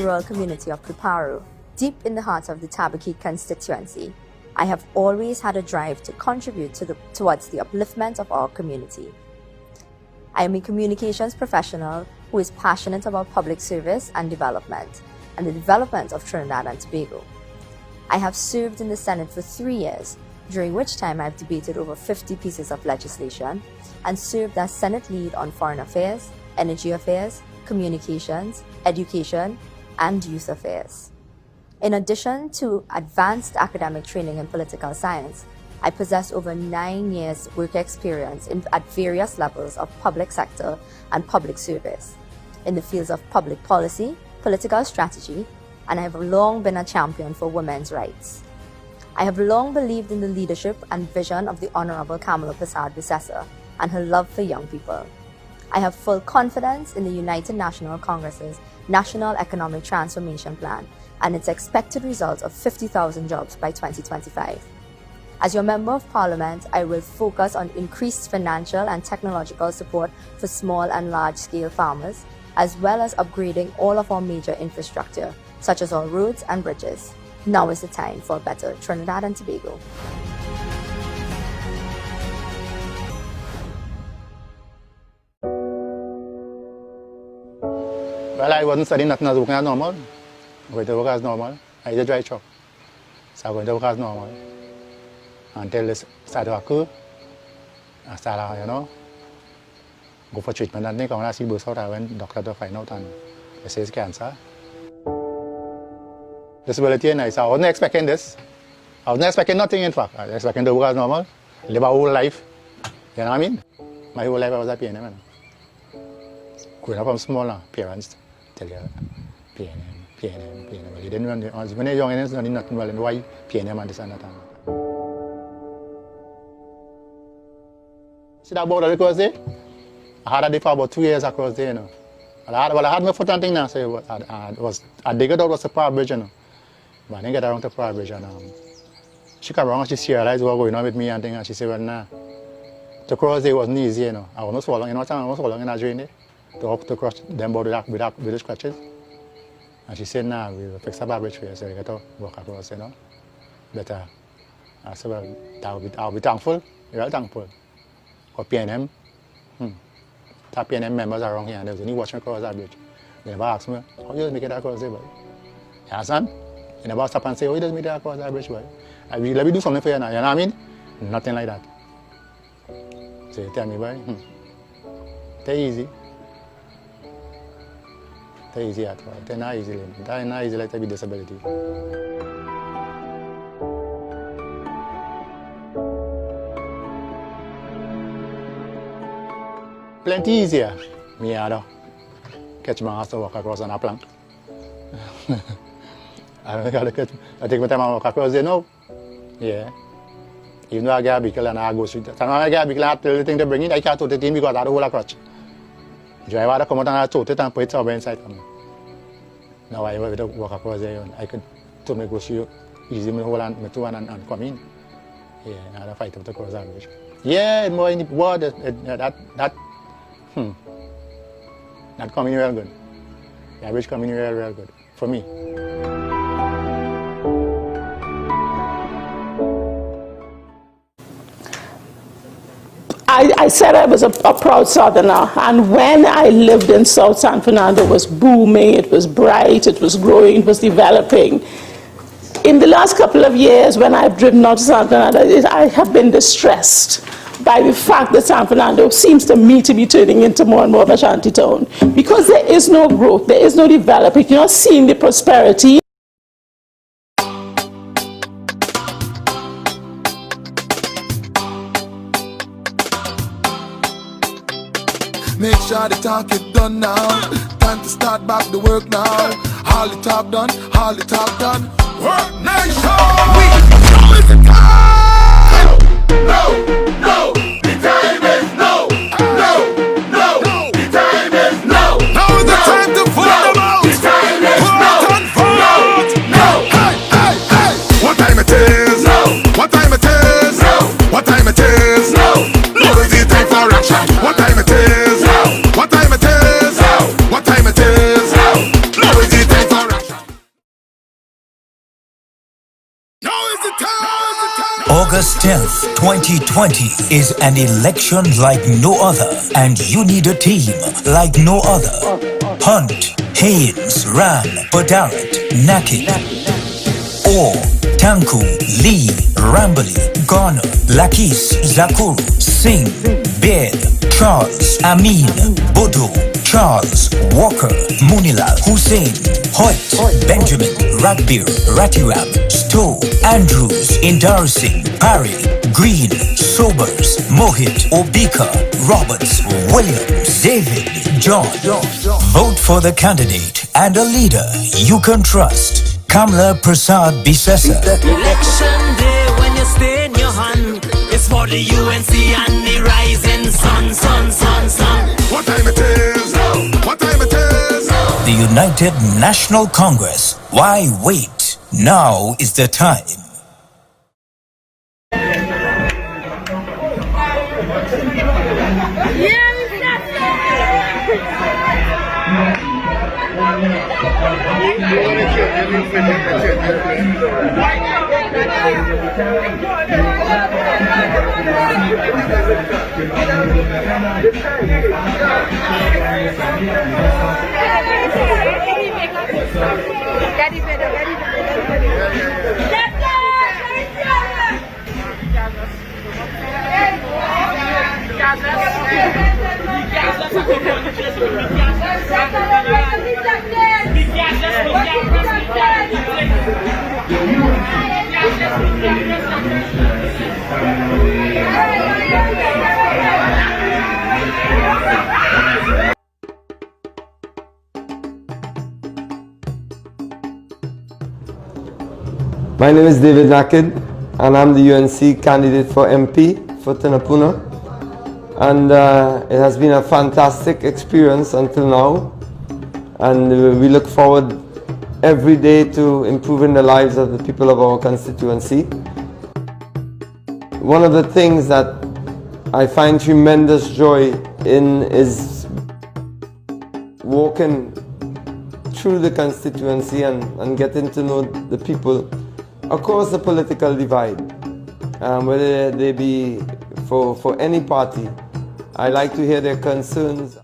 rural community of Preparo, deep in the heart of the Tabakit constituency, I have always had a drive to contribute towards the upliftment of our community. I am a communications professional who is passionate about public service and development, and the development of Trinidad and Tobago. I have served in the Senate for 3 years, during which time I have debated over 50 pieces of legislation, and served as Senate lead on foreign affairs, energy affairs, communications, education, and youth affairs. In addition to advanced academic training in political science, I possess over 9 years work experience at various levels of public sector and public service in the fields of public policy, political strategy, and I have long been a champion for women's rights. I have long believed in the leadership and vision of the Honorable Kamala Prasad-Visesa and her love for young people. I have full confidence in the United National Congress's National Economic Transformation Plan and its expected result of 50,000 jobs by 2025. As your Member of Parliament, I will focus on increased financial and technological support for small and large-scale farmers, as well as upgrading all of our major infrastructure, such as our roads and bridges. Now is the time for a better Trinidad and Tobago. Well, I wasn't studying nothing. I was working as normal. Going to work as normal. I did a dry truck. So I went to work as normal. Until this started to occur, I started, go for treatment and things. When I see burst out, I went doctor to find out and they say it's cancer. Disability, nice. I wasn't expecting this. I wasn't expecting nothing, in fact. I was expecting to work as normal, live a whole life. You know what I mean? My whole life I was a PNM. Growing up from small now, parents tell you PNM. Well, you didn't run when you're young, it's nothing well, and why PNM and this and that. See that border across there? I had it for about 2 years across there, Well, I had my foot on thing now, so I dig it out was the power bridge, But I didn't get around to the power bridge, and she came around and she realized what was going on with me and things, and she said, well, nah. To cross there wasn't easy, I was not swallowing, I was swallowing in a drain there. To cross them board with the scratches. And she said, nah, we'll fix the bridge for you, so you get to walk across, But I said, well, I'll be thankful, real thankful. For PNM, that PNM members around here, and they was only watching across that bridge. They never asked me, how you just make it across there, boy? You understand? You never stop and say, oh, you just make it across that bridge, boy? Let me do something for you now, you know what I mean? Nothing like that. So you tell me, boy, they're easy. They're easy at all. They're not easy. They're not easy like to be disability. Plenty easier. Me, I catch my ass to walk across on a plank. I take my time and walk across there now. Yeah. Even though I get a vehicle and I go straight. Sometimes I get a vehicle, I have to think to bring it, I can't tote it in because I have to hold a crutch. Driver had to come out and I tote it and put it somewhere inside. Now I have to walk across there. I could totally go through easy, my hold my two and come in. Yeah, I had to fight up to cross that bridge. Yeah, more in the water, that coming real good. The bridge coming real good for me. I said I was a proud Southerner, and when I lived in South San Fernando, it was booming, it was bright, it was growing, it was developing. In the last couple of years, when I've driven out to San Fernando, I have been distressed by the fact that San Fernando seems to me to be turning into more and more of a shanty town, because there is no growth, there is no development, you're not seeing the prosperity. Make sure the talk is done now. Time to start back the work now. All the talk done, all the talk done. Work nation! Now is the time! No, the time is no. No, the time is no. Now is the time to vote them out. The time is no. Hey. What time it is? No. What time it is? No. What time it is? No. Now is the time for action. What time it is? What time it is? What time it is? Now is the time for 10th, 2020 is an election like no other, and you need a team like no other. Hunt, Haynes, Ran, Badarat, Naked, Or, Tanku, Lee, Rambali, Garner, Lakis, Zakuru, Singh, Baird, Charles, Amin, Bodo, Charles, Walker, Munilal, Hussein, Hoyt, Benjamin, Ragbir, Ratiram, Stowe, Andrews, Indar Singh, Parry, Green, Sobers, Mohit, Obika, Roberts, Williams, David, John. Vote for the candidate and a leader you can trust. Kamla Prasad Bisesa. Election day when you stay in your hand, it's for the UNC and the rising sun, sun, sun, sun. What time it is? What time it is? The United National Congress. Why wait? Now is the time. My name is David Naked, and I'm the UNC candidate for MP for Tunapuna. And it has been a fantastic experience until now, and we look forward every day to improving the lives of the people of our constituency. One of the things that I find tremendous joy in is walking through the constituency and getting to know the people across the political divide, whether they be for any party. I like to hear their concerns.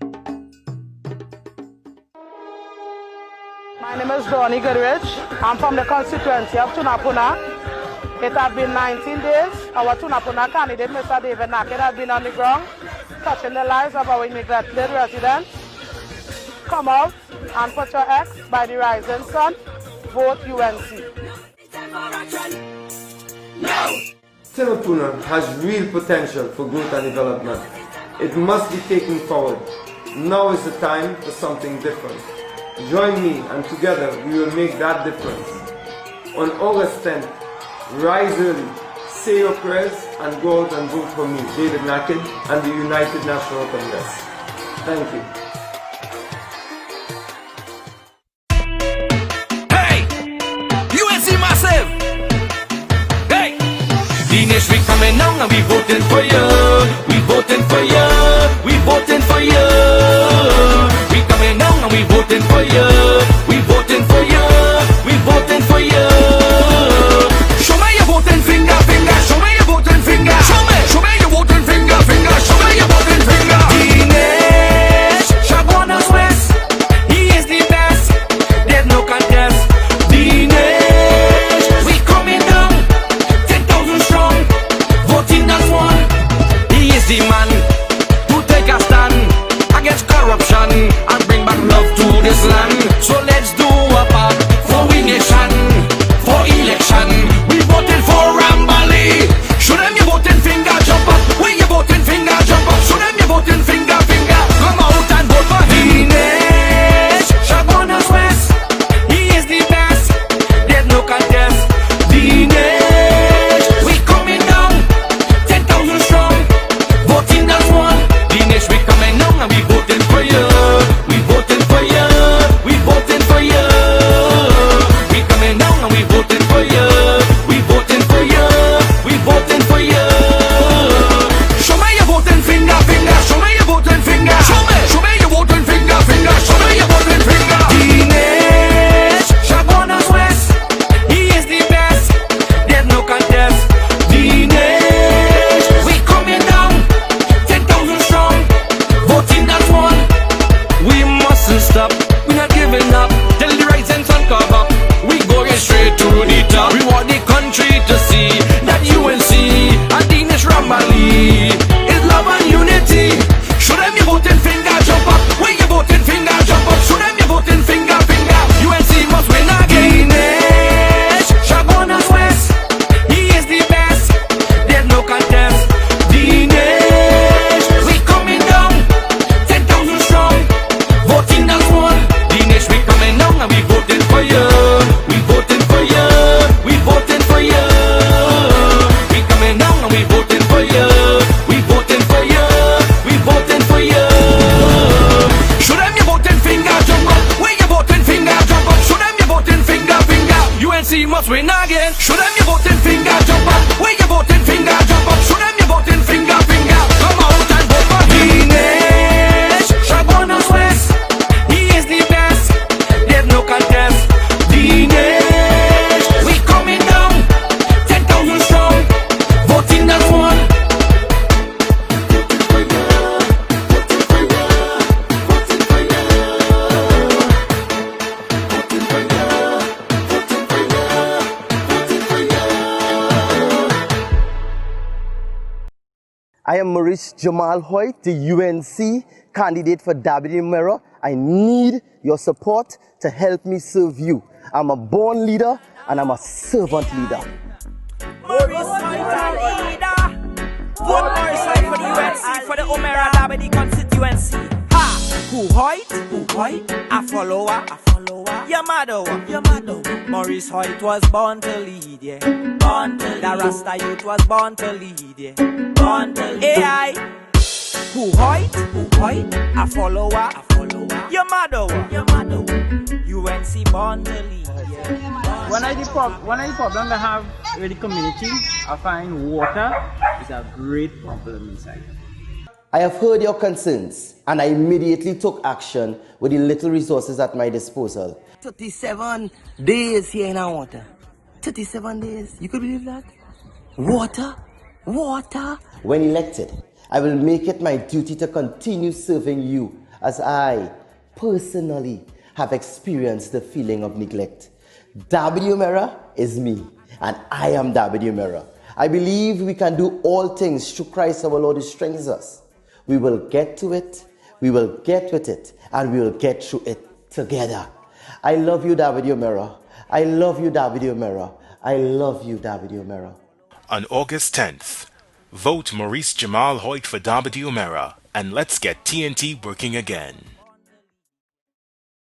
My name is Donnie Goodrich. I'm from the constituency of Tunapuna. It has been 19 days. Our Tunapuna candidate, Mr. David Naked, has been on the ground, touching the lives of our immigrant residents. Come out and put your X by the rising sun. Vote UNC. Tunapuna has real potential for growth and development. It must be taken forward. Now is the time for something different. Join me, and together we will make that difference. On August 10th, rise early, say your prayers, and go out and vote for me, David Naked, and the United National Congress. Thank you. Hey! UNC Massive! Hey! Dinesh, we coming now and we voting for you. We voting for you. We voting for you. We coming now and we voting for you. We voting for you. We voting for you. Show me your voting finger, finger. Show me your voting finger. Show me your voting finger, finger. Show me your voting finger. Dinesh, Shabana West. He is the best. There's no contest. Dinesh, we coming down 10,000 strong. Voting as one. I am Maurice Jamal Hoyt, the UNC candidate for Deputy Mayor. I need your support to help me serve you. I'm a born leader and I'm a servant leader. Maurice Hoyt and Ida. Vote Maurice Hoyt for the UNC for the Umera Dabadi constituency. Ha! Who Hoyt? Who Hoyt? A follower. A follower. Your mother. Your mother. Maurice Hoyt was born to lead, yeah. Born to lead. The Rasta youth was born to lead, yeah. Born to lead. AI. Who Hoyt? Who Hoyt? A follower. A follower. Your mother. Your mother. UNC born to lead, yeah. One of the problems I have with the community, I find water is a great problem inside. I have heard your concerns and I immediately took action with the little resources at my disposal. 37 days here in our water. 37 days. You could believe that? Water? Water? When elected, I will make it my duty to continue serving you as I personally have experienced the feeling of neglect. W Mera is me and I am W Mera. I believe we can do all things through Christ our Lord who strengthens us. We will get to it, we will get with it, and we will get through it together. I love you, W Mera. I love you, W Mera. I love you, W Mera. On August 10th, vote Maurice Jamal Hoyt for W Mera, and let's get TNT working again.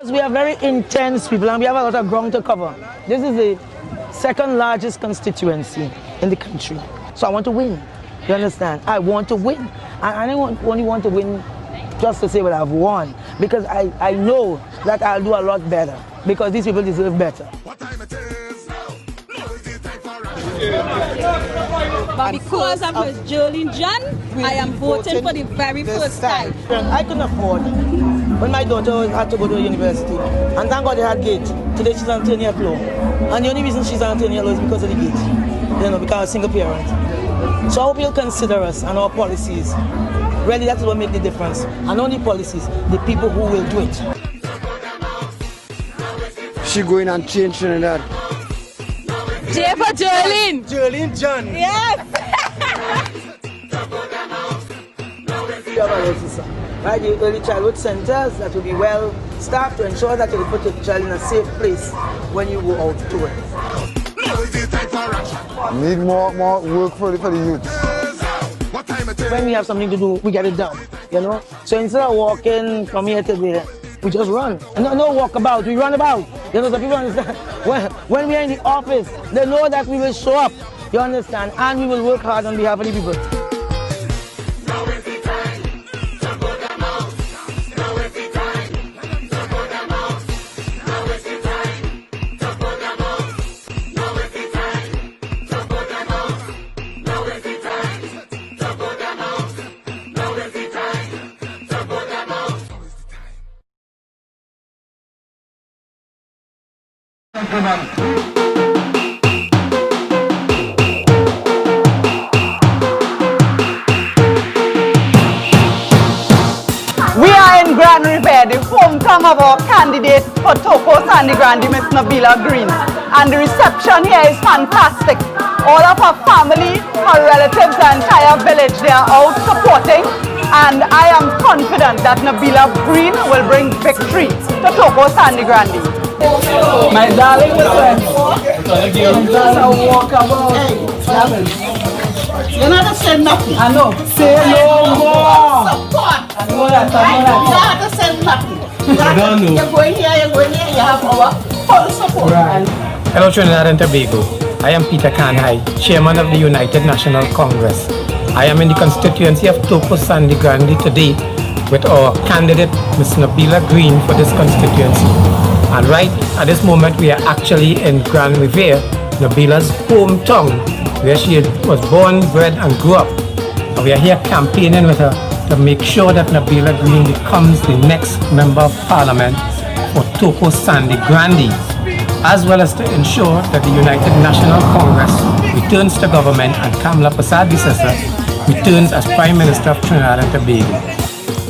We are very intense people and we have a lot of ground to cover. This is the second largest constituency in the country. So I want to win. You understand? I want to win. I don't only want to win just to say what I've won. Because I know that I'll do a lot better. Because these people deserve better. But because of Ms. Jolene John, I am voting for the very first time. I couldn't afford when my daughter had to go to university. And thank God they had gate. Today she's on 10-year law. And the only reason she's on 10-year law is because of the gate. You know, because I'm a single parent. So I hope you'll consider us and our policies. Really, that's what makes the difference. And only policies, the people who will do it. She going and change Trinidad. J for Jolene. Jolene John. Yes. Right, the early childhood centers that will be well staffed to ensure that you put your child in a safe place when you go out to work. Need more work for the youth. When we have something to do, we get it done, you know? So instead of walking from here to there, we just run. No walk about, we run about. You know, so people understand. When we are in the office, they know that we will show up, you understand? And we will work hard on behalf of the people. We are in Grand River, the hometown of our candidate for Toko Sandy Grande, Ms. Nabila Green. And the reception here is fantastic. All of her family, her relatives, the entire village, they are out supporting. And I am confident that Nabila Green will bring victory to Toko Sandy Grande. My darling, just a walk about. You're not saying nothing. I know. Say no more. Support. I know that. You don't have to say nothing. You're going here, you have our full support. Right. Hello Trinidad and Tobago. I am Peter Kanhai, Chairman of the United National Congress. I am in the constituency of Toko Sandy Grande today with our candidate, Ms. Nabila Green, for this constituency. And right at this moment, we are actually in Grand River, Nabila's hometown, where she was born, bred, and grew up. And we are here campaigning with her to make sure that Nabila Green becomes the next Member of Parliament for Toko Sandy Grande, as well as to ensure that the United National Congress returns to government and Kamla Persad-Bissessar returns as Prime Minister of Trinidad and Tobago.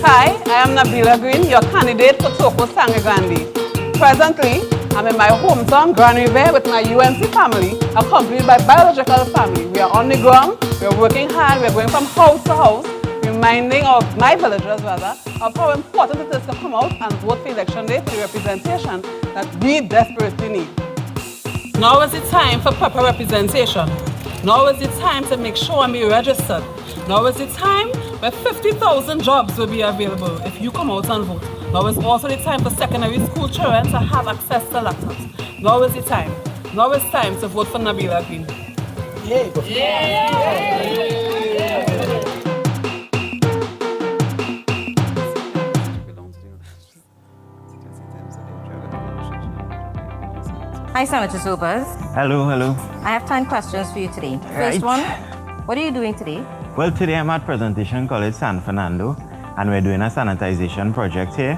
Hi, I am Nabila Green, your candidate for Toko Sandy Grande. Presently, I'm in my hometown, Grand River, with my UNC family, accompanied by biological family. We are on the ground, we're working hard, we're going from house to house, reminding of my villagers rather, of how important it is to come out and vote for election day for the representation that we desperately need. Now is the time for proper representation. Now is the time to make sure and be registered. Now is the time where 50,000 jobs will be available if you come out and vote. Now is also the time for secondary school children to have access to laptops. Now is the time. Now is time to vote for Nabila Green. Hi, Senator Sobers. Hello, hello. I have 10 questions for you today. First one, what are you doing today? Well, today I'm at Presentation College San Fernando, and we're doing a sanitization project here.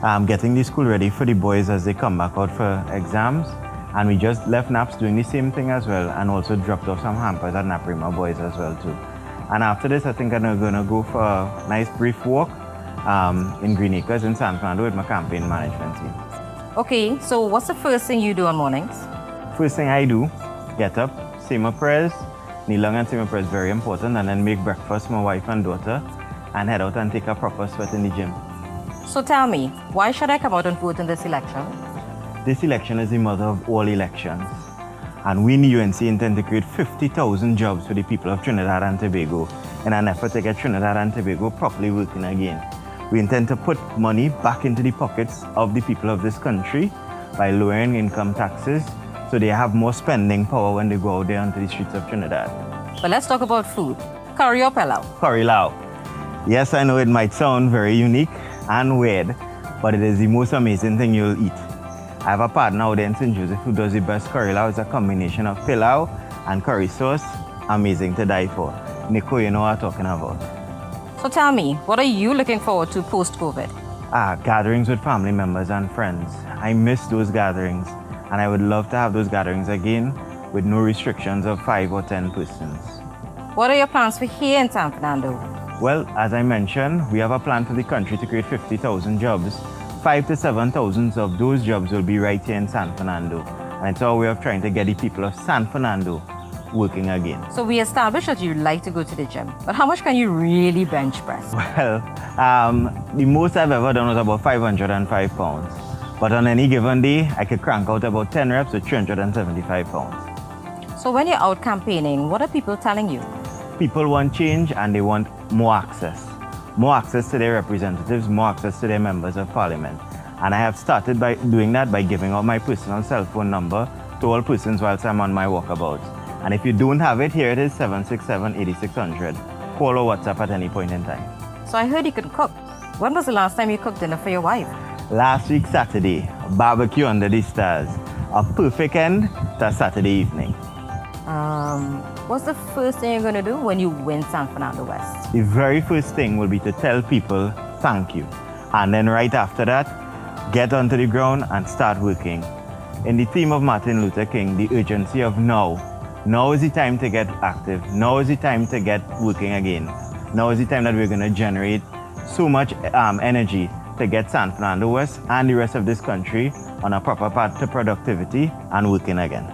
I'm getting the school ready for the boys as they come back out for exams. And we just left Naps doing the same thing as well, and also dropped off some hampers at Naprima boys as well too. And after this, I think I'm gonna go for a nice brief walk in Green Acres in San Fernando with my campaign management team. Okay, so what's the first thing you do on mornings? First thing I do, get up, say my prayers, kneel down and say my prayers, very important, and then make breakfast for my wife and daughter, and head out and take a proper sweat in the gym. So tell me, why should I come out and vote in this election? This election is the mother of all elections, and we in the UNC intend to create 50,000 jobs for the people of Trinidad and Tobago in an effort to get Trinidad and Tobago properly working again. We intend to put money back into the pockets of the people of this country by lowering income taxes so they have more spending power when they go out there onto the streets of Trinidad. But let's talk about food. Curry or pilau? Curry lao. Yes, I know it might sound very unique and weird, but it is the most amazing thing you'll eat. I have a partner out there in St. Joseph who does the best curry lao. It's a combination of pilau and curry sauce. Amazing to die for. Nico, you know what I'm talking about. So tell me, what are you looking forward to post-COVID? Gatherings with family members and friends. I miss those gatherings, and I would love to have those gatherings again with no restrictions of 5 or 10 persons. What are your plans for here in San Fernando? Well, as I mentioned, we have a plan for the country to create 50,000 jobs. 5,000 to 7,000 of those jobs will be right here in San Fernando. And it's our way of trying to get the people of San Fernando working again. So we established that you like to go to the gym, but how much can you really bench press? Well, the most I've ever done was about 505 pounds. But on any given day, I could crank out about 10 reps with 375 pounds. So when you're out campaigning, what are people telling you? People want change and they want more access. More access to their representatives, more access to their members of parliament. And I have started by doing that by giving out my personal cell phone number to all persons whilst I'm on my walkabouts. And if you don't have it, here it is, 767-8600. Call or WhatsApp at any point in time. So I heard you can cook. When was the last time you cooked dinner for your wife? Last week, Saturday, barbecue under the stars. A perfect end to Saturday evening. What's the first thing you're going to do when you win San Fernando West? The very first thing will be to tell people thank you. And then right after that, get onto the ground and start working. In the theme of Martin Luther King, the urgency of now. Now is the time to get active. Now is the time to get working again. Now is the time that we're going to generate so much energy to get San Fernando West and the rest of this country on a proper path to productivity and working again.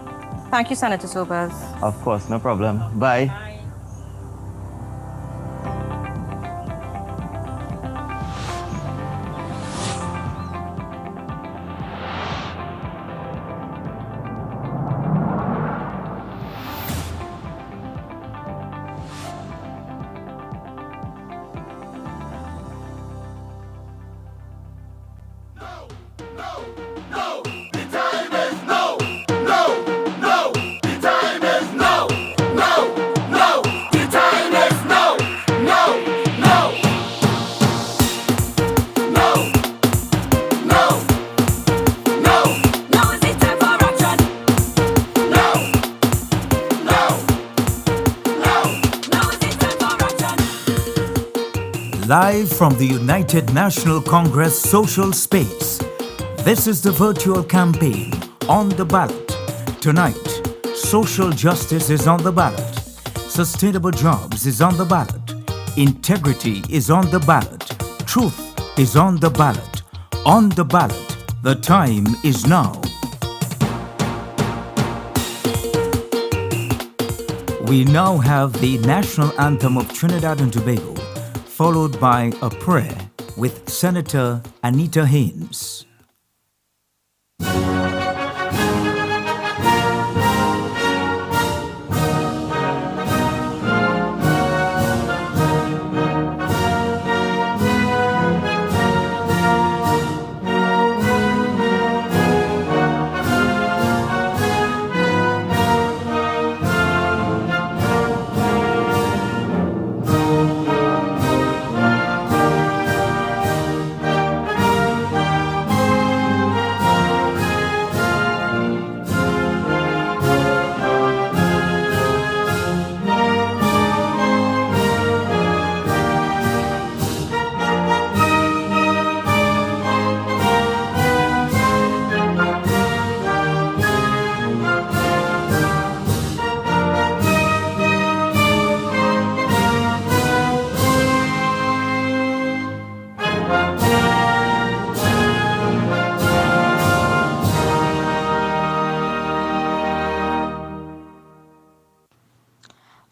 Thank you, Senator Sobers. Of course, no problem. Bye. Live from the United National Congress social space, this is the virtual campaign on the ballot. Tonight, social justice is on the ballot. Sustainable jobs is on the ballot. Integrity is on the ballot. Truth is on the ballot. On the ballot, the time is now. We now have the national anthem of Trinidad and Tobago, followed by a prayer with Senator Anita Haynes.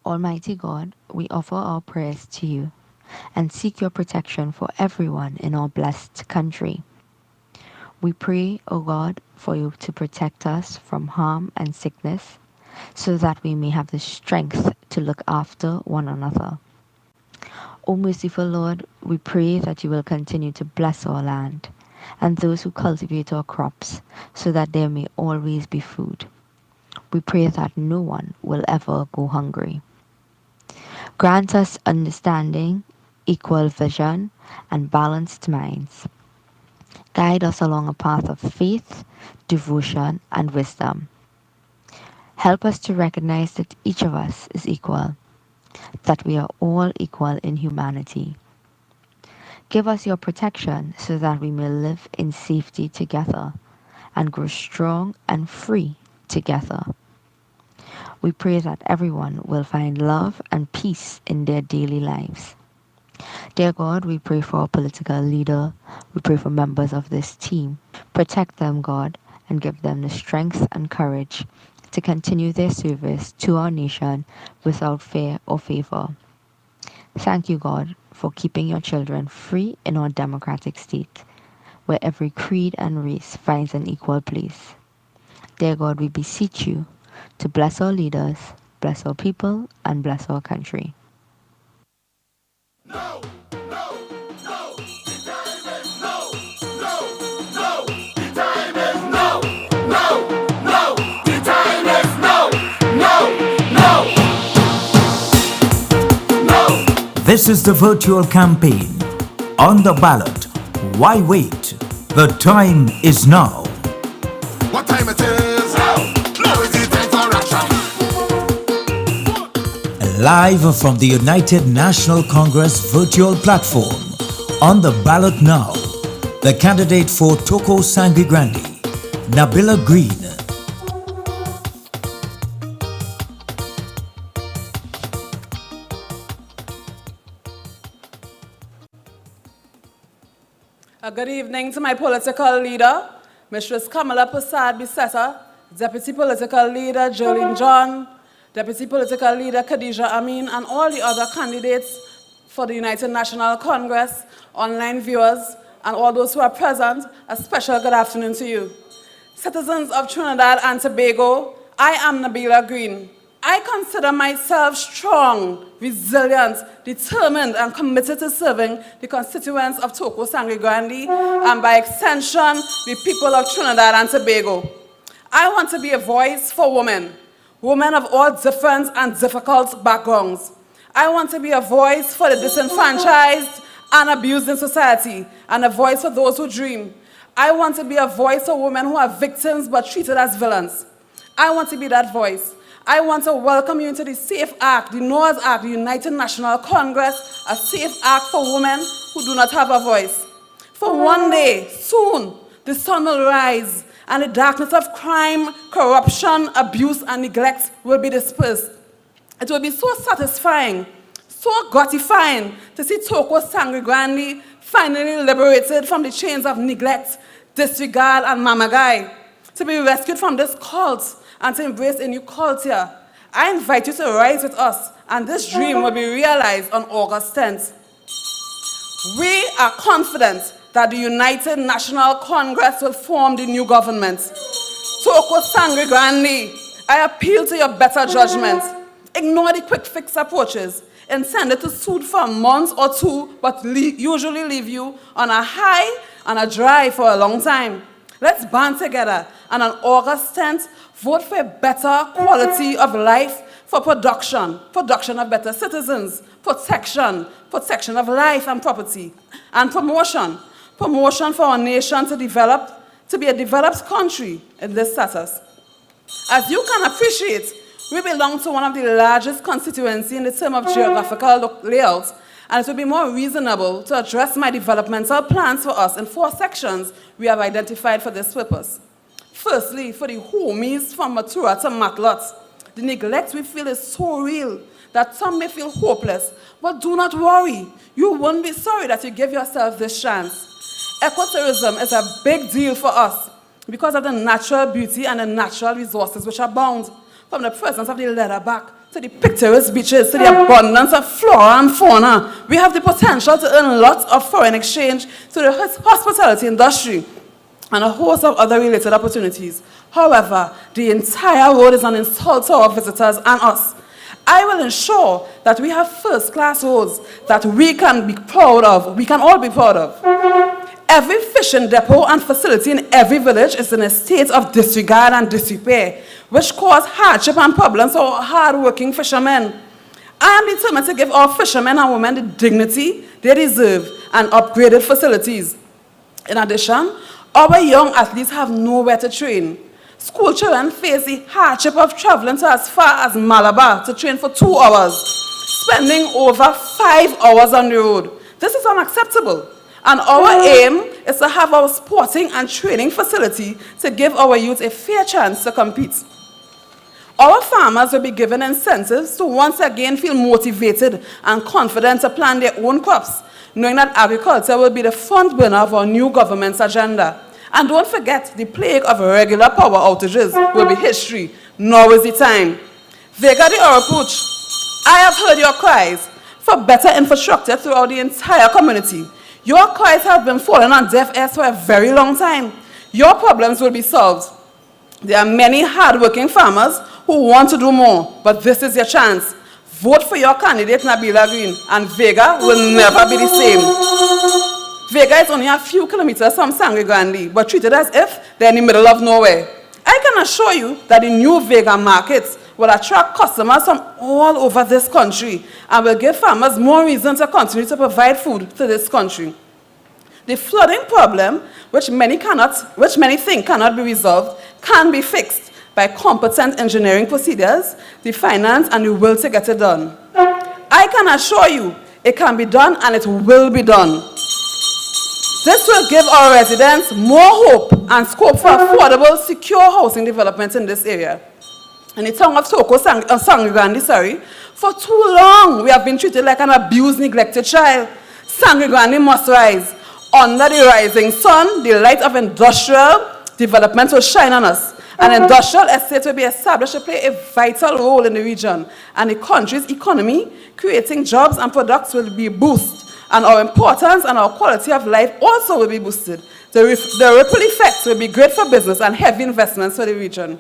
Almighty God, we offer our prayers to you and seek your protection for everyone in our blessed country. We pray, O God, for you to protect us from harm and sickness so that we may have the strength to look after one another. O merciful Lord, we pray that you will continue to bless our land and those who cultivate our crops so that there may always be food. We pray that no one will ever go hungry. Grant us understanding, equal vision, and balanced minds. Guide us along a path of faith, devotion, and wisdom. Help us to recognize that each of us is equal, that we are all equal in humanity. Give us your protection so that we may live in safety together and grow strong and free together. We pray that everyone will find love and peace in their daily lives. Dear God, we pray for our political leader. We pray for members of this team. Protect them, God, and give them the strength and courage to continue their service to our nation without fear or favor. Thank you, God, for keeping your children free in our democratic state, where every creed and race finds an equal place. Dear God, we beseech you to bless our leaders, bless our people, and bless our country. No, no, no, the time is no, no, no, the time is no, no, no, the time is no, no, no, no. This is the virtual campaign. On the ballot. Why wait? The time is now. What time it is? Now is the time for action. Live from the United National Congress virtual platform. On the ballot now. The candidate for Toko Sangre Grande, Nabila Green. Good evening to my political leader, Mistress Kamala Prasad Bissetta, Deputy Political Leader Jolene John, Deputy Political Leader Khadija Amin, and all the other candidates for the United National Congress, online viewers, and all those who are present. A special good afternoon to you. Citizens of Trinidad and Tobago, I am Nabila Green. I consider myself strong, resilient, determined, and committed to serving the constituents of Toko Sangre Grande and by extension, the people of Trinidad and Tobago. I want to be a voice for women, women of all different and difficult backgrounds. I want to be a voice for the disenfranchised and abused in society, and a voice for those who dream. I want to be a voice for women who are victims but treated as villains. I want to be that voice. I want to welcome you into the SAFE Act, the Noah's Act, the United National Congress, a safe act for women who do not have a voice. For one day, soon, the sun will rise and the darkness of crime, corruption, abuse, and neglect will be dispersed. It will be so satisfying, so gratifying to see Toko Sangre Grande finally liberated from the chains of neglect, disregard, and mamagai, to be rescued from this cult and to embrace a new culture, I invite you to rise with us, and this dream will be realized on August 10th. We are confident that the United National Congress will form the new government. Toko Sangre Grande, I appeal to your better judgment. Ignore the quick fix approaches intended to soothe for a month or two, but usually leave you on a high and a dry for a long time. Let's band together and on August 10th, vote for a better quality of life, for production of better citizens, protection of life and property, and promotion for our nation to develop, to be a developed country in this status. As you can appreciate, we belong to one of the largest constituencies in the term of geographical layout, and it will be more reasonable to address my developmental plans for us in 4 sections we have identified for this purpose. Firstly, for the homies from Matura to Matlot, the neglect we feel is so real that some may feel hopeless, but do not worry. You won't be sorry that you gave yourself this chance. Ecotourism is a big deal for us because of the natural beauty and the natural resources which abound, from the presence of the leatherback to the picturesque beaches to the abundance of flora and fauna. We have the potential to earn lots of foreign exchange to the hospitality industry and a host of other related opportunities. However, the entire road is an insult to our visitors and us. I will ensure that we have first-class roads that we can be proud of, we can all be proud of. Every fishing depot and facility in every village is in a state of disregard and disrepair, which cause hardship and problems for hard-working fishermen. I am determined to give our fishermen and women the dignity they deserve and upgraded facilities. In addition, our young athletes have nowhere to train. School children face the hardship of traveling to as far as Malabar to train for 2 hours, spending over 5 hours on the road. This is unacceptable. And our aim is to have our sporting and training facility to give our youth a fair chance to compete. Our farmers will be given incentives to once again feel motivated and confident to plant their own crops, knowing that agriculture will be the front burner of our new government's agenda. And don't forget, the plague of regular power outages will be history. Now is the time. Vega the Oropuch, I have heard your cries for better infrastructure throughout the entire community. Your cries have been falling on deaf ears for a very long time. Your problems will be solved. There are many hard-working farmers who want to do more, but this is your chance. Vote for your candidate, Nabila Green, and Vega will never be the same. Vega is only a few kilometers from Sangre Grande, but treated as if they're in the middle of nowhere. I can assure you that the new Vega markets will attract customers from all over this country and will give farmers more reason to continue to provide food to this country. The flooding problem, which many think cannot be resolved, can be fixed by competent engineering procedures, the finance, and the will to get it done. I can assure you it can be done and it will be done. This will give our residents more hope and scope for affordable, secure housing development in this area. In the town of Sangre Grande, for too long we have been treated like an abused, neglected child. Sangre Grande must rise. Under the rising sun, the light of industrial development will shine on us. An industrial estate will be established to play a vital role in the region, and the country's economy, creating jobs and products, will be boosted, and our importance and our quality of life also will be boosted. The ripple effect will be great for business and heavy investments for the region.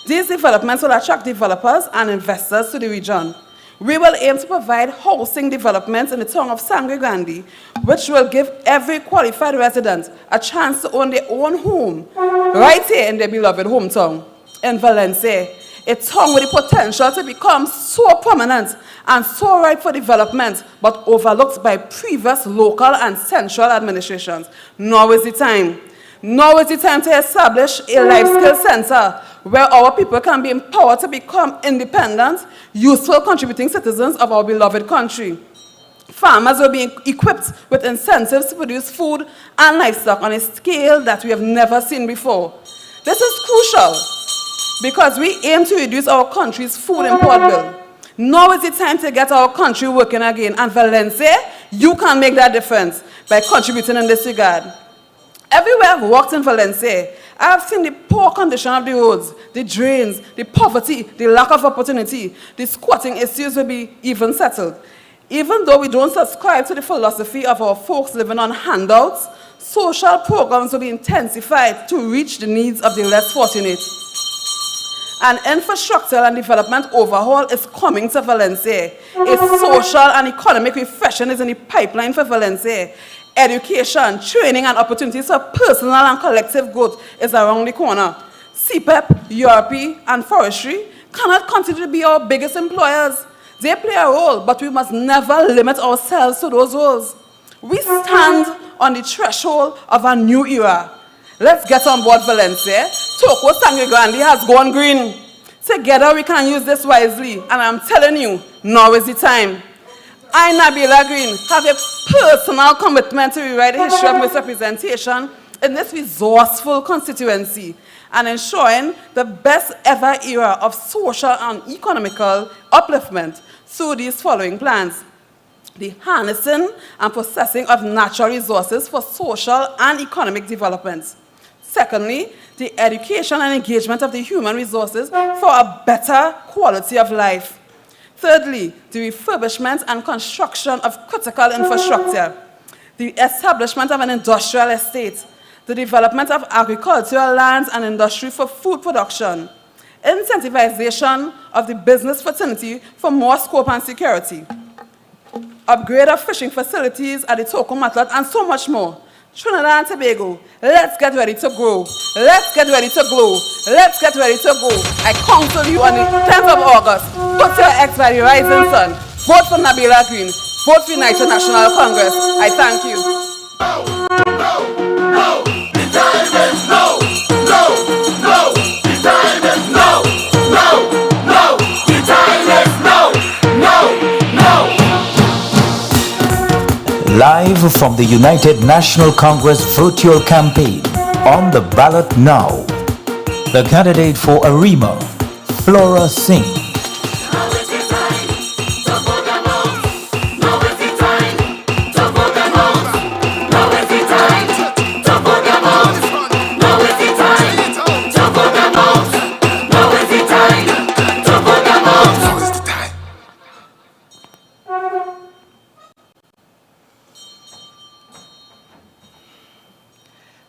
These developments will attract developers and investors to the region. We will aim to provide housing developments in the town of Sangre Grande, which will give every qualified resident a chance to own their own home, right here in their beloved hometown. In Valencia, a town with the potential to become so prominent and so ripe for development, but overlooked by previous local and central administrations. Now is the time. Now is the time to establish a life skill center where our people can be empowered to become independent, useful, contributing citizens of our beloved country. Farmers will be equipped with incentives to produce food and livestock on a scale that we have never seen before. This is crucial because we aim to reduce our country's food import bill. Now is the time to get our country working again, and Valencia, you can make that difference by contributing in this regard. Everywhere I've walked in Valencia, I have seen the poor condition of the roads, the drains, the poverty, the lack of opportunity. The squatting issues will be even settled. Even though we don't subscribe to the philosophy of our folks living on handouts, social programs will be intensified to reach the needs of the less fortunate. An infrastructural and development overhaul is coming to Valencia. A social and economic refreshing is in the pipeline for Valencia. Education, training, and opportunities for personal and collective growth is around the corner. CPEP, URP, and forestry cannot continue to be our biggest employers. They play a role, but we must never limit ourselves to those roles. We stand on the threshold of a new era. Let's get on board, Valencia. Toko Sangre Grande has gone green. Together we can use this wisely, and I'm telling you, now is the time. I, Nabila Green, have a personal commitment to rewrite the history of misrepresentation in this resourceful constituency and ensuring the best ever era of social and economical upliftment through these following plans. The harnessing and processing of natural resources for social and economic development. Secondly, the education and engagement of the human resources for a better quality of life. Thirdly, the refurbishment and construction of critical infrastructure. The establishment of an industrial estate. The development of agricultural lands and industry for food production. Incentivization of the business fraternity for more scope and security. Upgrade of fishing facilities at the Toko Matlat, and so much more. Trinidad and Tobago, let's get ready to grow. Let's get ready to glow. Let's get ready to go. I counsel you on the 10th of August. Put your X by the rising sun. Vote for Nabila Green. Vote for United National Congress. I thank you. No, the time is no, the time is no, the time is no. Live from the United National Congress virtual campaign, on the ballot now, the candidate for Arima, Flora Singh.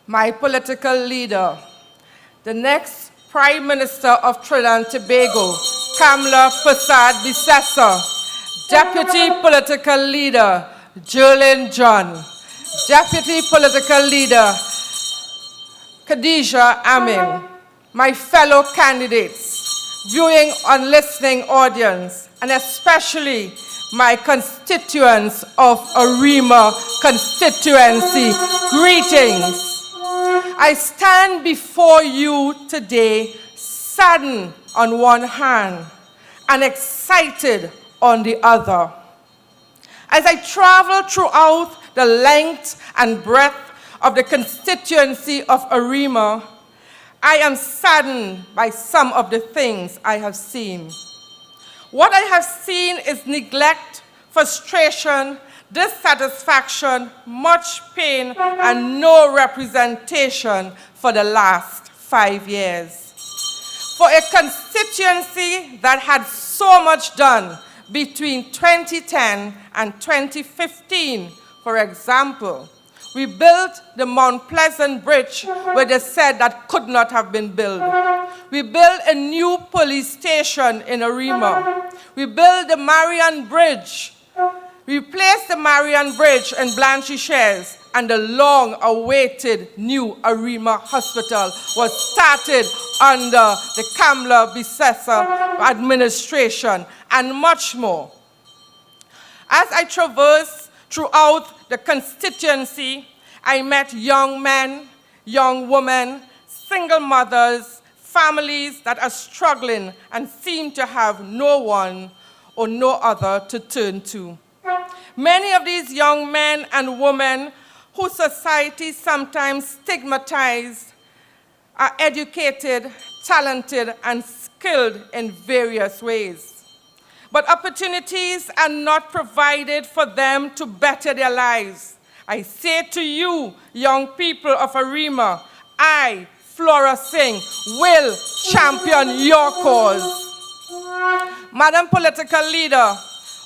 My political leader, the next Prime Minister of Trinidad and Tobago, Kamla Persad Bissessa, Deputy Political Leader, Jolene John, Deputy Political Leader, Khadija Amin, my fellow candidates, viewing and listening audience, and especially my constituents of Arima constituency, greetings. I stand before you today saddened on one hand and excited on the other. As I travel throughout the length and breadth of the constituency of Arima, I am saddened by some of the things I have seen. What I have seen is neglect, frustration, dissatisfaction, much pain, and no representation for the last 5 years. For a constituency that had so much done between 2010 and 2015, for example, we built the Mount Pleasant Bridge where they said that could not have been built. We built a new police station in Arima. We built the Marian Bridge. We replaced the Marian Bridge in Blanchisseuse, and the long-awaited new Arima Hospital was started under the Kamla Bissessa administration, and much more. As I traversed throughout the constituency, I met young men, young women, single mothers, families that are struggling and seem to have no one or no other to turn to. Many of these young men and women who society sometimes stigmatizes are educated, talented, and skilled in various ways. But opportunities are not provided for them to better their lives, I say to you, young people of Arima, I, Flora Singh, will champion your cause. Madam Political Leader,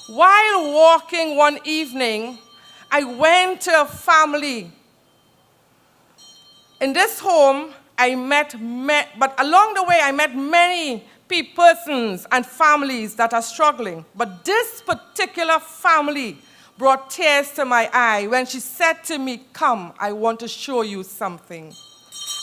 while walking one evening, I went to a family. In this home, but along the way, I met many persons and families that are struggling. But this particular family brought tears to my eye when she said to me, "Come, I want to show you something."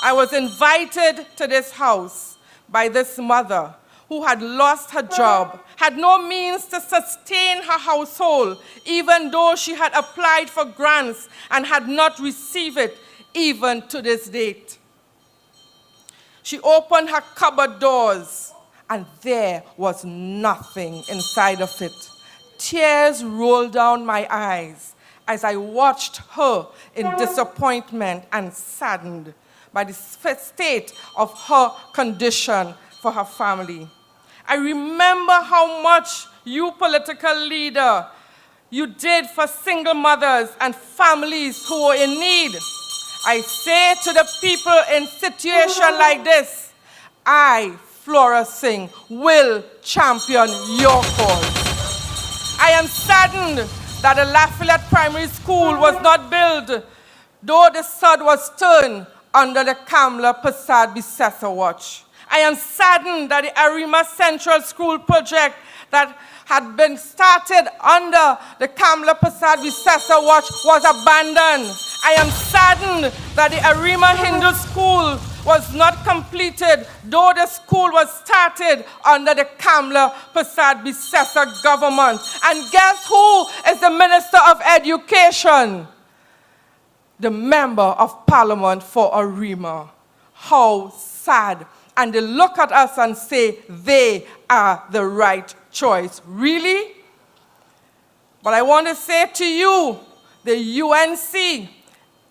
I was invited to this house by this mother who had lost her job, had no means to sustain her household, even though she had applied for grants and had not received it even to this date. She opened her cupboard doors, and there was nothing inside of it. Tears rolled down my eyes as I watched her in disappointment and saddened by the state of her condition for her family. I remember how much you, political leader, you did for single mothers and families who were in need. I say to the people in situation like this, I, Flora Singh, will champion your cause. I am saddened that the Lafayette Primary School was not built, though the sod was turned under the Kamla Prasad Bisesa watch. I am saddened that the Arima Central School project that had been started under the Kamla Prasad Bisesa watch was abandoned. I am saddened that the Arima Hindu School was not completed, though the school was started under the Kamla Prasad Bisesa government. And guess who is the Minister of Education? The Member of Parliament for Arima. How sad. And they look at us and say they are the right choice. Really? But I want to say to you, the UNC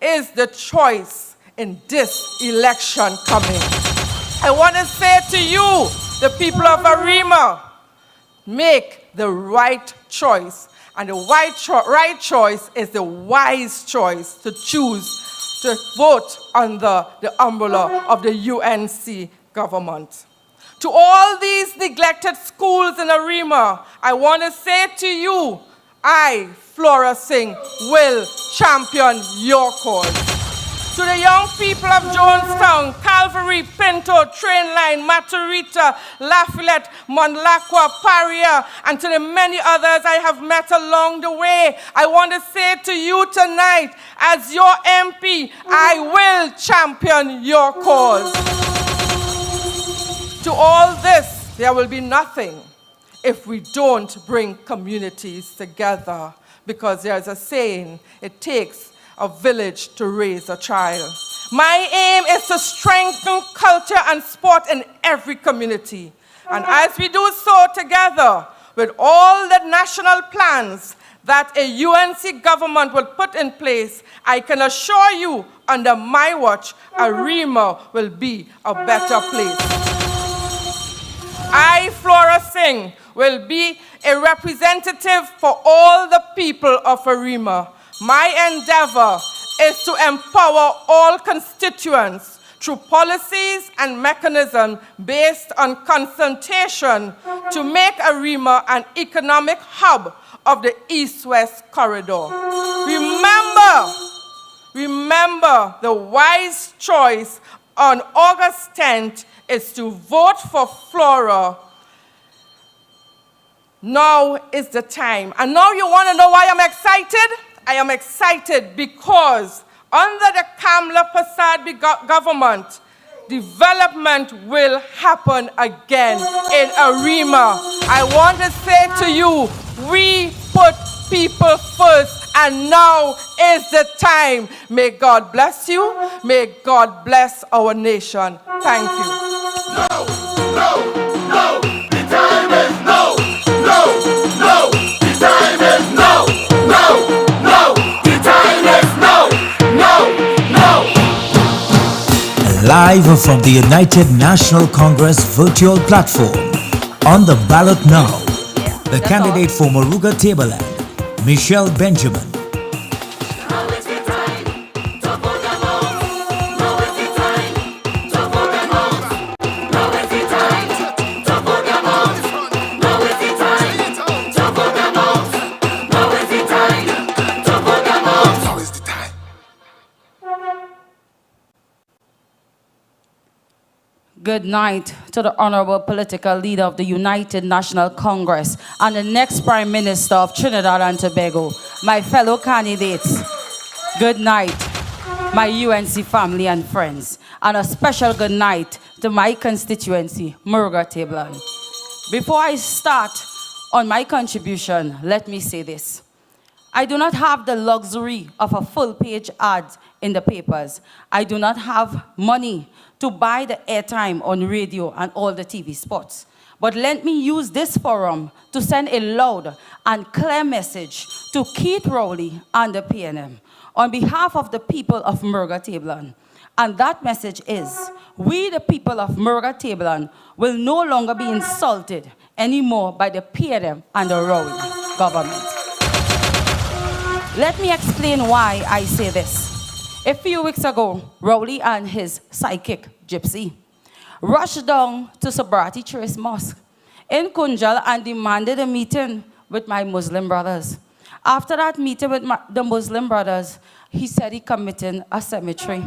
is the choice in this election coming. I want to say to you, the people of Arima, make the right choice. And the right choice is the wise choice to choose to vote under the umbrella of the UNC government. To all these neglected schools in Arima, I want to say to you, I, Flora Singh, will champion your cause. To the young people of Jonestown, Calvary, Pinto, Trainline, Matarita, Lafayette, Monlacqua, Paria, and to the many others I have met along the way, I want to say to you tonight, as your MP, I will champion your cause. To all this, there will be nothing if we don't bring communities together, because there's a saying, it takes a village to raise a child. My aim is to strengthen culture and sport in every community. And as we do so together, with all the national plans that a UNC government will put in place, I can assure you, under my watch, Arima will be a better place. I, Flora Singh, will be a representative for all the people of Arima. My endeavor is to empower all constituents through policies and mechanisms based on consultation to make Arima an economic hub of the East-West corridor. Remember, the wise choice on August 10th is to vote for Flora. Now is the time. And now you want to know why I'm excited? I am excited because under the Kamla Prasad government, development will happen again in Arima. I want to say to you, we put people first, and now is the time. May God bless you. May God bless our nation. Thank you. No, the time is no, the time is no, the time is no. Live from the United National Congress virtual platform, on the ballot now, the candidate for Moruga Tableland, Michelle Benjamin. Now it's Good night to the honorable political leader of the United National Congress and the next Prime Minister of Trinidad and Tobago, my fellow candidates. Good night, my UNC family and friends, and a special good night to my constituency, Murga Tablan. Before I start on my contribution, let me say this. I do not have the luxury of a full-page ad in the papers. I do not have money to buy the airtime on radio and all the TV spots. But let me use this forum to send a loud and clear message to Keith Rowley and the PNM on behalf of the people of Murga Tablan. And that message is, we the people of Murga Tablan will no longer be insulted anymore by the PNM and the Rowley government. Let me explain why I say this. A few weeks ago, Rowley and his sidekick, Gypsy, rushed down to Sobrati Trace Mosque in Kunjal and demanded a meeting with my Muslim brothers. After that meeting with the Muslim brothers, he said he committed a cemetery.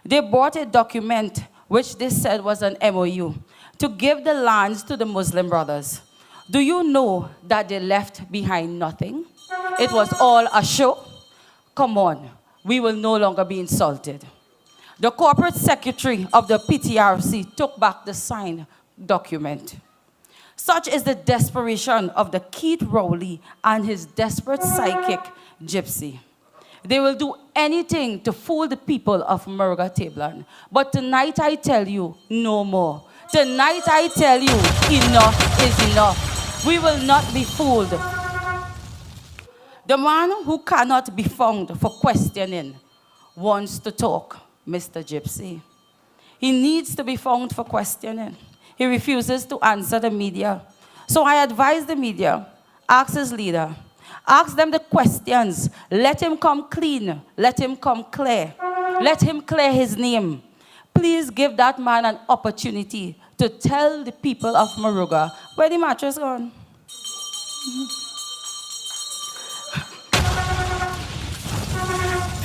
They brought a document which they said was an MOU to give the lands to the Muslim brothers. Do you know that they left behind nothing? It was all a show. Come on, we will no longer be insulted. The corporate secretary of the PTRC took back the signed document. Such is the desperation of the Keith Rowley and his desperate sidekick, Gypsy. They will do anything to fool the people of Murga Tablan. But tonight I tell you, no more. Tonight I tell you, enough is enough. We will not be fooled. The man who cannot be found for questioning wants to talk, Mr. Gypsy. He needs to be found for questioning. He refuses to answer the media. So I advise the media, ask his leader, ask them the questions. Let him come clean. Let him come clear. Let him clear his name. Please give that man an opportunity to tell the people of Murga where the mattress gone.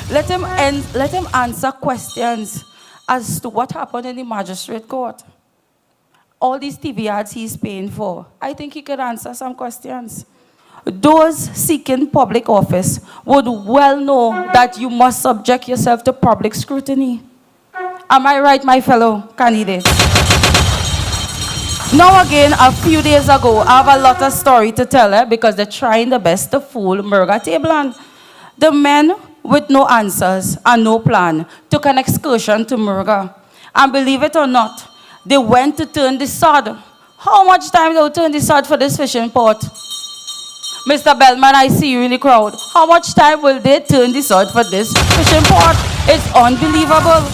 Let him answer questions as to what happened in the magistrate court. All these TV ads he's paying for, I think he could answer some questions. Those seeking public office would well know that you must subject yourself to public scrutiny. Am I right, my fellow candidates? Now again, a few days ago, I have a lot of story to tell because they're trying their best to fool Murga Tablan. The men with no answers and no plan took an excursion to Murga. And believe it or not, they went to turn the sod. How much time they will turn the sod for this fishing port? Mr. Bellman, I see you in the crowd. How much time will they turn the sod for this fishing port? It's unbelievable.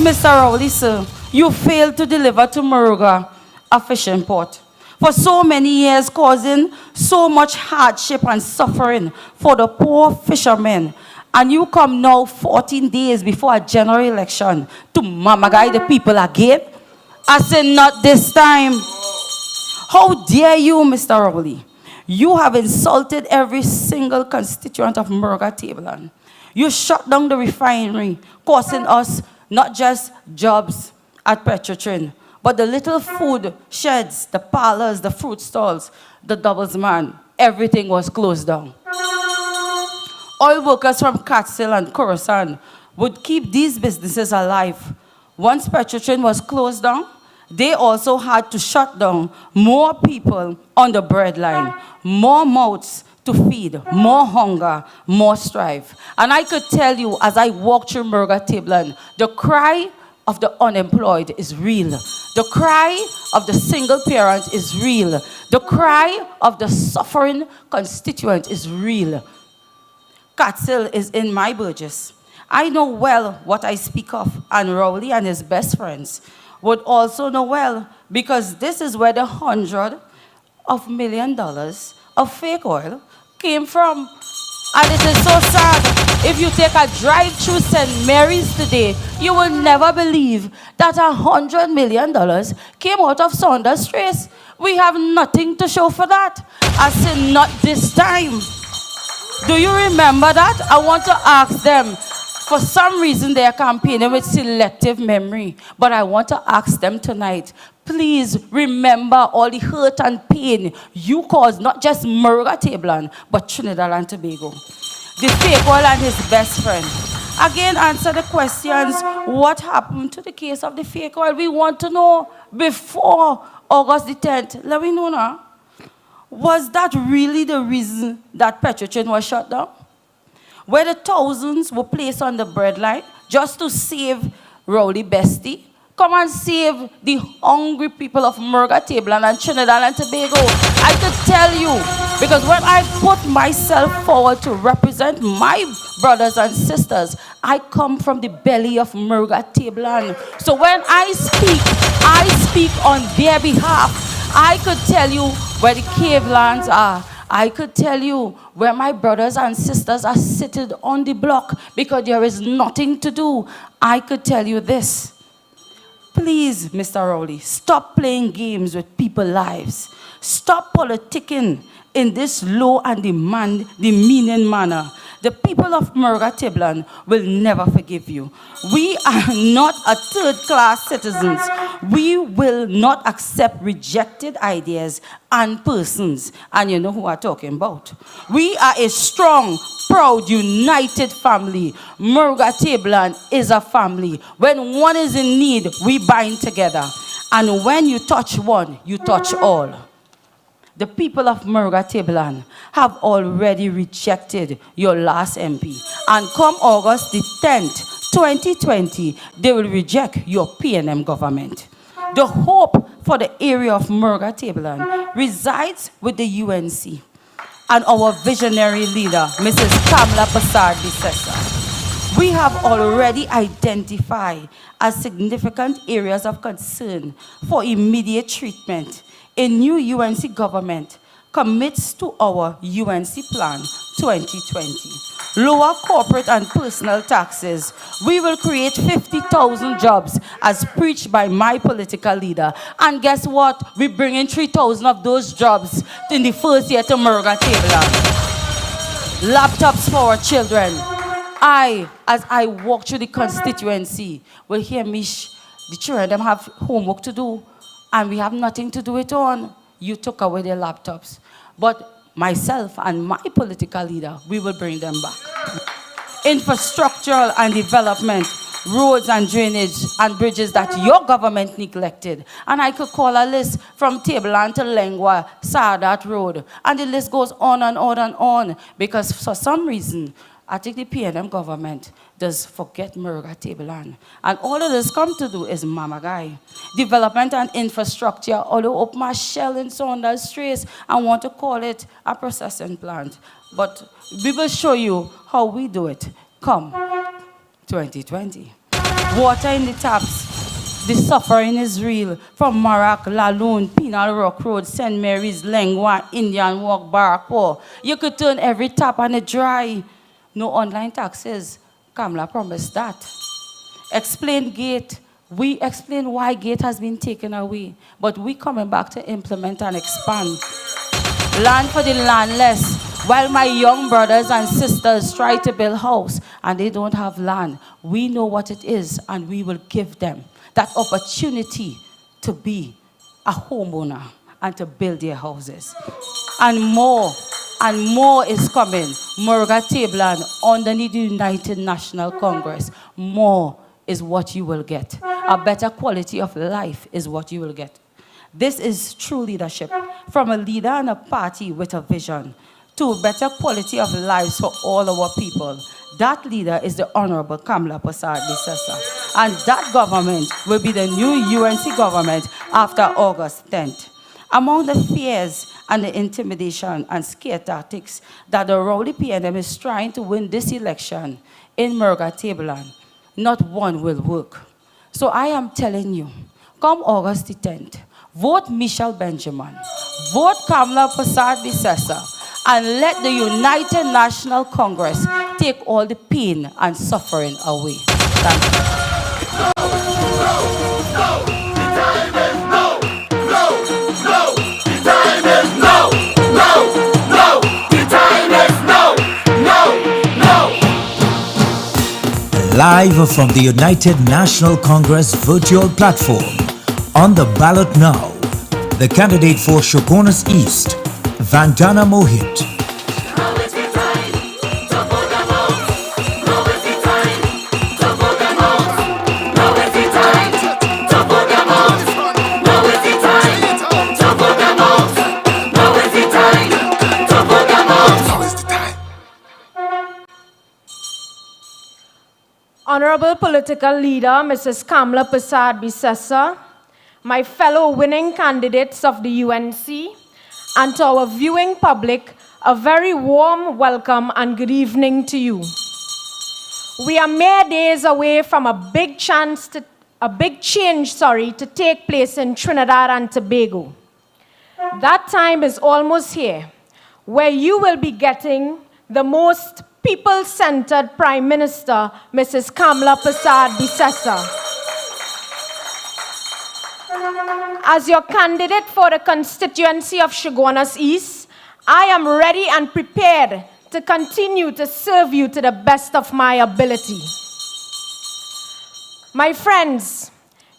Mr. Rowley, sir, you failed to deliver to Murga a fishing port. For so many years, causing so much hardship and suffering for the poor fishermen. And you come now 14 days before a general election to mamagai the people again? I said, not this time. How dare you, Mr. Rowley? You have insulted every single constituent of Murga Tablan. You shut down the refinery, costing us not just jobs at Petrotrin, but the little food sheds, the parlors, the fruit stalls, the doubles man, everything was closed down. Oil workers from Catskill and Coruscant would keep these businesses alive. Once Petrotrin was closed down, they also had to shut down more people on the breadline, more mouths to feed, more hunger, more strife. And I could tell you, as I walked through Murga Tablan, the cry of the unemployed is real. The cry of the single parent is real. The cry of the suffering constituent is real. Catskill is in my Burgess. I know well what I speak of, and Rowley and his best friends would also know well, because this is where the $100 million of fake oil came from. And it is so sad. If you take a drive through St. Mary's today, you will never believe that $100 million came out of Saunders Trace. We have nothing to show for that. I said, not this time. Do you remember that? I want to ask them, For some reason, they are campaigning with selective memory. But I want to ask them tonight, please remember all the hurt and pain you caused, not just Murga Tablan, but Trinidad and Tobago. The fake oil and his best friend. Again, answer the questions, what happened to the case of the fake oil? We want to know before August the 10th. Let me know now. Was that really the reason that Petrotrain was shut down? Where the thousands were placed on the breadline just to save Rowley Bestie? Come and save the hungry people of Murga Tablan and Trinidad and Tobago. I could tell you, because when I put myself forward to represent my brothers and sisters, I come from the belly of Murga Tablan. So when I speak on their behalf. I could tell you where the cave lands are. I could tell you where my brothers and sisters are seated on the block because there is nothing to do. I could tell you this. Please, Mr. Rowley, stop playing games with people's lives. Stop politicking in this low and demeaning manner. The people of Murga Tablan will never forgive you. We are not a third-class citizens. We will not accept rejected ideas and persons. And you know who I'm talking about. We are a strong, proud, united family. Murga Tablan is a family. When one is in need, we bind together. And when you touch one, you touch all. The people of Murga Tablan have already rejected your last MP. And come August the 10th, 2020, they will reject your PNM government. The hope for the area of Murga Tablan resides with the UNC and our visionary leader, Mrs. Kamla Basard-Bissessa. We have already identified as significant areas of concern for immediate treatment. A new UNC government commits to our UNC Plan 2020. Lower corporate and personal taxes. We will create 50,000 jobs as preached by my political leader. And guess what? We bring in 3,000 of those jobs in the first year to Murga Tablan. Laptops for our children. As I walk through the constituency, will hear me, the children them have homework to do. And we have nothing to do it on. You took away their laptops. But myself and my political leader, we will bring them back. Infrastructural and development, roads and drainage and bridges that your government neglected. And I could call a list from Tablan to Lengua, Sadat Road. And the list goes on and on and on. Because for some reason, I think the PNM government does forget Murga Tablan. And all of this come to do is Mama Guy. Development and infrastructure, although open my shell in Saunders Straits, I want to call it a processing plant. But we will show you how we do it. Come, 2020. Water in the taps. The suffering is real. From Marak, Laloon, Penal Rock Road, St. Mary's, Lengua, Indian Walk, Barrackpore. You could turn every tap and it dry. No online taxes. Kamla promised that. Explain gate. We explain why gate has been taken away. But we coming back to implement and expand. Land for the landless. While my young brothers and sisters try to build house and they don't have land, we know what it is and we will give them that opportunity to be a homeowner and to build their houses. And more is coming. Murga Tablan underneath the United National Congress. More is what you will get. A better quality of life is what you will get. This is true leadership from a leader and a party with a vision to better quality of lives for all our people. That leader is the Honorable Kamla Basard-Bissessa. And that government will be the new UNC government after August 10th. Among the fears and the intimidation and scare tactics that the Rowley PNM is trying to win this election in Murga Tablan, not one will work. So I am telling you, come August the 10th, vote Michelle Benjamin, vote Kamla Basard-Bissessa, and let the United National Congress take all the pain and suffering away. Thank you. Live from the United National Congress virtual platform. On the ballot now, the candidate for Shogunas East, Vandana Mohit. Honorable Political Leader, Mrs. Kamla Prasad Bisesa, my fellow winning candidates of the UNC, and to our viewing public, a very warm welcome and good evening to you. We are mere days away from a big change to take place in Trinidad and Tobago. That time is almost here, where you will be getting the most people-centered Prime Minister, Mrs. Kamla Prasad Bisesa. As your candidate for the constituency of Shogunas East, I am ready and prepared to continue to serve you to the best of my ability. My friends,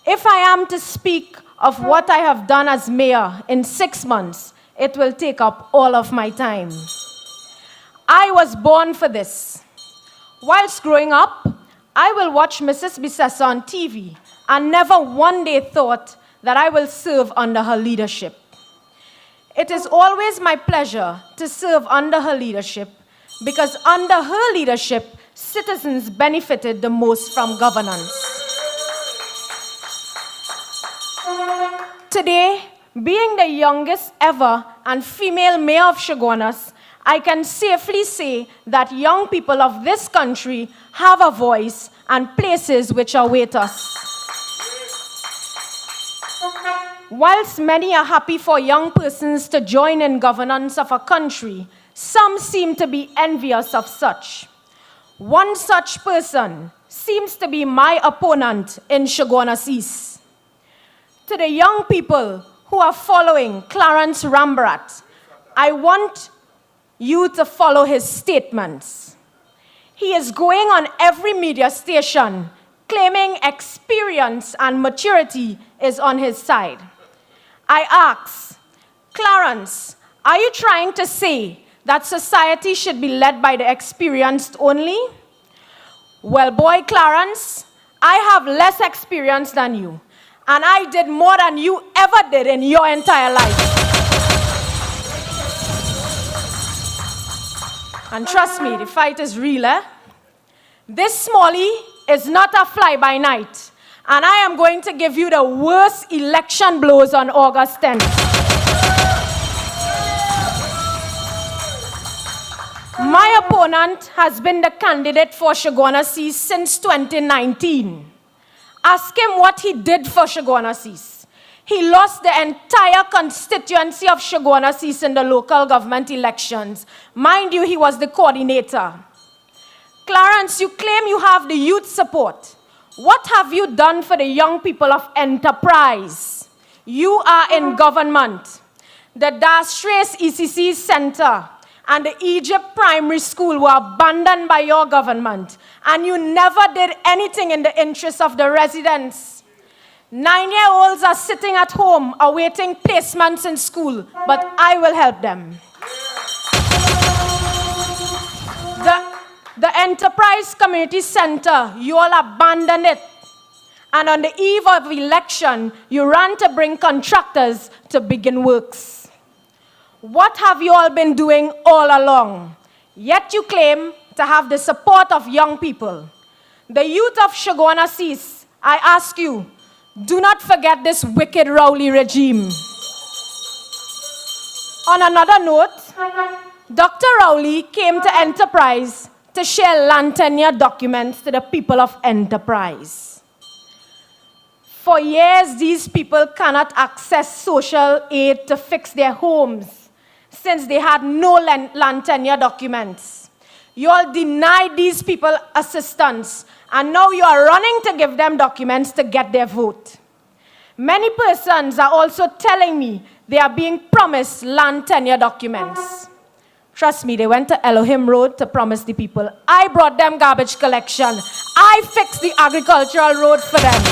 if I am to speak of what I have done as mayor in 6 months, it will take up all of my time. I was born for this. Whilst growing up, I will watch Mrs. Bisesa on TV and never one day thought that I will serve under her leadership. It is always my pleasure to serve under her leadership because under her leadership, citizens benefited the most from governance. Today, being the youngest ever and female mayor of Shogunas, I can safely say that young people of this country have a voice and places which await us. Whilst many are happy for young persons to join in governance of a country, some seem to be envious of such. One such person seems to be my opponent in Shogunas East. To the young people who are following Clarence Rambrat, I want you to follow his statements. He is going on every media station claiming experience and maturity is on his side. I ask, Clarence, are you trying to say that society should be led by the experienced only? Well, boy, Clarence, I have less experience than you, and I did more than you ever did in your entire life. And trust me, the fight is real, eh? This Smalley is not a fly-by-night. And I am going to give you the worst election blows on August 10th. My opponent has been the candidate for Shogunas East since 2019. Ask him what he did for Shogunas East. He lost the entire constituency of Shogunas East in the local government elections. Mind you, he was the coordinator. Clarence, you claim you have the youth support. What have you done for the young people of Enterprise? You are in government. The Das Trace ECC Center and the Egypt Primary School were abandoned by your government, and you never did anything in the interest of the residents. 9-year-olds are sitting at home awaiting placements in school, but I will help them. The Enterprise Community Center, you all abandoned it. And on the eve of election, you ran to bring contractors to begin works. What have you all been doing all along? Yet you claim to have the support of young people. The youth of Shogunas East, I ask you, do not forget this wicked Rowley regime. On another note, Dr. Rowley came to Enterprise to share land tenure documents to the people of Enterprise. For years, these people cannot access social aid to fix their homes since they had no land tenure documents. You all denied these people assistance, and now you are running to give them documents to get their vote. Many persons are also telling me they are being promised land tenure documents. Trust me, they went to Elohim Road to promise the people. I brought them garbage collection. I fixed the agricultural road for them.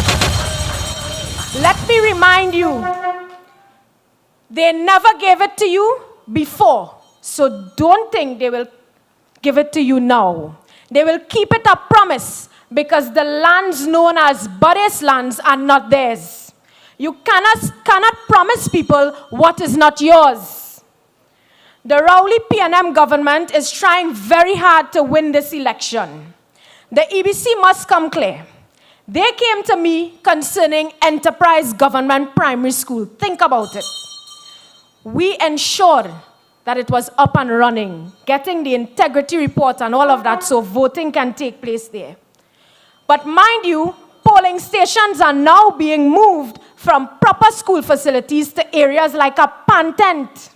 Let me remind you, they never gave it to you before. So don't think they will give it to you now. They will keep it a promise because the lands known as Buddhist lands are not theirs. You cannot promise people what is not yours. The Rowley PNM government is trying very hard to win this election. The EBC must come clear. They came to me concerning Enterprise Government Primary School. Think about it. We ensured that it was up and running, getting the integrity report and all of that so voting can take place there. But mind you, polling stations are now being moved from proper school facilities to areas like a pan tent.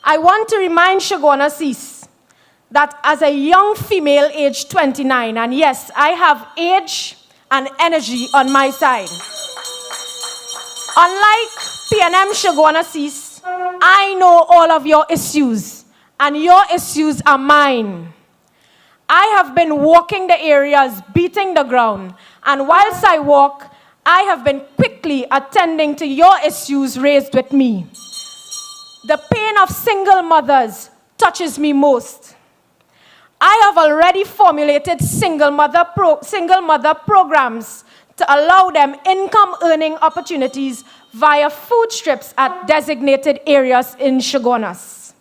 I want to remind Shagona Sis that as a young female aged 29, and yes, I have age and energy on my side. Unlike PNM Shagona Sis, I know all of your issues, and your issues are mine. I have been walking the areas, beating the ground, and whilst I walk, I have been quickly attending to your issues raised with me. The pain of single mothers touches me most. I have already formulated single mother programs to allow them income earning opportunities via food strips at designated areas in Shogunas.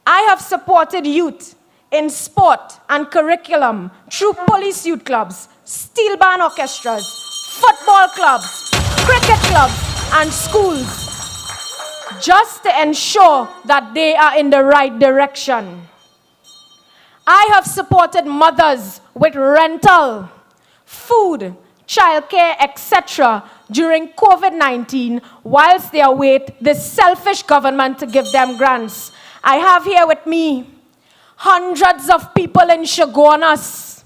I have supported youth in sport and curriculum through police youth clubs, steel band orchestras, football clubs, cricket clubs, and schools, just to ensure that they are in the right direction. I have supported mothers with rental, food, childcare, etc. during COVID-19 whilst they await this selfish government to give them grants. I have here with me hundreds of people in Shogunas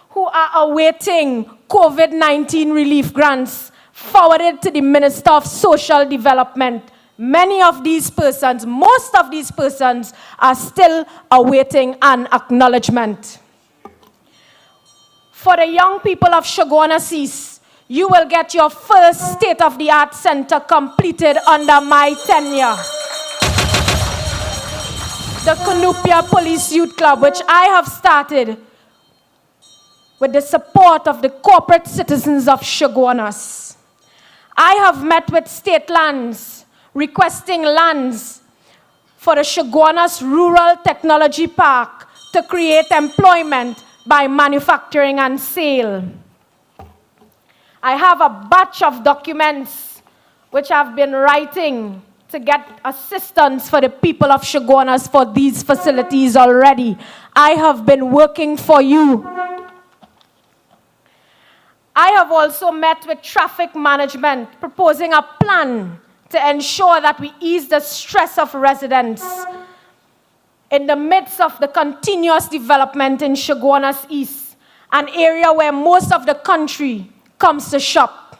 who are awaiting COVID-19 relief grants forwarded to the Minister of Social Development. Many of these persons, most of these persons are still awaiting an acknowledgement. For the young people of Shogunas East, you will get your first state-of-the-art center completed under my tenure. The Kunupia Police Youth Club, which I have started with the support of the corporate citizens of Shogunas. I have met with state lands, requesting lands for the Shogunas Rural Technology Park to create employment by manufacturing and sale. I have a batch of documents which I've been writing to get assistance for the people of Shogunas for these facilities already. I have been working for you. I have also met with traffic management, proposing a plan to ensure that we ease the stress of residents in the midst of the continuous development in Shogunas East, an area where most of the country comes to shop.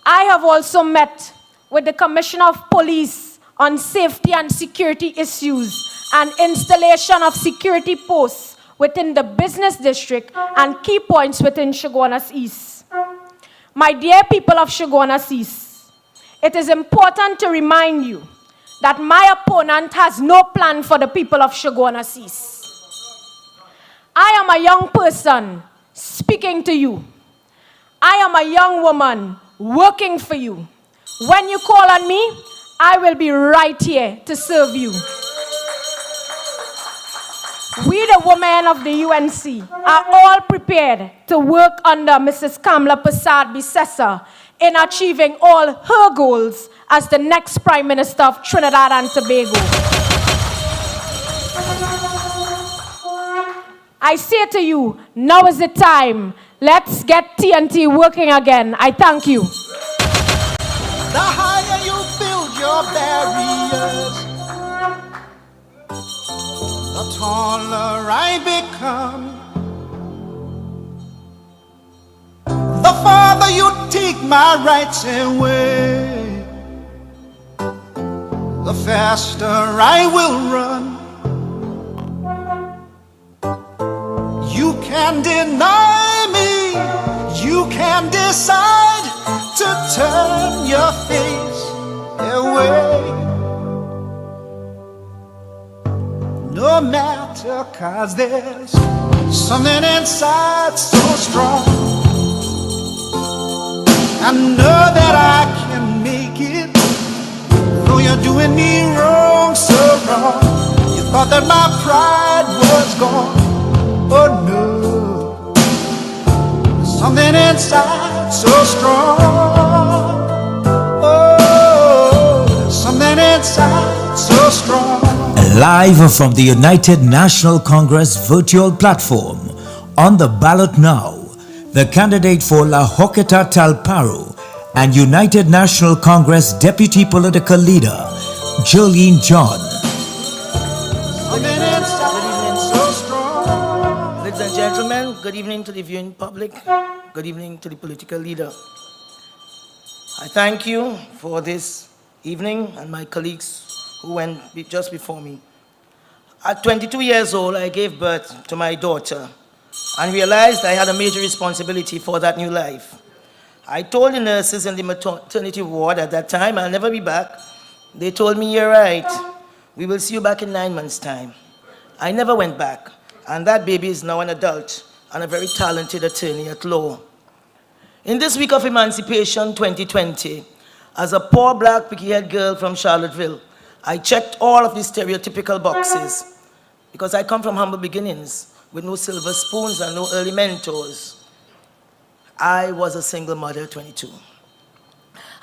I have also met with the Commissioner of Police on safety and security issues and installation of security posts within the business district and key points within Shogunas East. My dear people of Shogunas East, it is important to remind you that my opponent has no plan for the people of Shogunas East. I am a young person speaking to you. I am a young woman working for you. When you call on me, I will be right here to serve you. We, the women of the UNC, are all prepared to work under Mrs. Kamla Persad-Bissessar in achieving all her goals as the next Prime Minister of Trinidad and Tobago. I say to you, now is the time. Let's get TNT working again. I thank you. The higher you build your barriers, the taller I become. The farther you take my rights away, the faster I will run. You can deny me, you can decide to turn your face away. No matter, 'cause there's something inside so strong. I know that I can make it, though you're doing me wrong, so wrong. You thought that my pride was gone. Oh no, something inside so strong. Oh, something inside so strong. Live from the United National Congress virtual platform, on the ballot now, the candidate for La Hoqueta Talparo and United National Congress Deputy Political Leader, Jolene John. Ladies and gentlemen, good evening to the viewing public, good evening to the political leader. I thank you for this evening and my colleagues who went just before me. At 22 years old, I gave birth to my daughter and realized I had a major responsibility for that new life. I told the nurses in the maternity ward at that time, I'll never be back. They told me, you're right, we will see you back in 9 months' time. I never went back, and that baby is now an adult and a very talented attorney at law. In this week of Emancipation 2020, as a poor black picky-haired girl from Charlottesville, I checked all of the stereotypical boxes because I come from humble beginnings with no silver spoons and no early mentors. I was a single mother at 22.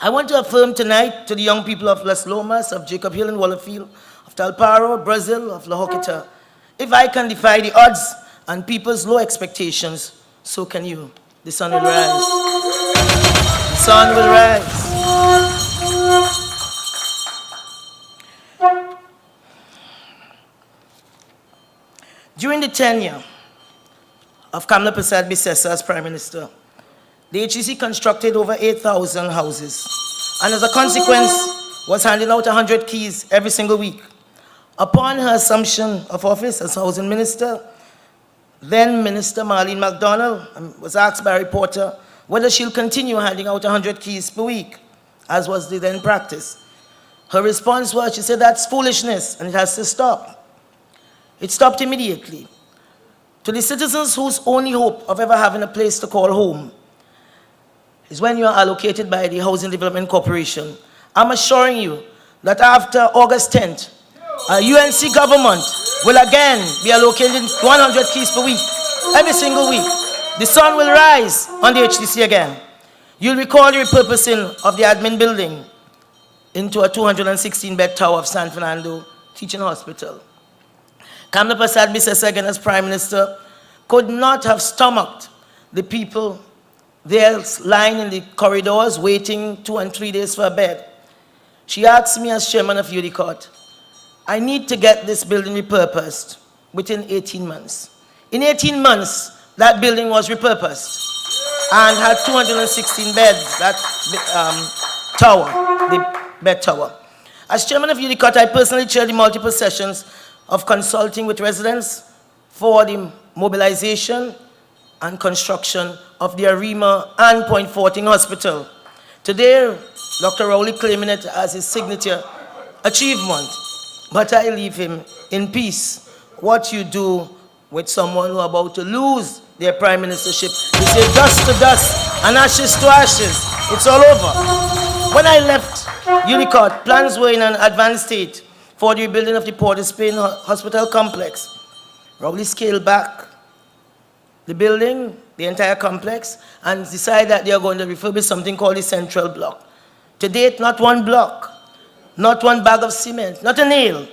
I want to affirm tonight to the young people of Las Lomas, of Jacob Hill and Wallerfield, of Talparo, Brazil, of La Hoqueta, if I can defy the odds and people's low expectations, so can you. The sun will rise. The sun will rise. During the tenure of Kamla Persad Bissessa as Prime Minister, the HEC constructed over 8,000 houses, and as a consequence, was handing out 100 keys every single week. Upon her assumption of office as Housing Minister, then Minister Marlene MacDonald was asked by a reporter whether she'll continue handing out 100 keys per week, as was the then practice. Her response was, she said, that's foolishness and it has to stop. It stopped immediately. To the citizens whose only hope of ever having a place to call home is when you are allocated by the Housing Development Corporation, I'm assuring you that after August 10th, UNC government will again be allocating 100 keys per week, every single week. The sun will rise on the HDC again. You'll recall the repurposing of the admin building into a 216-bed tower of San Fernando Teaching Hospital. Kamla Persad Bissessa, again as Prime Minister, could not have stomached the people there lying in the corridors waiting 2 and 3 days for a bed. She asked me as chairman of UDCOT, I need to get this building repurposed within 18 months. In 18 months, that building was repurposed and had 216 beds, that tower, the bed tower. As chairman of UDCOT, I personally chaired the multiple sessions of consulting with residents for the mobilization and construction of the Arima and Point Forting Hospital. Today, Dr. Rowley claiming it as his signature achievement, but I leave him in peace. What you do with someone who are about to lose their prime ministership, you say dust to dust and ashes to ashes. It's all over. When I left UDCOT, plans were in an advanced state for the rebuilding of the Port of Spain Hospital complex. Rowley scaled back the building, the entire complex, and decided that they are going to refurbish something called the Central Block. To date, not one block, not one bag of cement, not a nail.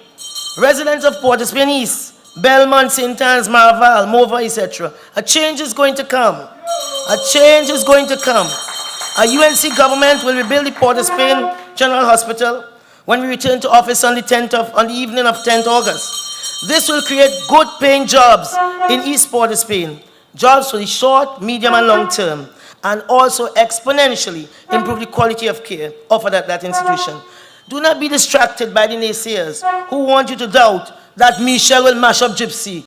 Residents of Port of Spain East, Belmont, St. Anne's, Marval, Mova, etc. A change is going to come. A change is going to come. A UNC government will rebuild the Port of Spain General Hospital when we return to office on the evening of 10th August. This will create good paying jobs in East Port of Spain. Jobs for the short, medium and long term, and also exponentially improve the quality of care offered at that institution. Do not be distracted by the naysayers who want you to doubt that Michelle will mash up Gypsy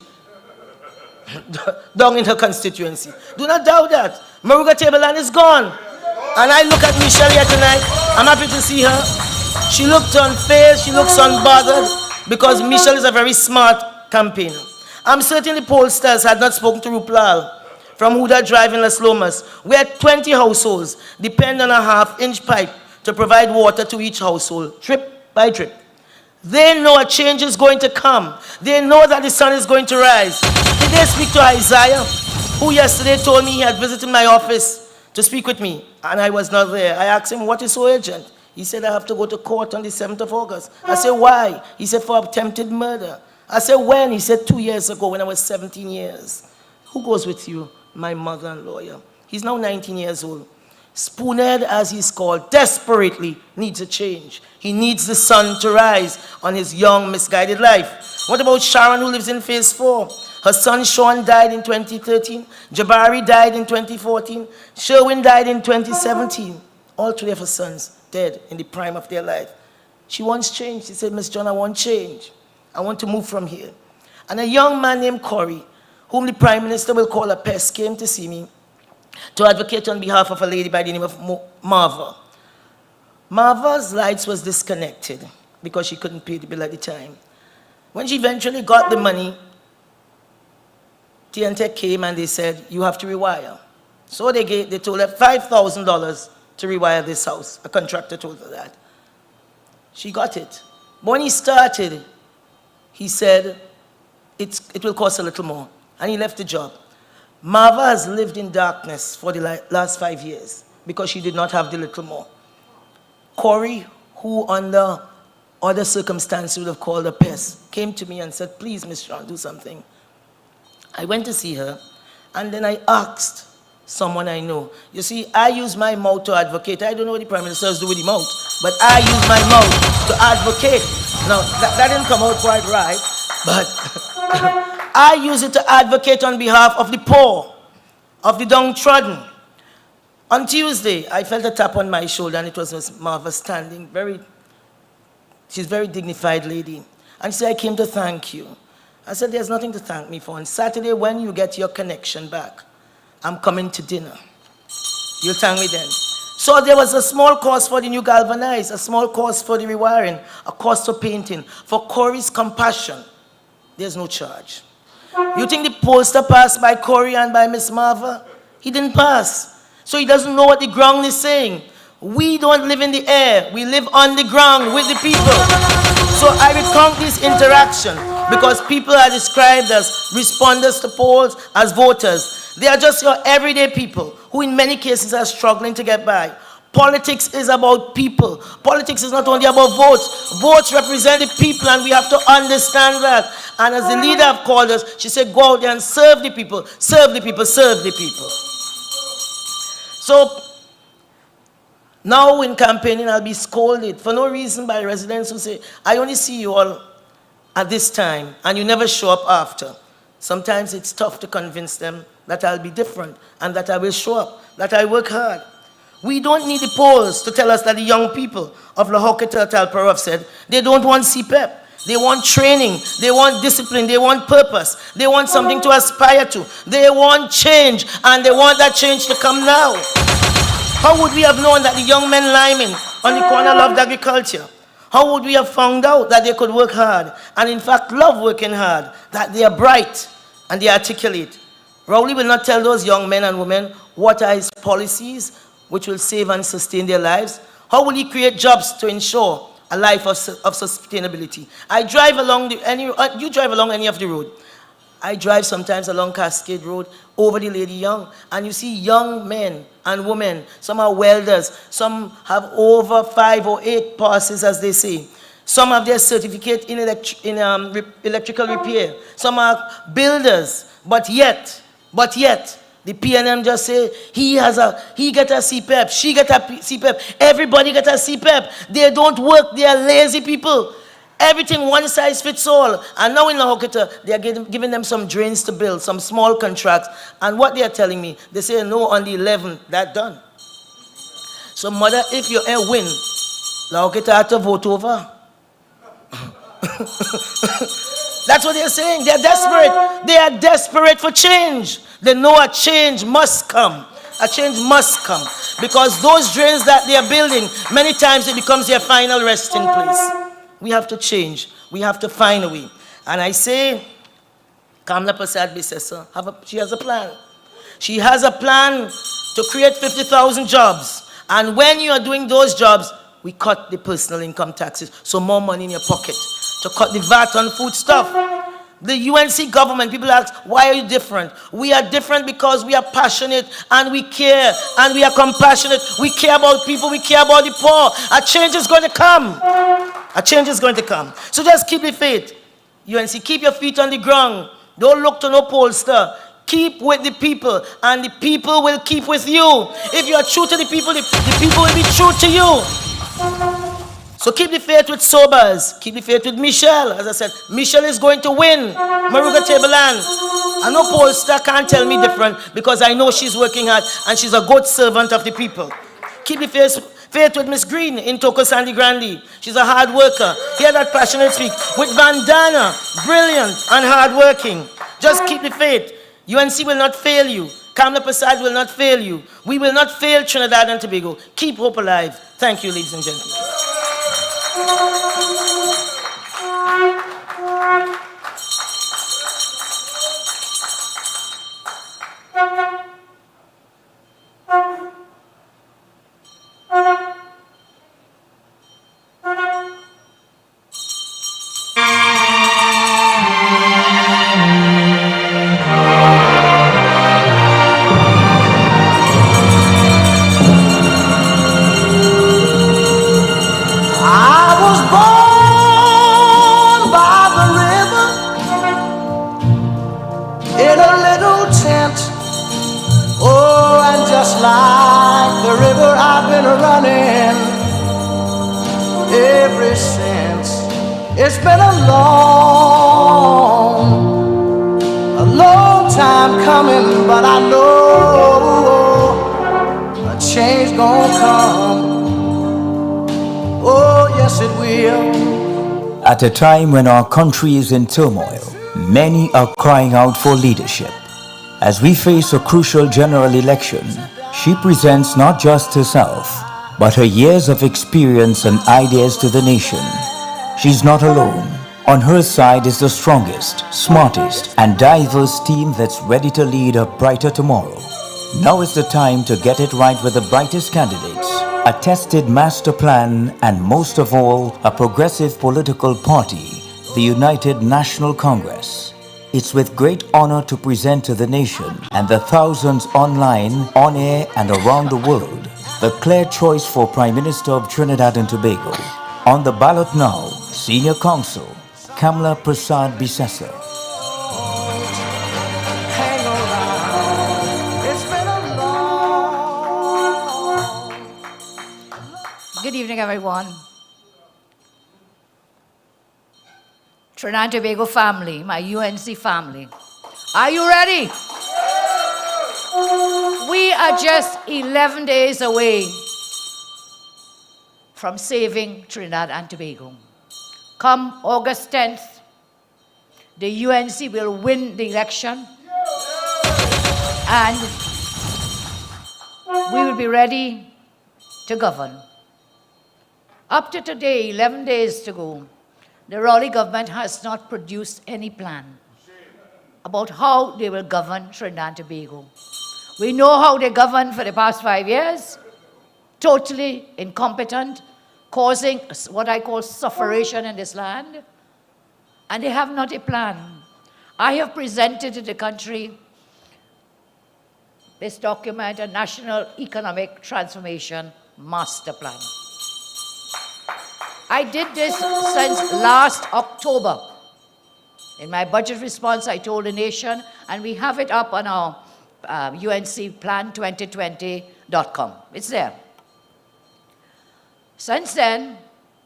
down in her constituency. Do not doubt that. Maruga Tableland is gone. And I look at Michelle here tonight. I'm happy to see her. She looked unfazed, she looks unbothered, because Michelle is a very smart campaigner. I'm certain the pollsters had not spoken to Ruplal from Huda Drive in Las Lomas, where 20 households depend on a half-inch pipe to provide water to each household, drip by drip. They know a change is going to come. They know that the sun is going to rise. Did they speak to Isaiah, who yesterday told me he had visited my office to speak with me, and I was not there? I asked him, what is so urgent? He said, I have to go to court on the 7th of August. I said, why? He said, for attempted murder. I said, when? He said, 2 years ago when I was 17 years. Who goes with you? My mother and lawyer. He's now 19 years old. Spoonhead, as he's called, desperately needs a change. He needs the sun to rise on his young, misguided life. What about Sharon, who lives in phase 4? Her son Sean died in 2013. Jabari died in 2014. Sherwin died in 2017. All 3 of her sons dead in the prime of their life. She wants change. She said, Miss John, I want change. I want to move from here. And a young man named Corey, whom the Prime Minister will call a pest, came to see me to advocate on behalf of a lady by the name of Marva. Marva's lights was disconnected because she couldn't pay the bill at the time. When she eventually got the money, TNTech came and they said, you have to rewire. So they told her $5,000 to rewire this house. A contractor told her that. She got it. But when he started, he said, it will cost a little more. And he left the job. Marva has lived in darkness for the last 5 years because she did not have the little more. Corey, who under other circumstances would have called a pest, came to me and said, please, Miss John, do something. I went to see her, and then I asked someone I know. You see, I use my mouth to advocate. I don't know what the Prime Ministers do with the mouth, but I use my mouth to advocate. Now, that didn't come out quite right, but I use it to advocate on behalf of the poor, of the downtrodden. On Tuesday, I felt a tap on my shoulder, and it was Miss Marva standing, she's a very dignified lady. And she said, I came to thank you. I said, there's nothing to thank me for. On Saturday, when you get your connection back, I'm coming to dinner. You'll thank me then. So there was a small cost for the new galvanized, a small cost for the rewiring, a cost for painting. For Corey's compassion, there's no charge. You think the poster passed by Corey and by Miss Marva? He didn't pass. So he doesn't know what the ground is saying. We don't live in the air. We live on the ground with the people. So I recount this interaction because people are described as responders to polls, as voters. They are just your everyday people who in many cases are struggling to get by. Politics is about people. Politics is not only about votes. Votes represent the people, and we have to understand that. And as the leader have called us, she said, go out there and serve the people, serve the people, serve the people. So now in campaigning, I'll be scolded for no reason by residents who say, I only see you all at this time, and you never show up after. Sometimes it's tough to convince them that I'll be different, and that I will show up, that I work hard. We don't need the polls to tell us that the young people of Lahoketa Talparo have said they don't want CPEP. They want training. They want discipline. They want purpose. They want something to aspire to. They want change, and they want that change to come now. How would we have known that the young men liming on the corner loved agriculture? How would we have found out that they could work hard and in fact love working hard, that they are bright and they articulate? Rowley will not tell those young men and women what are his policies which will save and sustain their lives. How will he create jobs to ensure a life of sustainability? I drive along you drive along any of the road. I drive sometimes along Cascade Road over the Lady Young, and you see young men and women. Some are welders. Some have over 5 or 8 passes, as they say. Some have their certificate in electrical repair. Some are builders. But yet, the PNM just say, he get a CPEP, she get a CPEP, everybody get a CPEP. They don't work, they are lazy people. Everything one size fits all. And now in Lahoketa, they are giving them some drains to build, some small contracts. And what they are telling me, they say, no, on the 11th, that's done. So mother, if your air win, Look at her to vote over. That's what they're saying. They're desperate. They are desperate for change. They know a change must come. A change must come. Because those drains that they are building, many times it becomes their final resting place. We have to change. We have to find a way. And I say, Kamla Prasad Bisesa, she has a plan. She has a plan to create 50,000 jobs. And when you are doing those jobs, we cut the personal income taxes, so more money in your pocket. To cut the VAT on food stuff. The UNC government, people ask, why are you different? We are different because we are passionate and we care and we are compassionate. We care about people, we care about the poor. A change is going to come. A change is going to come. So just keep the faith. UNC, keep your feet on the ground. Don't look to no pollster. Keep with the people and the people will keep with you. If you are true to the people will be true to you. So keep the faith with Sobers. Keep the faith with Michelle. As I said, Michelle is going to win. Maruga Tableland. I know pollster can't tell me different because I know she's working hard and she's a good servant of the people. Keep the faith with Miss Green in Toko Sandy Grande. She's a hard worker. Hear that passionate speak. With Vandana, brilliant and hard working. Just keep the faith. UNC will not fail you. Kamla Prasad will not fail you. We will not fail Trinidad and Tobago. Keep hope alive. Thank you, ladies and gentlemen. It's been a long time coming, but I know a change gonna come. Oh, yes it will. At a time when our country is in turmoil, many are crying out for leadership. As we face a crucial general election, she presents not just herself, but her years of experience and ideas to the nation. She's not alone. On her side is the strongest, smartest, and diverse team that's ready to lead a brighter tomorrow. Now is the time to get it right with the brightest candidates, a tested master plan, and most of all, a progressive political party, the United National Congress. It's with great honor to present to the nation and the thousands online, on air, and around the world, the clear choice for Prime Minister of Trinidad and Tobago. On the ballot now, Senior Counsel, Kamla Prasad Bisesa. Good evening, everyone. Trinidad and Tobago family, my UNC family. Are you ready? We are just 11 days away from saving Trinidad and Tobago. Come August 10th, the UNC will win the election and we will be ready to govern. Up to today, 11 days to go, the Raleigh government has not produced any plan about how they will govern Trinidad and Tobago. We know how they governed for the past 5 years, totally incompetent, causing what I call sufferation in this land, and they have not a plan. I have presented to the country this document, a National Economic Transformation Master Plan. I did this since last October. In my budget response, I told the nation, and we have it up on our UNCplan2020.com. It's there. Since then,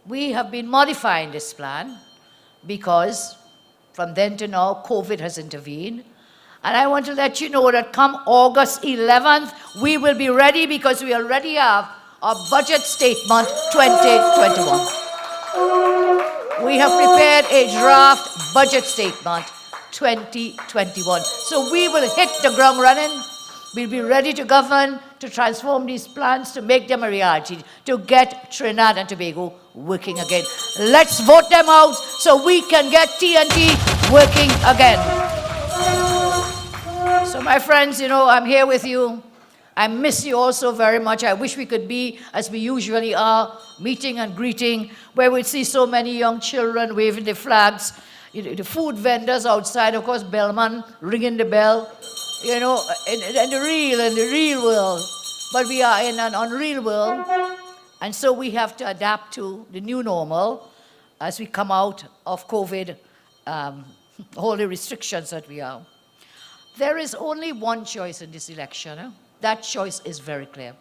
we have been modifying this plan because from then to now, COVID has intervened. And I want to let you know that come August 11th, we will be ready because we already have of Budget Statement 2021. We have prepared a draft Budget Statement 2021. So we will hit the ground running. We'll be ready to govern, to transform these plans, to make them a reality, to get Trinidad and Tobago working again. Let's vote them out so we can get TNT working again. So my friends, you know, I'm here with you. I miss you all so very much. I wish we could be, as we usually are, meeting and greeting, where we see so many young children waving their flags, you know, the food vendors outside, of course, bellman ringing the bell, you know, in the real world. But we are in an unreal world, and so we have to adapt to the new normal as we come out of COVID, all the restrictions that we are. There is only one choice in this election. Eh? That choice is very clear.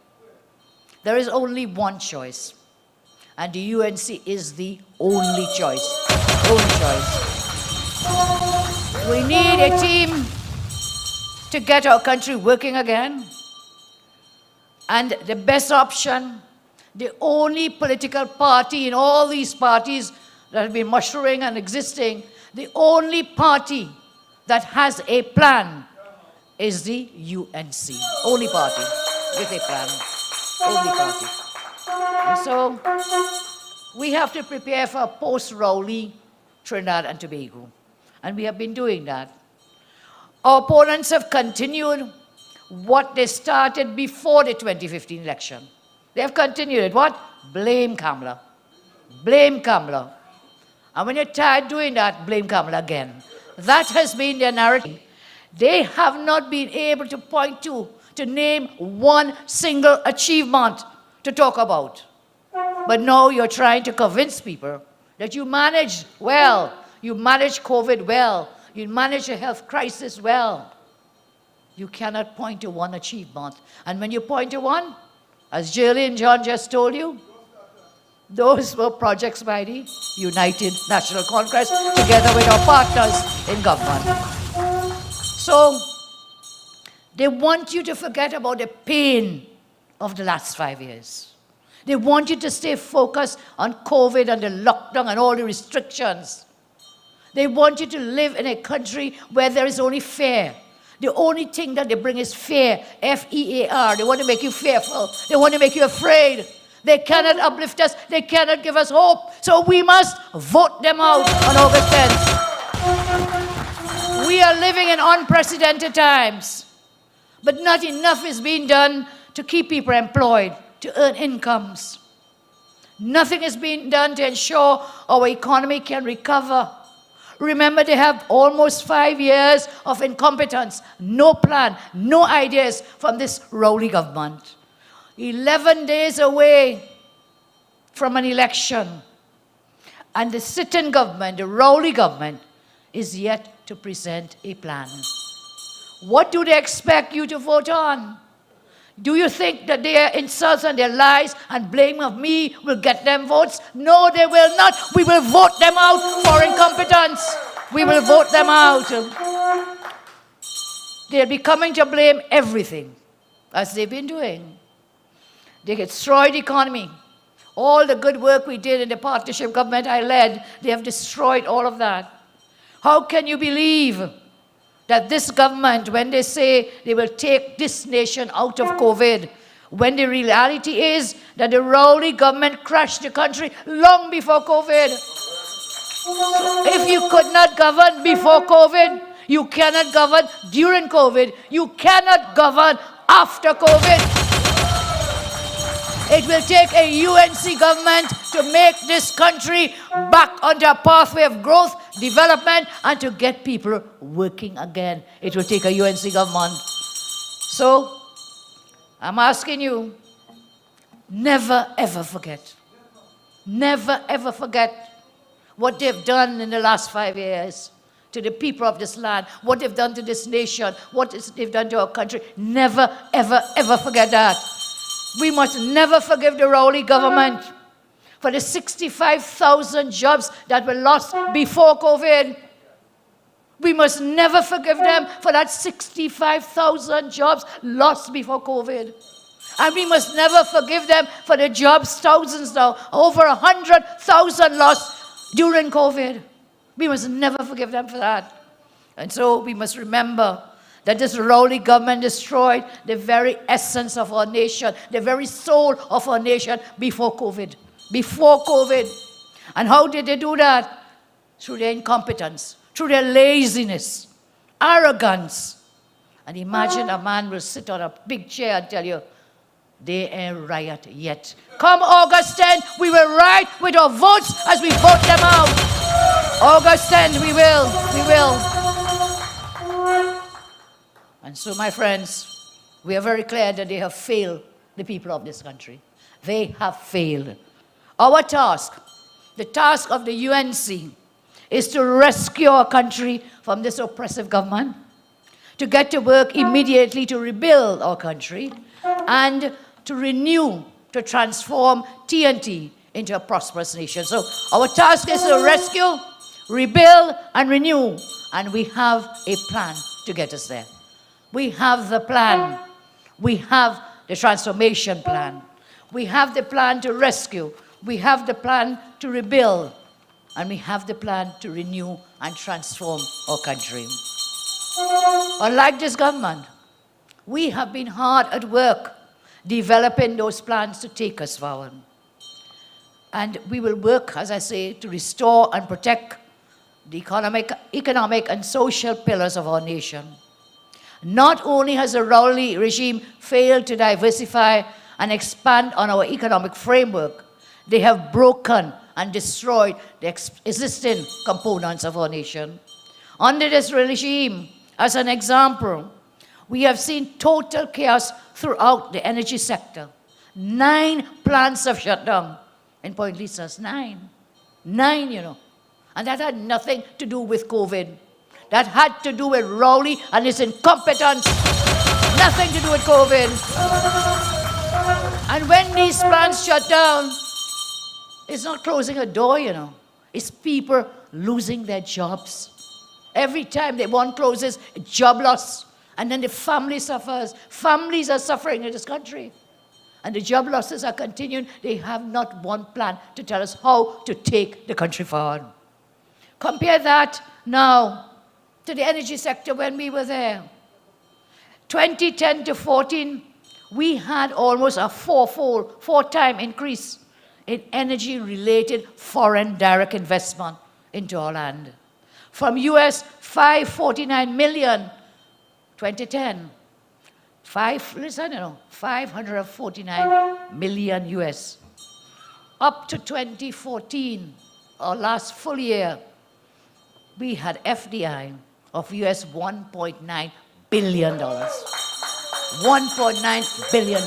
There is only one choice, and the UNC is the only choice. Only choice. We need a team to get our country working again. And the best option, the only political party in all these parties that have been mushrooming and existing, the only party that has a plan is the UNC. Only party with a plan. Only party. And so we have to prepare for a post-Rowley Trinidad and Tobago. And we have been doing that. Our opponents have continued what they started before the 2015 election. They have continued it. What? Blame Kamala. Blame Kamala. And when you're tired doing that, blame Kamala again. That has been their narrative. They have not been able to point to name one single achievement to talk about. But now you're trying to convince people that you managed well, you managed COVID well, you managed a health crisis well. You cannot point to one achievement. And when you point to one, as Jerry and John just told you, those were projects by the United National Congress together with our partners in government. So, they want you to forget about the pain of the last 5 years. They want you to stay focused on COVID and the lockdown and all the restrictions. They want you to live in a country where there is only fear. The only thing that they bring is fear, F-E-A-R. They want to make you fearful. They want to make you afraid. They cannot uplift us. They cannot give us hope. So we must vote them out on August 10th. We are living in unprecedented times, but not enough is being done to keep people employed, to earn incomes. Nothing is being done to ensure our economy can recover. Remember, they have almost 5 years of incompetence, no plan, no ideas from this Rowley government. 11 days away from an election, and the sitting government, the Rowley government, is yet to present a plan. What do they expect you to vote on? Do you think that their insults and their lies and blame of me will get them votes? No, they will not. We will vote them out for incompetence. We will vote them out. They'll be coming to blame everything, as they've been doing. They destroyed the economy. All the good work we did in the partnership government I led, they have destroyed all of that. How can you believe that this government, when they say they will take this nation out of COVID, when the reality is that the Rowley government crashed the country long before COVID? So if you could not govern before COVID, you cannot govern during COVID, you cannot govern after COVID. It will take a UNC government to make this country back onto a pathway of growth, development, and to get people working again. It will take a UNC government. So, I'm asking you, never ever forget. Never ever forget what they've done in the last 5 years to the people of this land, what they've done to this nation, they've done to our country. Never ever ever forget that. We must never forgive the Rowley government for the 65,000 jobs that were lost before COVID. We must never forgive them for that 65,000 jobs lost before COVID. And we must never forgive them for the jobs, thousands now, over 100,000 lost during COVID. We must never forgive them for that. And so we must remember that this Rowley government destroyed the very essence of our nation, the very soul of our nation before COVID. Before COVID. And how did they do that? Through their incompetence, through their laziness, arrogance. And imagine a man will sit on a big chair and tell you, they ain't riot yet. Come August 10th, we will riot with our votes as we vote them out. August 10th, we will. And so, my friends, we are very clear that they have failed the people of this country. They have failed. Our task, the task of the UNC, is to rescue our country from this oppressive government, to get to work immediately to rebuild our country, and to renew, to transform TNT into a prosperous nation. So our task is to rescue, rebuild, and renew. And we have a plan to get us there. We have the plan. We have the transformation plan. We have the plan to rescue. We have the plan to rebuild. And we have the plan to renew and transform our country. Unlike this government, we have been hard at work developing those plans to take us forward. And we will work, as I say, to restore and protect the economic and social pillars of our nation. Not only has the Rowley regime failed to diversify and expand on our economic framework, they have broken and destroyed the existing components of our nation. Under this regime, as an example, we have seen total chaos throughout the energy sector. 9 plants have shut down in Point Lisas. 9, you know. And that had nothing to do with COVID. That had to do with Rowley and his incompetence. Nothing to do with COVID. And when these plants shut down, it's not closing a door, you know. It's people losing their jobs. Every time one closes, job loss. And then the family suffers. Families are suffering in this country. And the job losses are continuing. They have not one plan to tell us how to take the country forward. Compare that now to the energy sector when we were there. 2010 to 14, we had almost a four-time increase in energy-related foreign direct investment into our land. From US 549 million, 2010, 549 million US. Up to 2014, our last full year, we had FDI of US $1.9 billion. $1.9 billion.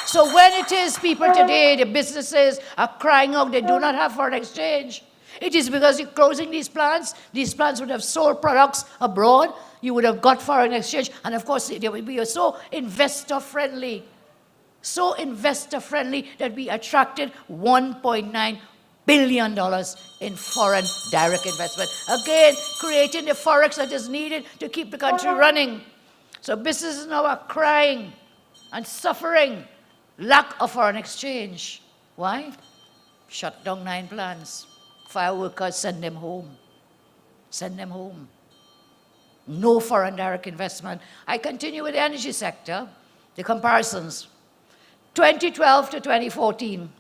So when it is people today, the businesses are crying out, they do not have foreign exchange, it is because you're closing these plants. These plants would have sold products abroad. You would have got foreign exchange. And of course, they would be so investor-friendly. So investor-friendly that we attracted $1.9 billion in foreign direct investment. Again, creating the forex that is needed to keep the country running. So businesses now are crying and suffering lack of foreign exchange. Why? Shut down 9 plants. Fire workers, send them home. Send them home. No foreign direct investment. I continue with the energy sector, the comparisons. 2012 to 2014,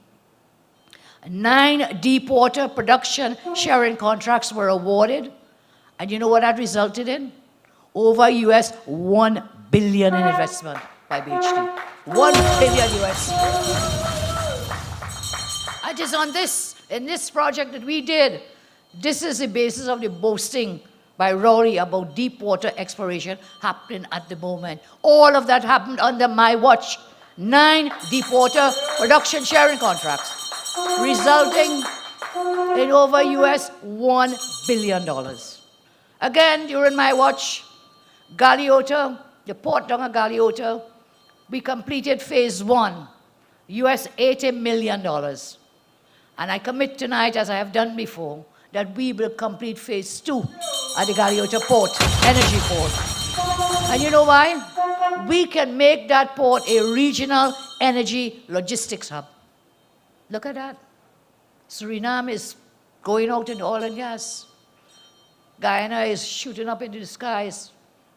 9 deep water production sharing contracts were awarded. And you know what that resulted in? Over US $1 billion in investment by BHP. $1 billion US. And it's on this, in this project that we did, this is the basis of the boasting by Rowley about deep water exploration happening at the moment. All of that happened under my watch. 9 deep water production sharing contracts, resulting in over US $1 billion. Again, during my watch, Galeota, the port down at Galeota, we completed phase 1, US $80 million. And I commit tonight, as I have done before, that we will complete phase 2 at the Galeota port, energy port. And you know why? We can make that port a regional energy logistics hub. Look at that. Suriname is going out in oil and gas. Guyana is shooting up into the skies.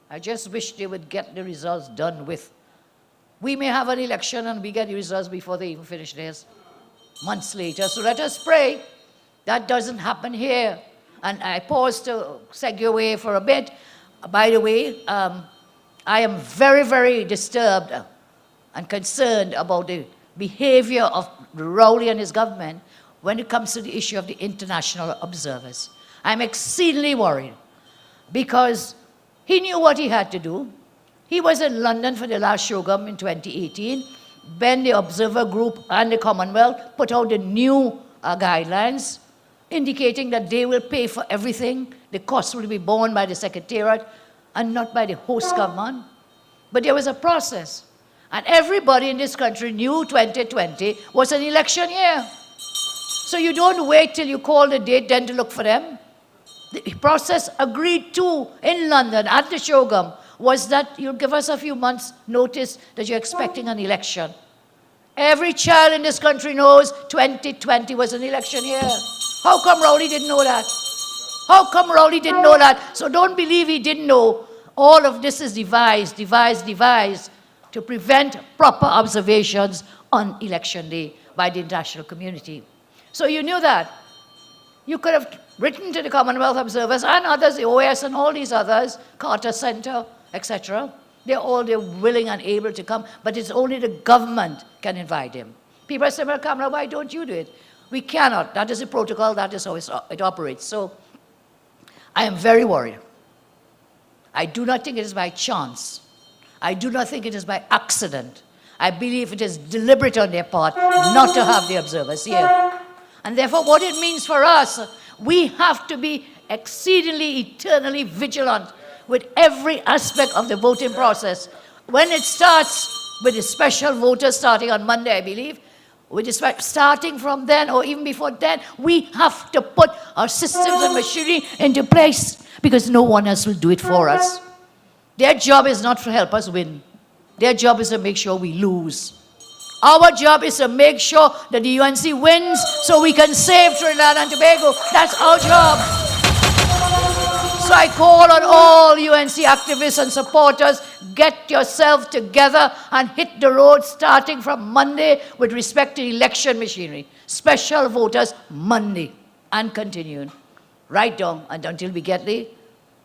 I just wish they would get the results done with. We may have an election and we get the results before they even finish theirs, months later. So let us pray that doesn't happen here. And I pause to segue away for a bit. By the way, I am very, very disturbed and concerned about the behavior of Rowley and his government when it comes to the issue of the international observers. I'm exceedingly worried because he knew what he had to do. He was in London for the last Shogam in 2018 when the observer group and the Commonwealth put out the new guidelines indicating that they will pay for everything. The cost will be borne by the Secretariat and not by the host government. But there was a process. And everybody in this country knew 2020 was an election year. So you don't wait till you call the date then to look for them. The process agreed to in London at the Shogam was that you'll give us a few months' notice that you're expecting an election. Every child in this country knows 2020 was an election year. How come Rowley didn't know that? How come Rowley didn't know that? So don't believe he didn't know. All of this is devised to prevent proper observations on election day by the international community. So you knew that. You could have written to the Commonwealth observers and others, the OS and all these others, Carter Center, etc. They're willing and able to come, but it's only the government can invite him. People say, well, Kamala, why don't you do it? We cannot. That is the protocol. That is how it operates. So I am very worried. I do not think it is by chance. I do not think it is by accident. I believe it is deliberate on their part not to have the observers here. And therefore, what it means for us, we have to be exceedingly, eternally vigilant with every aspect of the voting process. When it starts with the special voters starting on Monday, I believe, starting from then or even before then, we have to put our systems and machinery into place because no one else will do it for us. Their job is not to help us win. Their job is to make sure we lose. Our job is to make sure that the UNC wins so we can save Trinidad and Tobago. That's our job. So I call on all UNC activists and supporters, get yourself together and hit the road starting from Monday with respect to election machinery. Special voters Monday and continuing right down and until we get the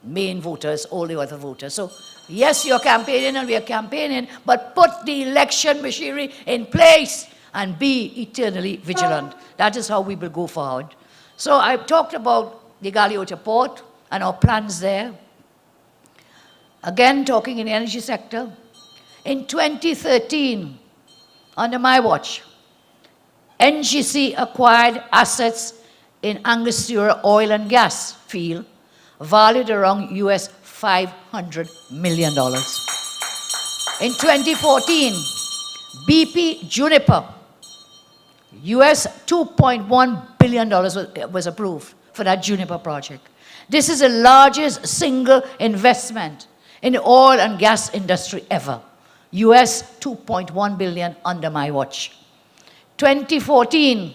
main voters, all the other voters. So yes, you're campaigning and we are campaigning, but put the election machinery in place and be eternally vigilant. That is how we will go forward. So I've talked about the Galeota port and our plans there. Again, talking in the energy sector. In 2013, under my watch, NGC acquired assets in Angostura oil and gas field valued around US $500 million. In 2014, BP Juniper, US $2.1 billion was approved for that Juniper project. This is the largest single investment in the oil and gas industry ever. US $2.1 billion under my watch. 2014,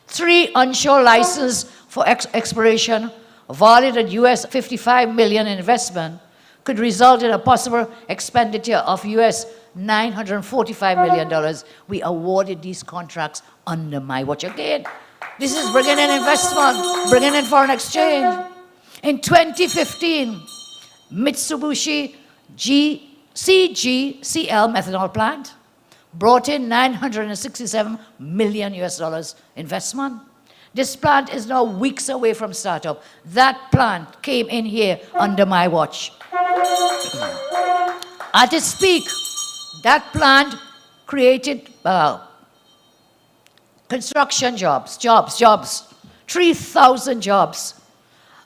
3 onshore licenses for exploration valued at US $55 million investment could result in a possible expenditure of US $945 million. We awarded these contracts under my watch. Again, this is bringing in investment, bringing in foreign exchange. In 2015, Mitsubishi CGCL methanol plant brought in $967 million investment. This plant is now weeks away from startup. That plant came in here under my watch. At its peak, that plant created construction jobs, 3,000 jobs,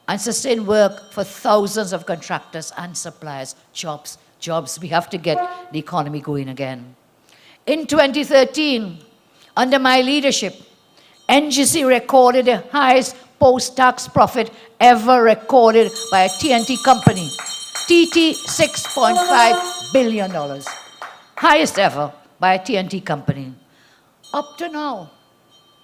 and sustained work for thousands of contractors and suppliers. Jobs. We have to get the economy going again. In 2013, under my leadership, NGC recorded the highest post-tax profit ever recorded by a TNT company. TT $6.5 billion. Highest ever by a TNT company. Up to now,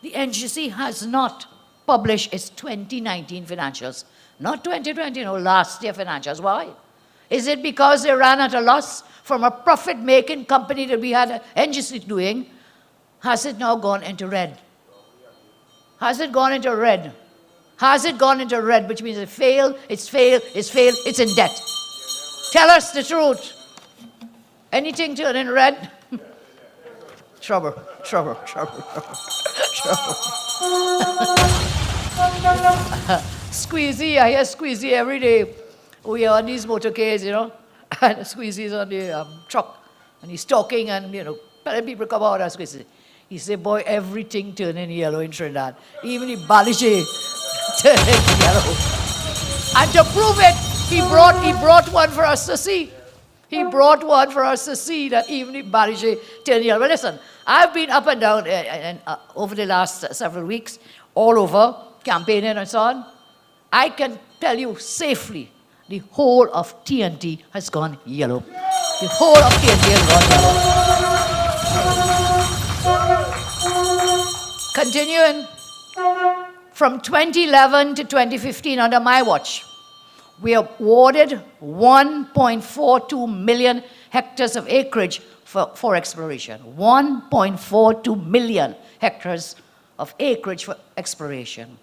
the NGC has not published its 2019 financials. Not 2020, no, last year financials. Why? Is it because they ran at a loss from a profit-making company that we had NGC doing? Has it now gone into red? Has it gone into red? Has it gone into red, which means it failed, it's failed, it's failed, it's in debt? Tell us the truth. Anything turning red? Trouble, trouble, trouble, trouble. Squeezy, I hear Squeezy every day. We are on these motorcades, you know, and Squeezy's on the truck, and he's talking and, you know, telling people come out and Squeezy. He said, boy, everything turning yellow in Trinidad. Even the Baliche turning yellow. And to prove it, he brought one for us to see. He brought one for us to see that even the Baliche turning yellow. Well, listen, I've been up and down over the last several weeks, all over, campaigning and so on. I can tell you safely, the whole of TNT has gone yellow. The whole of TNT has gone yellow. Continuing, from 2011 to 2015, under my watch, we awarded 1.42 million hectares of acreage for exploration. 1.42 million hectares of acreage for exploration.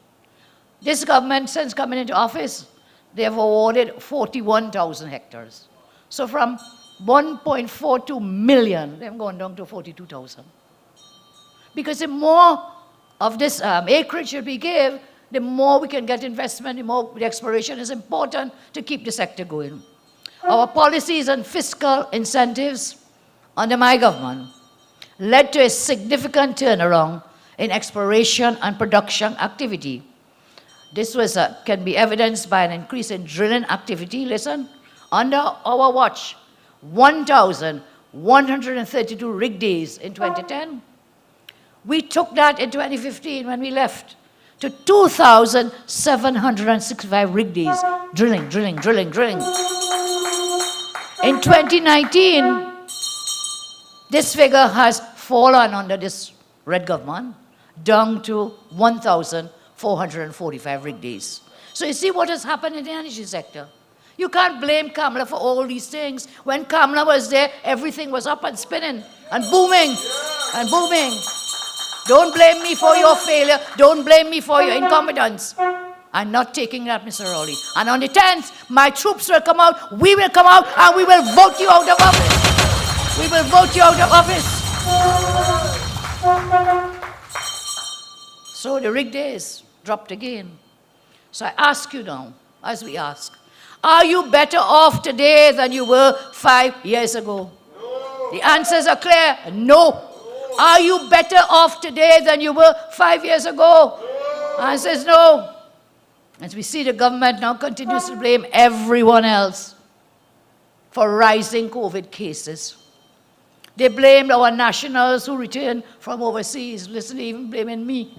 This government, since coming into office, they have awarded 41,000 hectares. So from 1.42 million, they've gone down to 42,000. Because the more of this acreage that we give, the more we can get investment, the more the exploration is important to keep the sector going. Our policies and fiscal incentives under my government led to a significant turnaround in exploration and production activity. This was, can be evidenced by an increase in drilling activity. Listen, under our watch, 1,132 rig days in 2010. We took that in 2015 when we left to 2,765 rig days, drilling. In 2019, this figure has fallen under this red government down to 1,445 rig days. So you see what has happened in the energy sector. You can't blame Kamala for all these things. When Kamala was there, everything was up and spinning and booming and booming. Don't blame me for your failure. Don't blame me for your incompetence. I'm not taking that, Mr. Rowley. And on the 10th, my troops will come out, we will come out, and we will vote you out of office. We will vote you out of office. So the rig days dropped again. So I ask you now, as we ask, are you better off today than you were 5 years ago? No. The answers are clear, no. Are you better off today than you were 5 years ago? No. Answer is no. As we see, the government now continues to blame everyone else for rising COVID cases. They blamed our nationals who returned from overseas. Listen, they're even blaming me.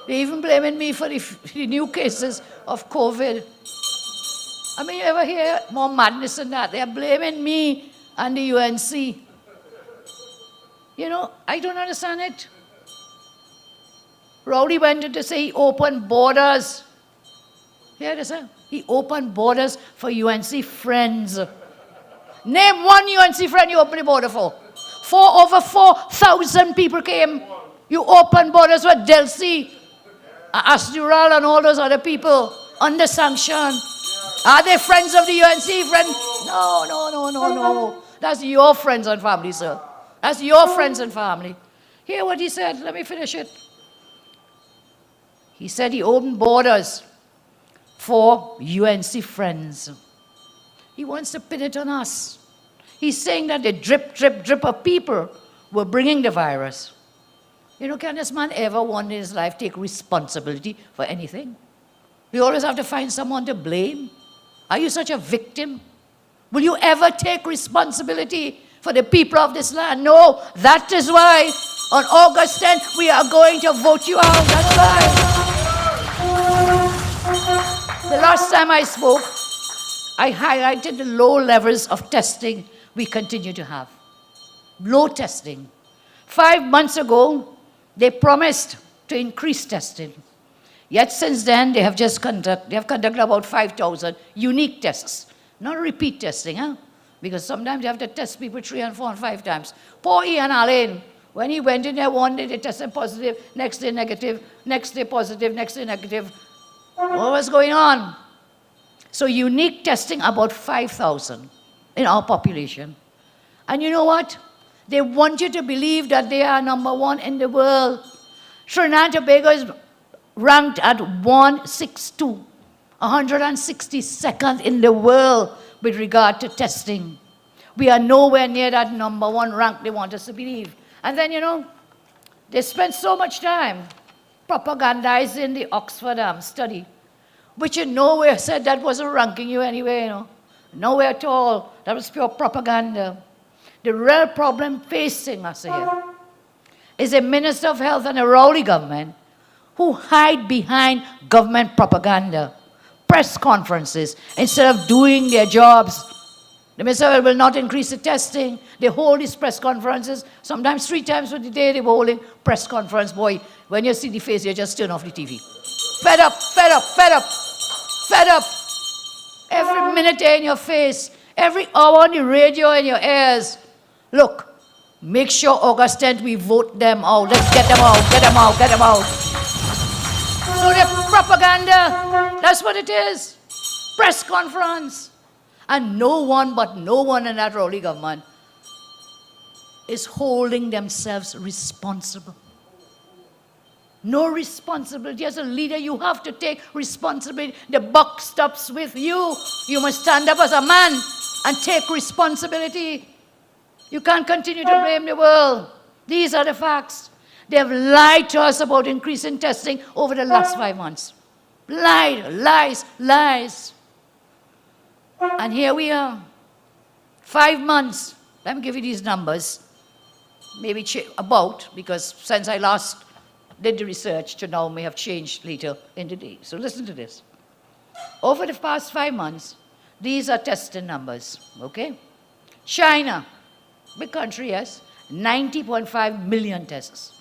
They're even blaming me for the new cases of COVID. I mean, you ever hear more madness than that? They're blaming me and the UNC. You know, I don't understand it. Rowley went in to say he opened borders. Hear this, huh? He opened borders for UNC friends. Name one UNC friend you opened the border for. Over 4,000 people came. You opened borders for Delcy, Asdural, and all those other people under sanction. Are they friends of the UNC friend? No. That's your friends and family, sir. That's your friends and family. Hear what he said. Let me finish it. He said he opened borders for UNC friends. He wants to pin it on us. He's saying that the drip of people were bringing the virus. You know, can this man ever one in his life take responsibility for anything? We always have to find someone to blame. Are you such a victim? Will you ever take responsibility for the people of this land? No. That is why on August 10th we are going to vote you out. That's why. The last time I spoke, I highlighted the low levels of testing we continue to have. Low testing. 5 months ago, they promised to increase testing. Yet since then, they have conducted about 5,000 unique tests. Not repeat testing, huh? Because sometimes you have to test people 3 and 4 and 5 times. Poor Ian Allen, when he went in there one day, they tested positive, next day negative, next day positive, next day negative. What was going on? So unique testing, about 5,000 in our population. And you know what? They want you to believe that they are number 1 in the world. Trinidad and Tobago is ranked at 162, 162nd in the world with regard to testing. We are nowhere near that number 1 rank they want us to believe. And then, you know, they spent so much time propagandizing the Oxford study, which in nowhere said that wasn't ranking you anyway, you know. Nowhere at all. That was pure propaganda. The real problem facing us here is a Minister of Health and a Rowley government who hide behind government propaganda, press conferences, instead of doing their jobs. The Minister will not increase the testing. They hold these press conferences. Sometimes 3 times a day they were holding press conference. Boy, when you see the face, you just turn off the TV. Fed up, fed up, fed up, fed up. Every minute they're in your face. Every hour on the radio in your ears. Look, make sure August 10th we vote them out. Let's get them out, get them out, get them out. So the propaganda, that's what it is. Press conference. And no one in that Rowley government is holding themselves responsible. No responsibility. As a leader, you have to take responsibility. The buck stops with you. You must stand up as a man and take responsibility. You can't continue to blame the world. These are the facts. They have lied to us about increasing testing over the last 5 months. Lied, lies, lies. And here we are. 5 months. Let me give you these numbers. Maybe about, because since I last did the research to now may have changed later in the day. So listen to this. Over the past 5 months, these are testing numbers, okay? China, big country, yes, 90.5 million tests.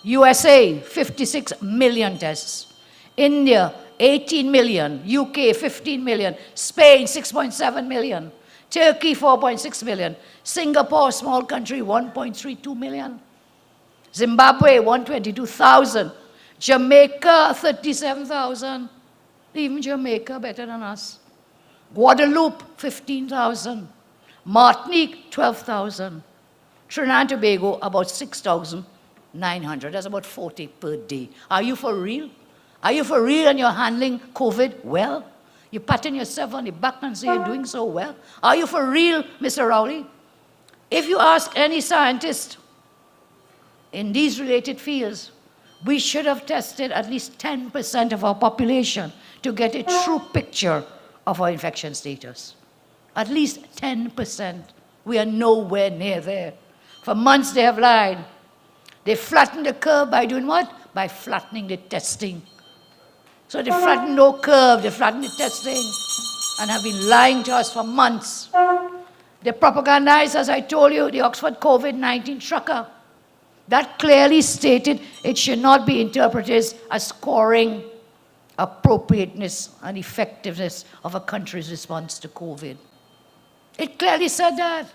USA, 56 million tests. India, 18 million. UK, 15 million. Spain, 6.7 million. Turkey, 4.6 million. Singapore, small country, 1.32 million. Zimbabwe, 122,000. Jamaica, 37,000. Even Jamaica better than us. Guadeloupe, 15,000. Martinique, 12,000. Trinidad and Tobago, about 6,900. That's about 40 per day. Are you for real? Are you for real and you're handling COVID well? You're patting yourself on the back and say you're doing so well? Are you for real, Mr. Rowley? If you ask any scientist in these related fields, we should have tested at least 10% of our population to get a true picture of our infection status. At least 10%. We are nowhere near there. For months they have lied. They flattened the curve by doing what? By flattening the testing. So they flattened no curve, they flattened the testing, and have been lying to us for months. They propagandized, as I told you, the Oxford COVID-19 tracker. That clearly stated it should not be interpreted as scoring appropriateness and effectiveness of a country's response to COVID. It clearly said that.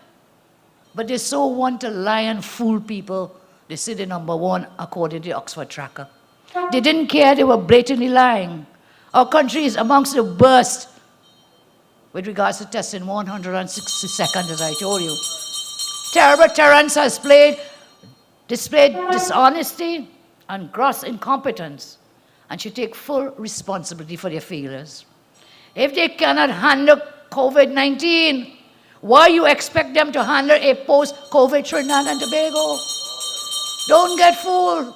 But they so want to lie and fool people, they say they're number 1 according to the Oxford tracker. They didn't care, they were blatantly lying. Our country is amongst the worst with regards to testing, 162nd, as I told you. Terrible Terrence has displayed dishonesty and gross incompetence and should take full responsibility for their failures. If they cannot handle COVID-19, why you expect them to handle a post-COVID Trinidad and Tobago? Don't get fooled.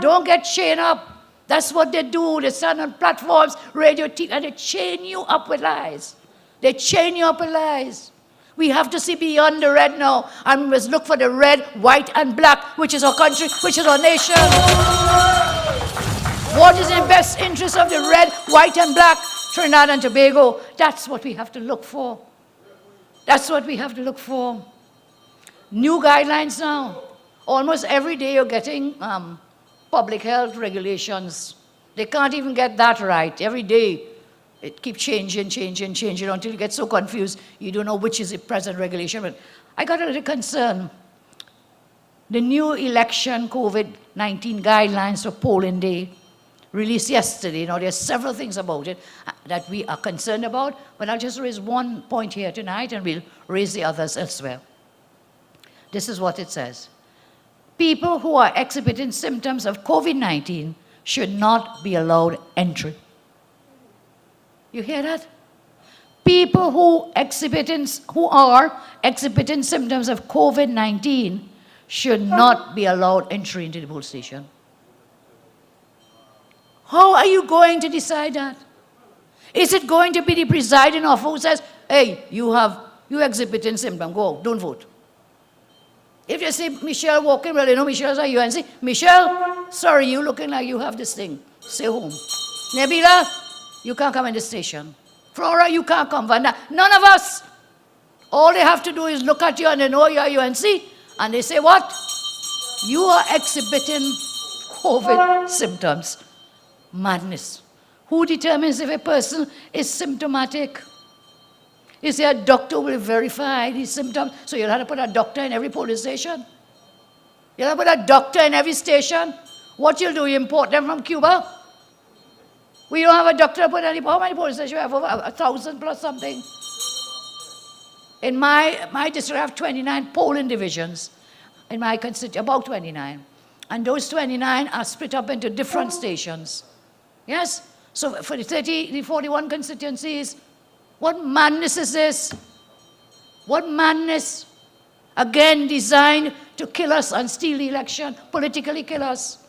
Don't get chained up. That's what they do. They stand on platforms, radio, TV, and they chain you up with lies. They chain you up with lies. We have to see beyond the red now, and we must look for the red, white, and black, which is our country, which is our nation. What is in the best interest of the red, white, and black? Trinidad and Tobago. That's what we have to look for. That's what we have to look for. New guidelines now. Almost every day you're getting public health regulations. They can't even get that right. Every day it keeps changing until you get so confused you don't know which is the present regulation. But I got a little concerned. The new election COVID-19 guidelines for polling day released yesterday. Now, there are several things about it that we are concerned about, but I'll just raise one point here tonight and we'll raise the others elsewhere. This is what it says. People who are exhibiting symptoms of COVID-19 should not be allowed entry. You hear that? People who are exhibiting symptoms of COVID-19 should not be allowed entry into the poll station. How are you going to decide that? Is it going to be the presiding officer who says, hey, you exhibiting symptoms, go, don't vote? If you say Michelle walking, well, you know Michelle's at UNC. Michelle, sorry, you looking like you have this thing. Stay home. Nabila, you can't come in the station. Flora, you can't come. Vanda, none of us. All they have to do is look at you and they know you're UNC. And they say, what? You are exhibiting COVID symptoms. Madness. Who determines if a person is symptomatic? Is there a doctor who will verify these symptoms? So you'll have to put a doctor in every police station? You'll have to put a doctor in every station? What you'll do, you import them from Cuba? We don't have a doctor to put any, how many police stations? We have over 1,000 plus something. In my district, I have 29 polling divisions. In my constituency, about 29. And those 29 are split up into different stations. Yes? So for the 41 constituencies, what madness is this? What madness? Again, designed to kill us and steal the election, politically kill us.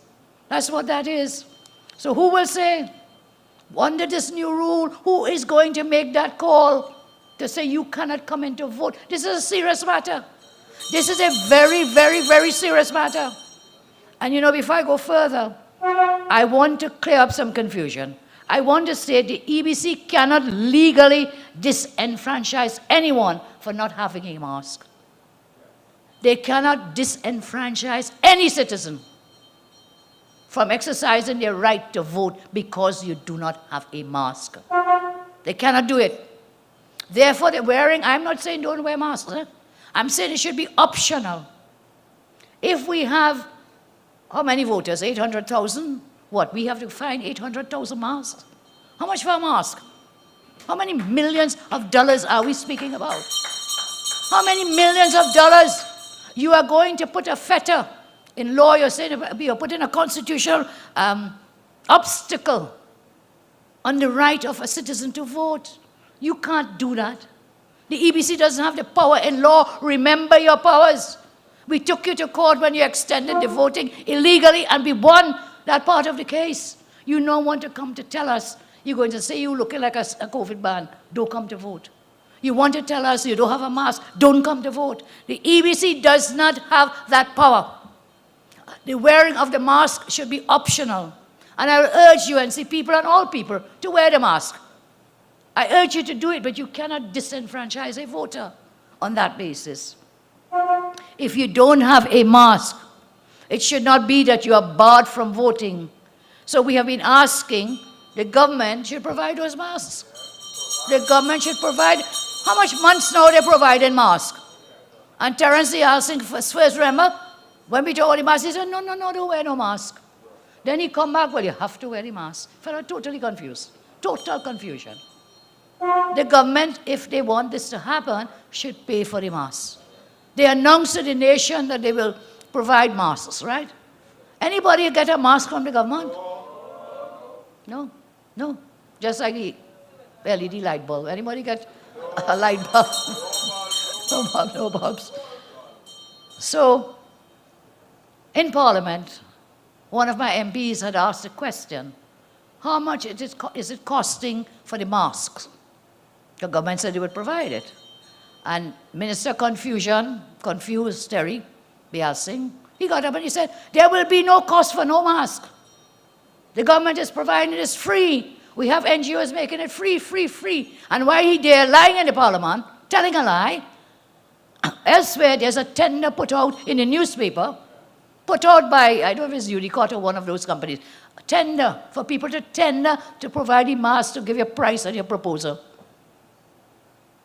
That's what that is. So who will say, under this new rule, who is going to make that call to say you cannot come in to vote? This is a serious matter. This is a very, very, very serious matter. And you know, before I go further, I want to clear up some confusion. I want to say the EBC cannot legally disenfranchise anyone for not having a mask. They cannot disenfranchise any citizen from exercising their right to vote because you do not have a mask. They cannot do it. Therefore, they're wearing, I'm not saying don't wear masks. I'm saying it should be optional. If we have, how many voters? 800,000? What, we have to find 800,000 masks? How much for a mask? How many millions of dollars are we speaking about? How many millions of dollars? You are going to put a fetter in law, you're saying you're putting a constitutional obstacle on the right of a citizen to vote. You can't do that. The EBC doesn't have the power in law. Remember your powers. We took you to court when you extended the voting illegally and we won that part of the case. You don't want to come to tell us, you're going to say you're looking like a COVID ban, don't come to vote. You want to tell us you don't have a mask, don't come to vote. The EBC does not have that power. The wearing of the mask should be optional. And I will urge UNC people and all people to wear the mask. I urge you to do it, but you cannot disenfranchise a voter on that basis. If you don't have a mask, it should not be that you are barred from voting. So we have been asking the government should provide those masks. The government should provide, how much months now they're providing masks? And Terence is asking first, remember, when we told the mask, he said, no, don't wear no mask. Then he come back, well, you have to wear the mask. Fellow totally confused. Total confusion. The government, if they want this to happen, should pay for the masks. They announced to the nation that they will provide masks, right? Anybody get a mask from the government? No. Just like the LED light bulb. Anybody get a light bulb? No bulbs. So, in Parliament, one of my MPs had asked a question. How much is it costing for the masks? The government said they would provide it. And Minister confused Terry Biasing, he got up and he said, there will be no cost for no mask. The government is providing it, it's free. We have NGOs making it free, free, free. And why he there lying in the parliament, telling a lie? Elsewhere, there's a tender put out in the newspaper, put out by, I don't know if it's Unicot or one of those companies, a tender for people to tender to provide the mask to give you a price on your proposal.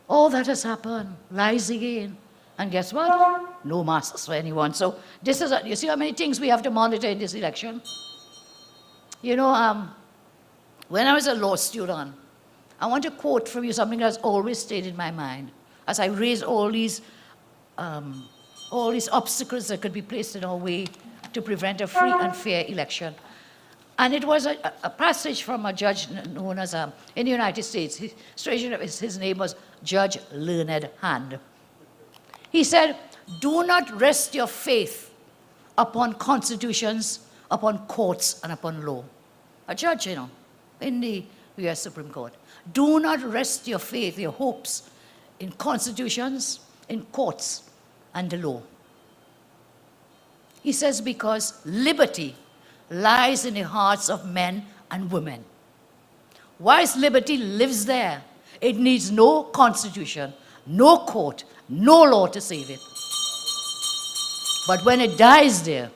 All that has happened, lies again. And guess what? No masks for anyone. So this is, you see how many things we have to monitor in this election? You know, when I was a law student, I want to quote from you something that's always stayed in my mind as I raise all these obstacles that could be placed in our way to prevent a free and fair election. And it was a passage from a judge known as, in the United States, his name was Judge Learned Hand. He said, do not rest your faith upon constitutions, upon courts, and upon law. A judge, you know, in the U.S. Supreme Court. Do not rest your faith, your hopes, in constitutions, in courts, and the law. He says, because liberty lies in the hearts of men and women. Whilst liberty lives there, it needs no constitution, no court, no law to save it. But when it dies there,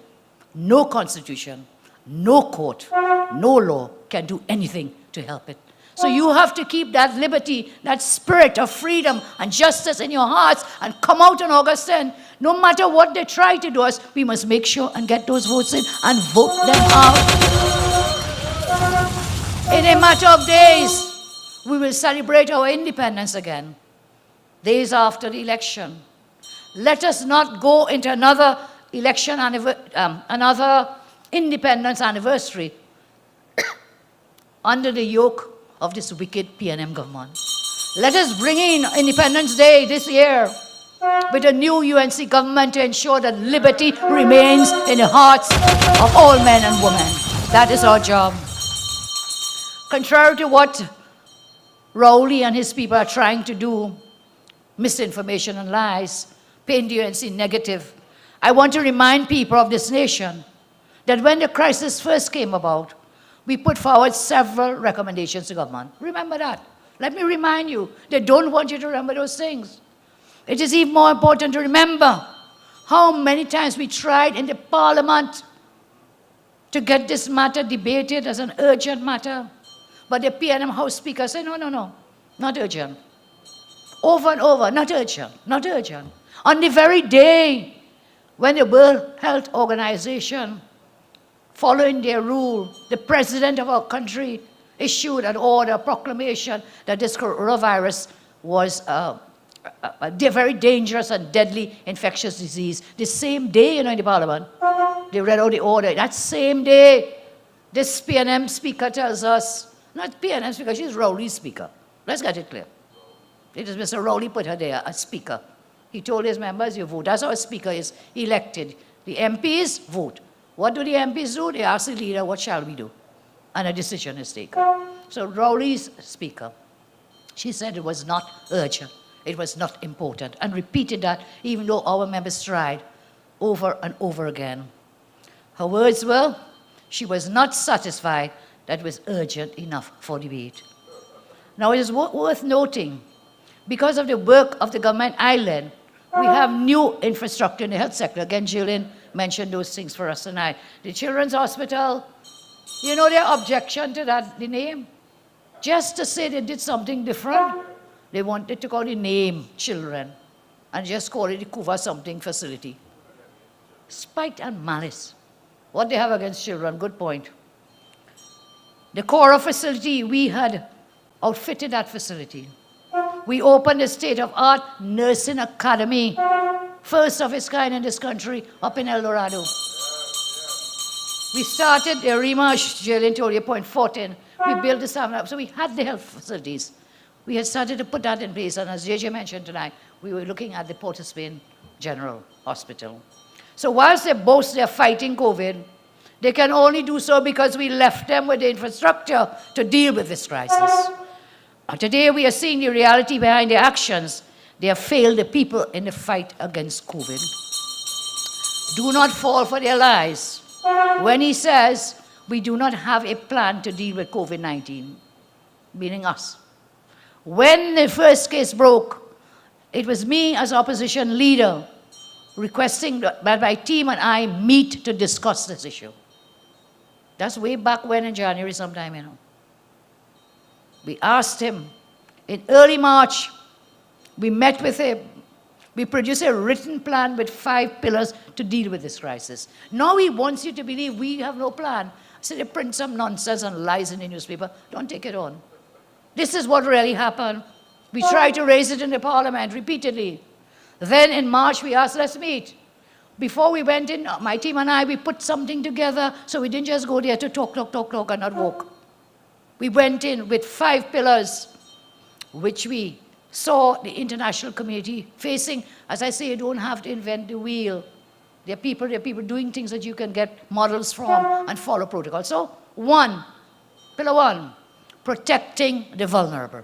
no constitution, no court, no law can do anything to help it. So you have to keep that liberty, that spirit of freedom and justice in your hearts and come out on August 10. No matter what they try to do us, we must make sure and get those votes in and vote them out. In a matter of days, we will celebrate our independence again. Days after the election. Let us not go into another election, another independence anniversary under the yoke of this wicked PNM government. Let us bring in Independence Day this year with a new UNC government to ensure that liberty remains in the hearts of all men and women. That is our job. Contrary to what Rowley and his people are trying to do, misinformation and lies, paint the UNC negative, I want to remind people of this nation that when the crisis first came about, we put forward several recommendations to government. Remember that. Let me remind you, they don't want you to remember those things. It is even more important to remember how many times we tried in the parliament to get this matter debated as an urgent matter. But the PNM House Speaker said, no, not urgent. Over and over, not urgent, not urgent. On the very day when the World Health Organization, following their rule, the president of our country issued an order, a proclamation that this coronavirus was a very dangerous and deadly infectious disease. The same day, in the parliament, they read out the order. That same day, this PNM speaker tells us, not PNM speaker, she's Rowley's speaker. Let's get it clear. It is Mr. Rowley put her there, a speaker. He told his members, you vote. That's how a speaker is elected. The MPs vote. What do the MPs do? They ask the leader, what shall we do? And a decision is taken. So Rowley's speaker, she said it was not urgent. It was not important. And repeated that even though our members tried over and over again. Her words were, she was not satisfied that it was urgent enough for debate. Now it is worth noting, because of the work of the government island, we have new infrastructure in the health sector. Again, Jillian mentioned those things for us tonight. The Children's Hospital, you know their objection to that, the name? Just to say they did something different, they wanted to call the name Children and just call it the Kuva something facility. Spite and malice. What they have against children, good point. The Cora facility, we had outfitted that facility. We opened a state-of-art nursing academy, first of its kind in this country, up in El Dorado. We started the Rima Jillian told you, point 14. We built the stamina up. So we had the health facilities. We had started to put that in place. And as JJ mentioned tonight, we were looking at the Port of Spain General Hospital. So whilst they boast they're fighting COVID, they can only do so because we left them with the infrastructure to deal with this crisis. Today we are seeing the reality behind their actions. They have failed the people in the fight against COVID. Do not fall for their lies when he says we do not have a plan to deal with COVID-19. meaning us. When the first case broke, it was me as opposition leader requesting that my team and I meet to discuss this issue. That's way back when in January sometime, you know. We asked him. In early March, we met with him. We produced a written plan with 5 pillars to deal with this crisis. Now he wants you to believe we have no plan. I said, they print some nonsense and lies in the newspaper. Don't take it on. This is what really happened. We tried to raise it in the parliament repeatedly. Then in March, we asked, let's meet. Before we went in, my team and I, we put something together, so we didn't just go there to talk, and not walk. We went in with 5 pillars, which we saw the international community facing. As I say, you don't have to invent the wheel. There are people doing things that you can get models from and follow protocol. So, pillar 1, protecting the vulnerable.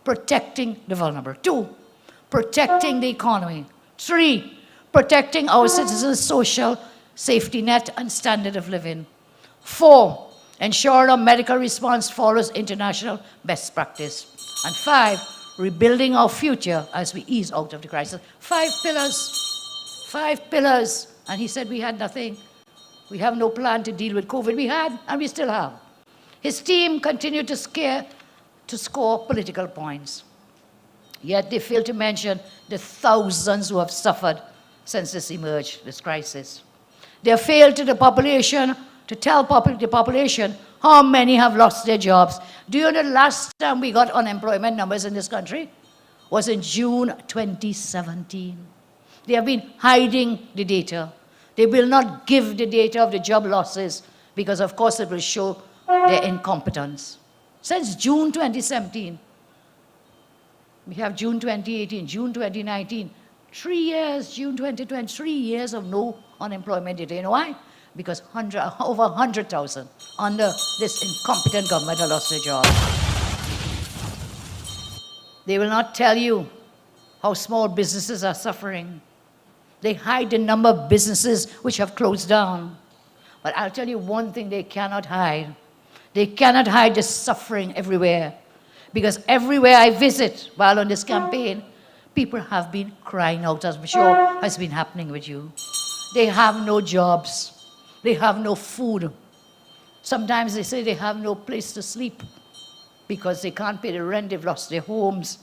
Protecting the vulnerable. 2, protecting the economy. 3, protecting our citizens' social safety net and standard of living. 4, ensure our medical response follows international best practice. And 5, rebuilding our future as we ease out of the crisis. 5 pillars. 5 pillars. And he said we had nothing. We have no plan to deal with COVID. We had, and we still have. His team continued to score political points. Yet they failed to mention the thousands who have suffered since this emerged, this crisis. They have failed to tell the population how many have lost their jobs. Do you know the last time we got unemployment numbers in this country was in June 2017. They have been hiding the data. They will not give the data of the job losses because, of course, it will show their incompetence. Since June 2017, we have June 2018, June 2019, 3 years, June 2020, 3 years of no unemployment data. You know why? Because over 100,000 under this incompetent government have lost their jobs. They will not tell you how small businesses are suffering. They hide the number of businesses which have closed down. But I'll tell you one thing they cannot hide. They cannot hide the suffering everywhere. Because everywhere I visit while on this campaign, people have been crying out, as I'm sure has been happening with you. They have no jobs. They have no food. Sometimes they say they have no place to sleep because they can't pay the rent, they've lost their homes.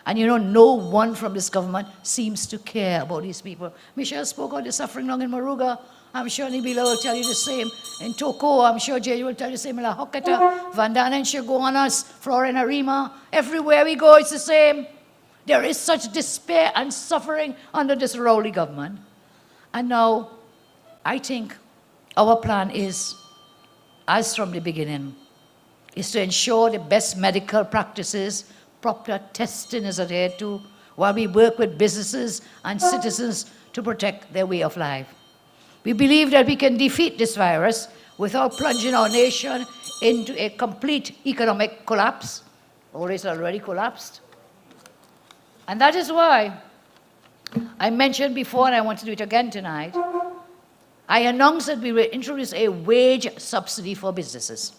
And you know, no one from this government seems to care about these people. Michelle spoke of the suffering long in Moruga. I'm sure Nibila will tell you the same. In Toko, I'm sure Jay will tell you the same. In La Hoketa, Vandana and Shagonas, Flora and Arima. Everywhere we go, it's the same. There is such despair and suffering under this Rowley government. And now, I think our plan is, as from the beginning, is to ensure the best medical practices, proper testing is adhered to, while we work with businesses and citizens to protect their way of life. We believe that we can defeat this virus without plunging our nation into a complete economic collapse, or it's already collapsed. And that is why I mentioned before, and I want to do it again tonight, I announced that we will introduce a wage subsidy for businesses.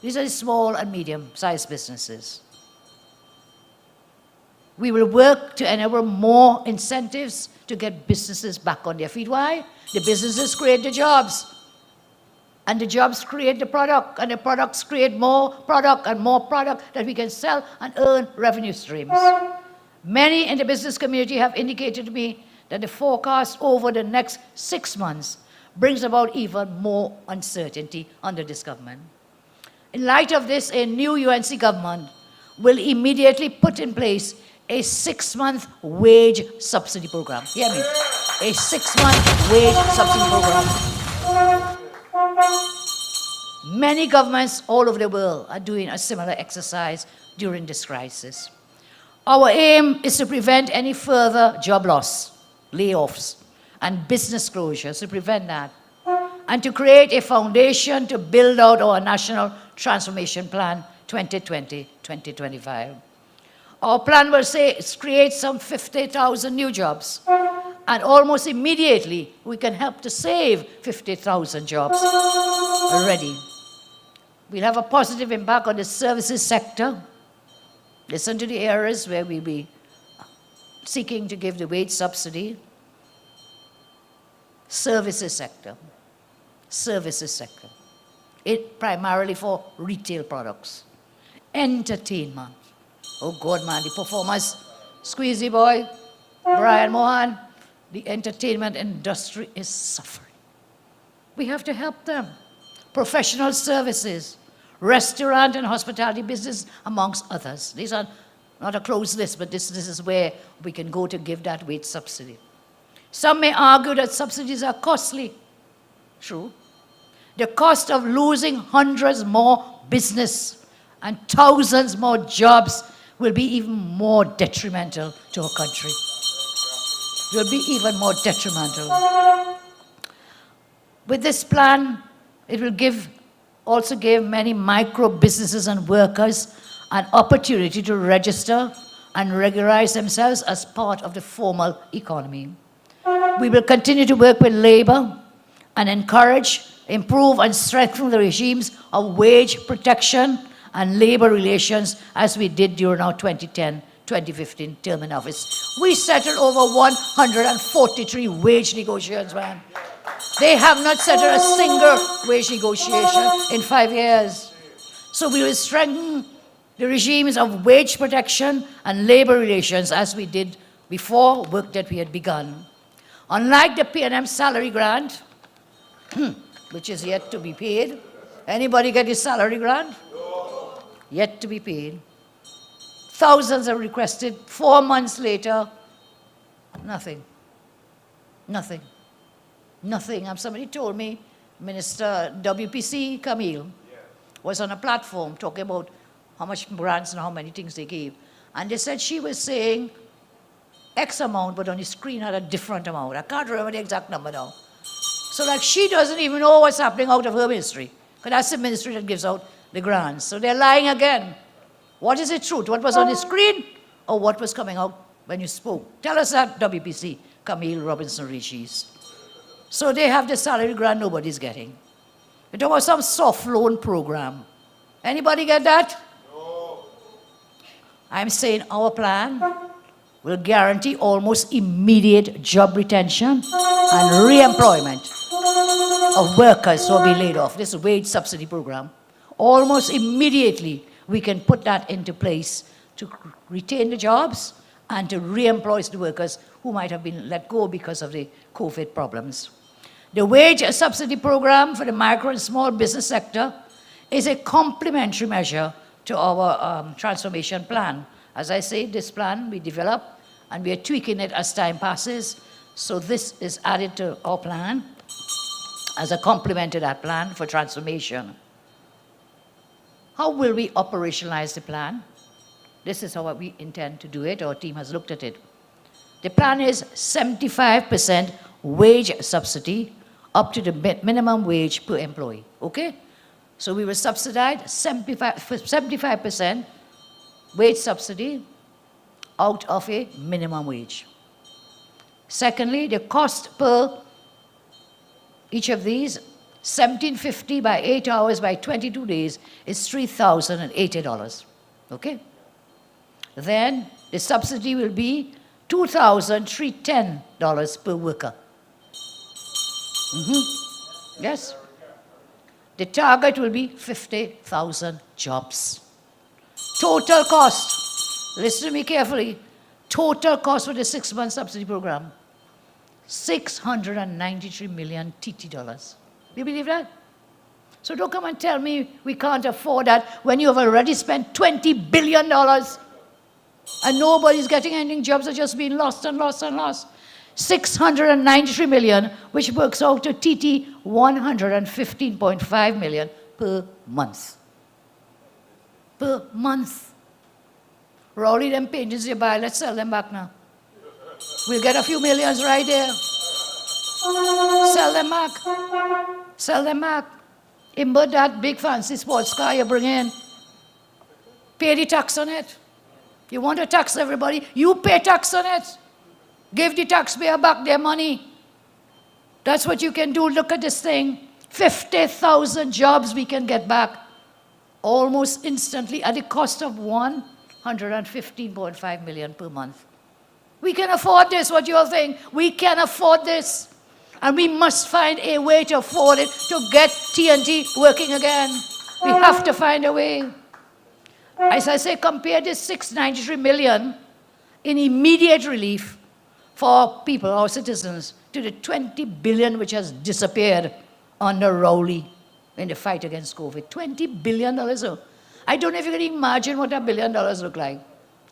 These are small and medium-sized businesses. We will work to enable more incentives to get businesses back on their feet. Why? The businesses create the jobs. And the jobs create the product. And the products create more product and more product that we can sell and earn revenue streams. Many in the business community have indicated to me that the forecast over the next 6 months brings about even more uncertainty under this government. In light of this, a new UNC government will immediately put in place a 6-month wage subsidy program. Hear me? A 6-month wage subsidy program. Many governments all over the world are doing a similar exercise during this crisis. Our aim is to prevent any further job loss, layoffs, and business closures, to prevent that, and to create a foundation to build out our National Transformation Plan 2020-2025. Our plan will create some 50,000 new jobs, and almost immediately we can help to save 50,000 jobs already. We'll have a positive impact on the services sector. Listen to the areas where we'll be seeking to give the wage subsidy. Services sector. Services sector. It primarily for retail products. Entertainment. Oh God, man, the performers, Squeezy Boy, Brian Mohan, the entertainment industry is suffering. We have to help them. Professional services, restaurant and hospitality business, amongst others. These are not a closed list, but this is where we can go to give that wage subsidy. Some may argue that subsidies are costly. True. The cost of losing hundreds more business and thousands more jobs will be even more detrimental to our country. Will be even more detrimental. With this plan, it will also give many micro businesses and workers an opportunity to register and regularize themselves as part of the formal economy. We will continue to work with labor and encourage, improve and strengthen the regimes of wage protection and labor relations as we did during our 2010-2015 term in office. We settled over 143 wage negotiations, man. They have not settled a single wage negotiation in 5 years. So we will strengthen the regimes of wage protection and labor relations as we did before, work that we had begun. Unlike the P&M salary grant, which is yet to be paid. Anybody get his salary grant? No. Yet to be paid. Thousands have requested. 4 months later, nothing. Nothing. Nothing. Somebody told me, Minister WPC Camille was on a platform talking about how much grants and how many things they gave. And they said she was saying X amount, but on the screen had a different amount. I can't remember the exact number now. So like she doesn't even know what's happening out of her ministry, because that's the ministry that gives out the grants. So they're lying again. What is the truth? What was on the screen or what was coming out when you spoke? Tell us that, WPC, Camille Robinson Richies. So they have the salary grant nobody's getting. It was some soft loan program. Anybody get that? No. I'm saying our plan will guarantee almost immediate job retention and re-employment of workers who will be laid off. This wage subsidy program. Almost immediately, we can put that into place to retain the jobs and to re-employ the workers who might have been let go because of the COVID problems. The wage subsidy program for the micro and small business sector is a complementary measure to our transformation plan. As I say, this plan we develop and we are tweaking it as time passes. So this is added to our plan as a complement to that plan for transformation. How will we operationalize the plan? This is how we intend to do it. Our team has looked at it. The plan is 75% wage subsidy up to the minimum wage per employee, okay? So we will subsidize 75% wage subsidy out of a minimum wage. Secondly, the cost per each of these, $1,750 by 8 hours by 22 days is $3,080, okay? Then the subsidy will be $2,310 per worker. Yes. The target will be 50,000 jobs. Total cost, listen to me carefully, total cost for the 6-month subsidy program, $693 million TT dollars. You believe that? So don't come and tell me we can't afford that when you have already spent $20 billion and nobody's getting anything. Jobs are just being lost and lost and lost. 693 million, which works out to TT 115.5 million per month. Per month. Rowley, them paintings you buy, let's sell them back now. We'll get a few millions right there. Sell them back. Sell them back. But that big fancy sports car you bring in, pay the tax on it. You want to tax everybody, you pay tax on it. Give the taxpayer back their money. That's what you can do. Look at this thing. 50,000 jobs we can get back almost instantly at the cost of 115.5 million per month. We can afford this, what you all think. We can afford this. And we must find a way to afford it, to get TNT working again. We have to find a way. As I say, compare this 693 million in immediate relief for people, our citizens, to the 20 billion which has disappeared under Rowley in the fight against COVID. $20 billion. I don't know if you can imagine what $1 billion look like.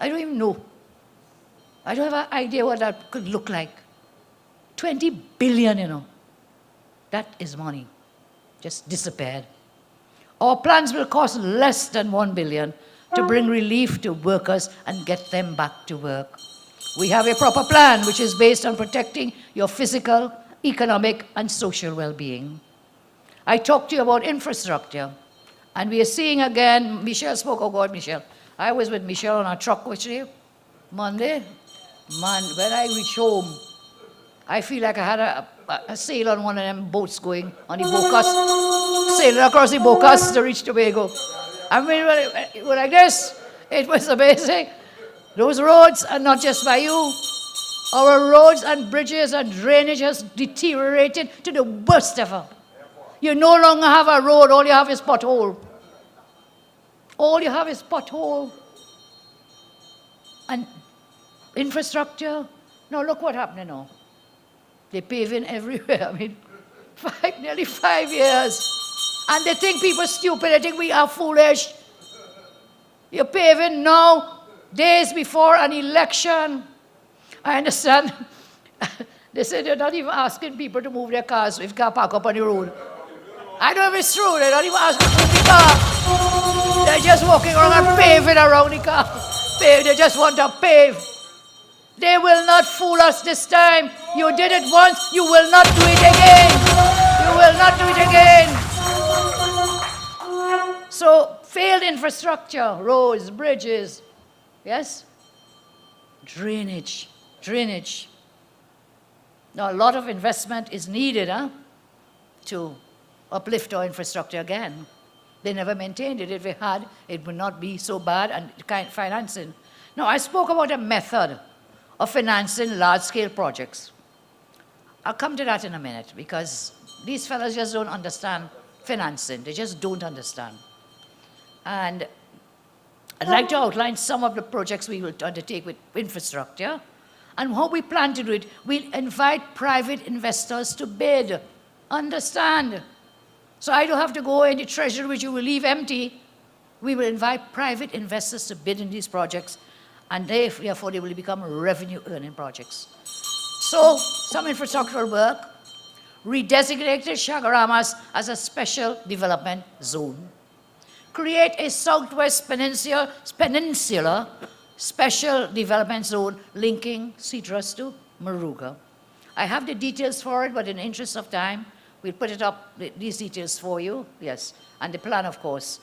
I don't even know. I don't have an idea what that could look like. 20 billion, you know. That is money. Just disappeared. Our plans will cost less than 1 billion to bring relief to workers and get them back to work. We have a proper plan which is based on protecting your physical, economic, and social well-being. I talked to you about infrastructure, and we are seeing again, Michelle spoke, oh God, Michelle. I was with Michelle on our truck, which day? Monday? Man, when I reach home, I feel like I had a sail on one of them boats going on the Bocas, sailing across the Bocas to reach Tobago. I mean, when like this, it was amazing. Those roads are not just by you. Our roads and bridges and drainage has deteriorated to the worst ever. You no longer have a road, all you have is pothole. All you have is pothole. And infrastructure, now look what happened now. They're paving everywhere. I mean, nearly 5 years. And they think people are stupid. They think we are foolish. You're paving now, days before an election. I understand. They say they're not even asking people to move their cars if car park up on the road. I don't know if it's true. They're not even asking to move the car. They're just walking around and paving around the car. They just want to pave. They will not fool us this time. You did it once, you will not do it again. You will not do it again. So, failed infrastructure, roads, bridges, yes? Drainage. Now, a lot of investment is needed to uplift our infrastructure again. They never maintained it. If they had, it would not be so bad, and financing. Now, I spoke about a method of financing large-scale projects. I'll come to that in a minute, because these fellas just don't understand financing. They just don't understand. And I'd like to outline some of the projects we will undertake with infrastructure, and how we plan to do it. We'll invite private investors to bid. Understand? So I don't have to go in the treasury which you will leave empty. We will invite private investors to bid in these projects, and therefore they will become revenue-earning projects. So, some infrastructural work, redesignated Chagaramas as a special development zone. Create a Southwest Peninsula special development zone linking Citrus to Moruga. I have the details for it, but in the interest of time, we'll put it up, these details for you, yes. And the plan, of course,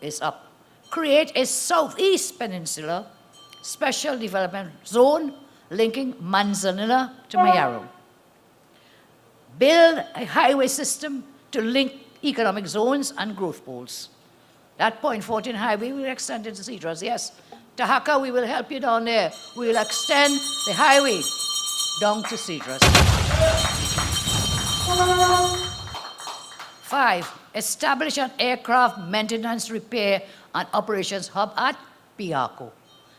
is up. Create a Southeast Peninsula special development zone linking Manzanilla to Mayaro. Build a highway system to link economic zones and growth poles. That Point 14 highway will extend into Citrus, yes. Tahaka, we will help you down there. We will extend the highway down to Citrus. 5, establish an aircraft maintenance, repair, and operations hub at Piaco.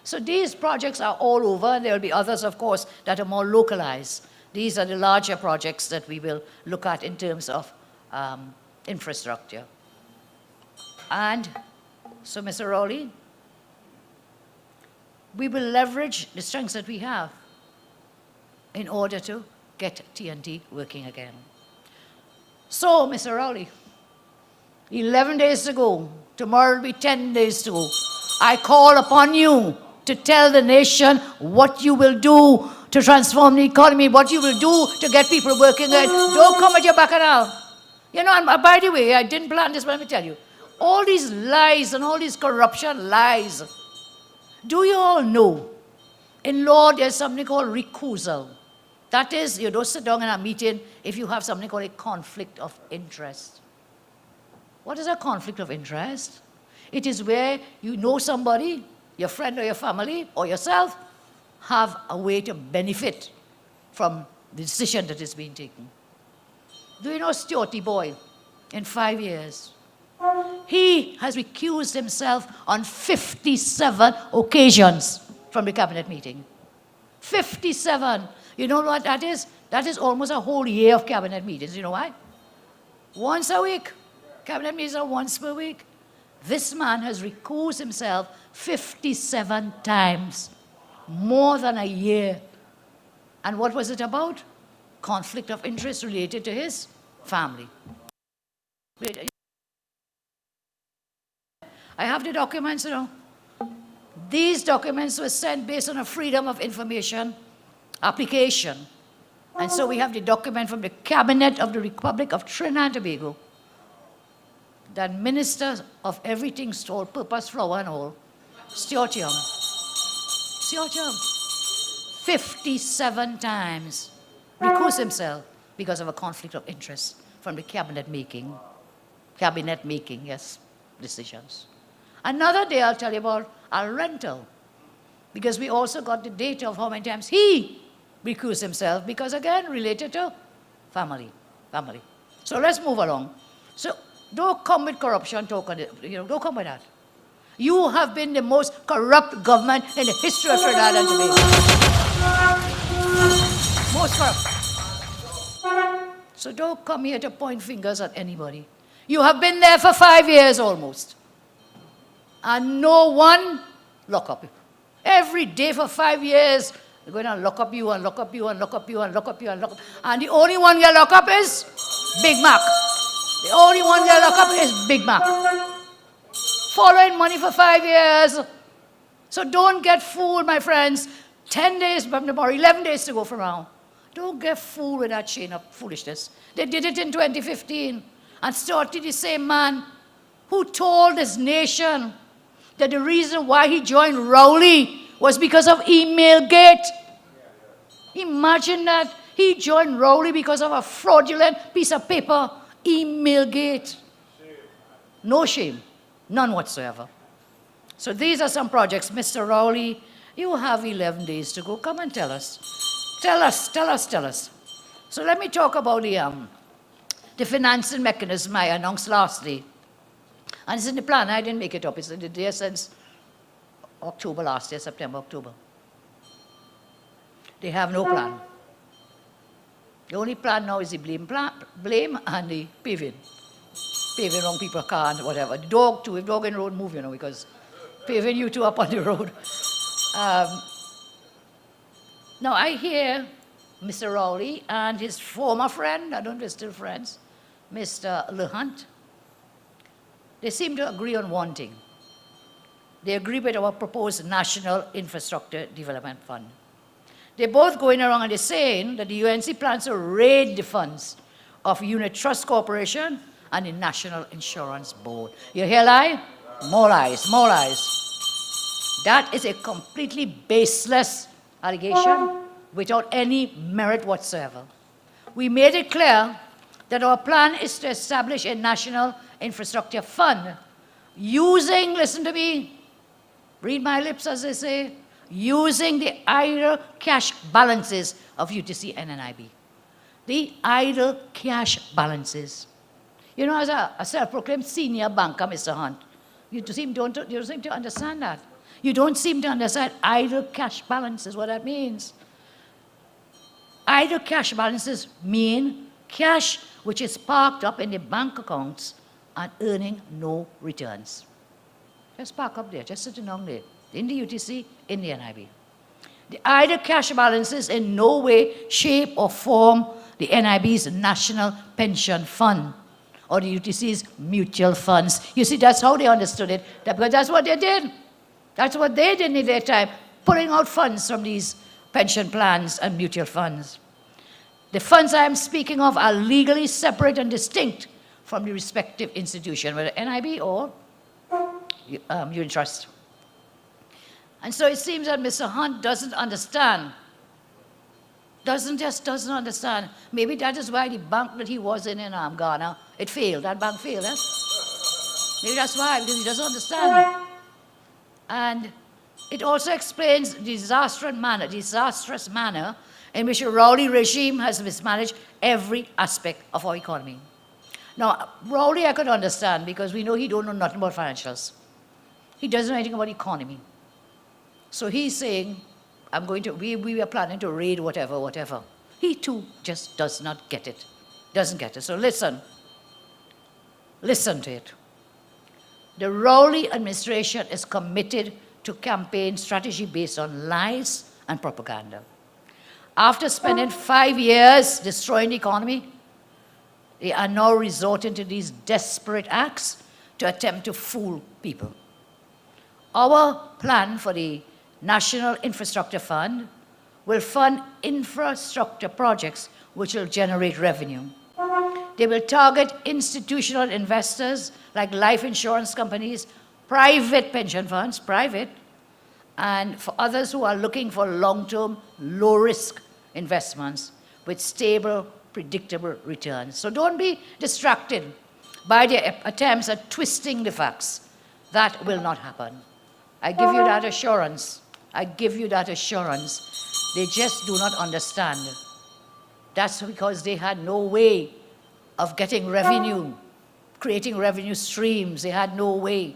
So these projects are all over, and there will be others, of course, that are more localized. These are the larger projects that we will look at in terms of infrastructure. And so, Mr. Rowley, we will leverage the strengths that we have in order to get TNT working again. So, Mr. Rowley, 11 days to go, tomorrow will be 10 days to go. I call upon you to tell the nation what you will do to transform the economy, what you will do to get people working again. Don't come at your bacchanal. You know, and by the way, I didn't plan this, but let me tell you, all these lies and all these corruption lies, do you all know, in law there's something called recusal. That is, you don't sit down in a meeting if you have something called a conflict of interest. What is a conflict of interest? It is where you know somebody, your friend or your family or yourself, have a way to benefit from the decision that is being taken. Do you know Stuarty Boy? In 5 years, he has recused himself on 57 occasions from the cabinet meeting. 57. You know what that is? That is almost a whole year of cabinet meetings. You know why? Once a week. Cabinet meetings are once per week. This man has recused himself 57 times, more than a year. And what was it about? Conflict of interest related to his family. I have the documents, you know. These documents were sent based on a Freedom of Information application. And so we have the document from the Cabinet of the Republic of Trinidad and Tobago that Minister of Everything Stole, Purpose, Flower and All, Stuart Young, 57 times recused himself because of a conflict of interest from the cabinet making, yes, decisions. Another day I'll tell you about our rental, because we also got the data of how many times he recused himself, because again, related to family. So let's move along. So don't come with corruption, don't come with that. You have been the most corrupt government in the history of Trinidad and Tobago. Most corrupt. So don't come here to point fingers at anybody. You have been there for 5 years almost. And no one lock up you. Every day for 5 years, they're going to lock up you and lock up you and lock up you and lock up you and lock up. And the only one you lock up is Big Mac. The only one you lock up is Big Mac. Following money for 5 years. So don't get fooled, my friends. 10 days from tomorrow, 11 days to go from now. Don't get fooled with that chain of foolishness. They did it in 2015 and started the same man who told this nation that the reason why he joined Rowley was because of email gate. Imagine that. He joined Rowley because of a fraudulent piece of paper, email gate. No shame. None whatsoever. So these are some projects. Mr. Rowley, you have 11 days to go. Come and tell us. Tell us. So let me talk about the financing mechanism I announced last day. And it's in the plan. I didn't make it up. It's in the day since October last year, September, October. They have no plan. The only plan now is the blame and the paving. Paving wrong people's car and whatever. The dog too. If dog in the road, move, because paving you two up on the road. Now I hear Mr. Rowley and his former friend, I don't know if they're still friends, Mr. LeHunt, they seem to agree on one thing. They agree with our proposed National Infrastructure Development Fund. They're both going around and they're saying that the UNC plans to raid the funds of Unit Trust Corporation and the National Insurance Board. You hear lie? More lies, more lies. That is a completely baseless allegation without any merit whatsoever. We made it clear that our plan is to establish a National Infrastructure Fund using, listen to me, read my lips as they say, using the idle cash balances of UTC and NIB. The idle cash balances. You know, as a self-proclaimed senior banker, Mr. Hunt, you don't seem to understand that. You don't seem to understand idle cash balances, what that means. Idle cash balances mean cash which is parked up in the bank accounts and earning no returns. Just park up there, just sitting down there, in the UTC, in the NIB. The idle cash balances in no way, shape, or form the NIB's National Pension Fund or the UTC's mutual funds. You see, that's how they understood it, because that's what they did. That's what they did in their time, pulling out funds from these pension plans and mutual funds. The funds I am speaking of are legally separate and distinct from the respective institution, whether NIB or Unit Trust. And so it seems that Mr. Hunt doesn't understand. Doesn't understand. Maybe that is why the bank that he was in Ghana, it failed. That bank failed, eh? Maybe that's why, because he doesn't understand. And it also explains the disastrous manner in which the Rowley regime has mismanaged every aspect of our economy. Now, Rowley I could understand because we know he don't know nothing about financials. He doesn't know anything about economy. So he's saying, we are planning to raid whatever. He too just does not get it. Doesn't get it. So listen to it. The Rowley administration is committed to campaign strategy based on lies and propaganda. After spending 5 years destroying the economy, they are now resorting to these desperate acts to attempt to fool people. Our plan for the National Infrastructure Fund will fund infrastructure projects which will generate revenue. They will target institutional investors like life insurance companies, private pension funds, and for others who are looking for long-term, low-risk investments with stable, predictable returns. So don't be distracted by their attempts at twisting the facts. That will not happen. I give you that assurance. I give you that assurance. They just do not understand. That's because they had no way of getting revenue, creating revenue streams. They had no way.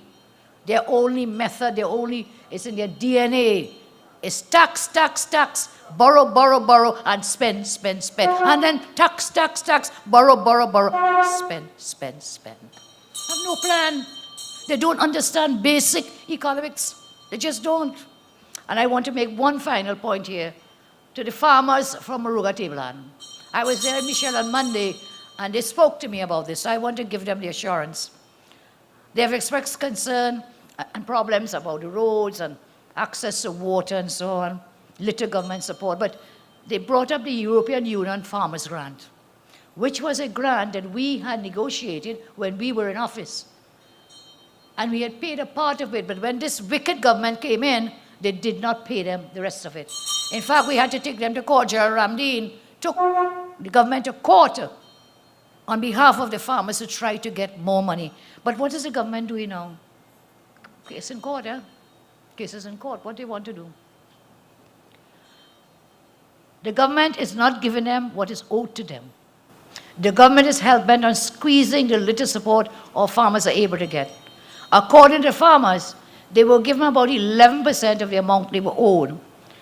Their only method, it's in their DNA, is tax, borrow, and spend. And then tax, borrow, spend. Have no plan. They don't understand basic economics. They just don't. And I want to make one final point here to the farmers from Moruga Tableland. I was there in Michelle on Monday, and they spoke to me about this. So I want to give them the assurance. They have expressed concern and problems about the roads and access to water and so on, little government support. But they brought up the European Union Farmers Grant, which was a grant that we had negotiated when we were in office. And we had paid a part of it, but when this wicked government came in, they did not pay them the rest of it. In fact, we had to take them to court. Gerald Ramdeen took the government to court on behalf of the farmers to try to get more money. But what is the government doing now? Case in court, Cases in court. What do they want to do? The government is not giving them what is owed to them. The government is hell-bent on squeezing the little support our farmers are able to get. According to farmers, they were given about 11% of the amount they were owed.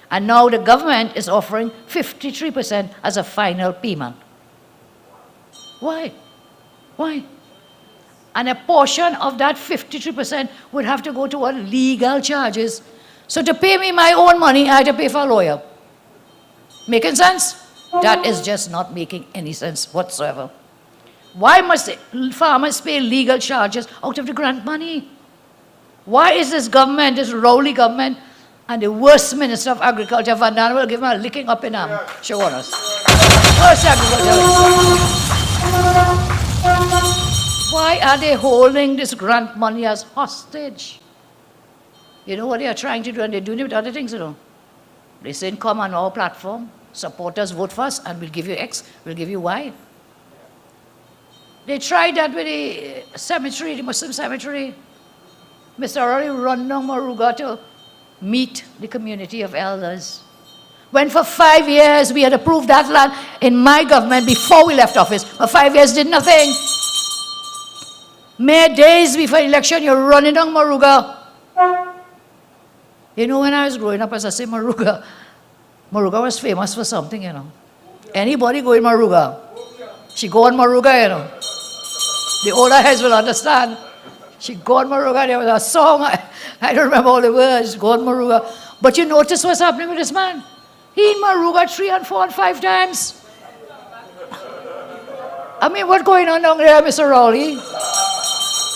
And now the government is offering 53% as a final payment. Why? And a portion of that 53% would have to go toward legal charges. So to pay me my own money, I had to pay for a lawyer. Making sense? That is just not making any sense whatsoever. Why must farmers pay legal charges out of the grant money? Why is this government, this Rowley government, and the worst Minister of Agriculture, Van Daan, will give him a licking up in arm? Show on us. Worst agriculture. Why are they holding this grant money as hostage? You know what they are trying to do, and they're doing it with other things, you know. They say, come on our platform, support us, vote for us, and we'll give you X, we'll give you Y. They tried that with the cemetery, the Muslim cemetery. Mr. Rowley run down Moruga to meet the community of elders. When for 5 years we had approved that land in my government before we left office. For 5 years did nothing. Mere days before election, you're running down Moruga. You know, when I was growing up, as I say, Moruga was famous for something, you know. Anybody go in Moruga, she go on Moruga, you know. The older heads will understand. She go on Moruga, there was a song, I don't remember all the words, go on Moruga. But you notice what's happening with this man? He in Moruga 3 and 4 and 5 times. I mean, what's going on down there, Mr. Rowley?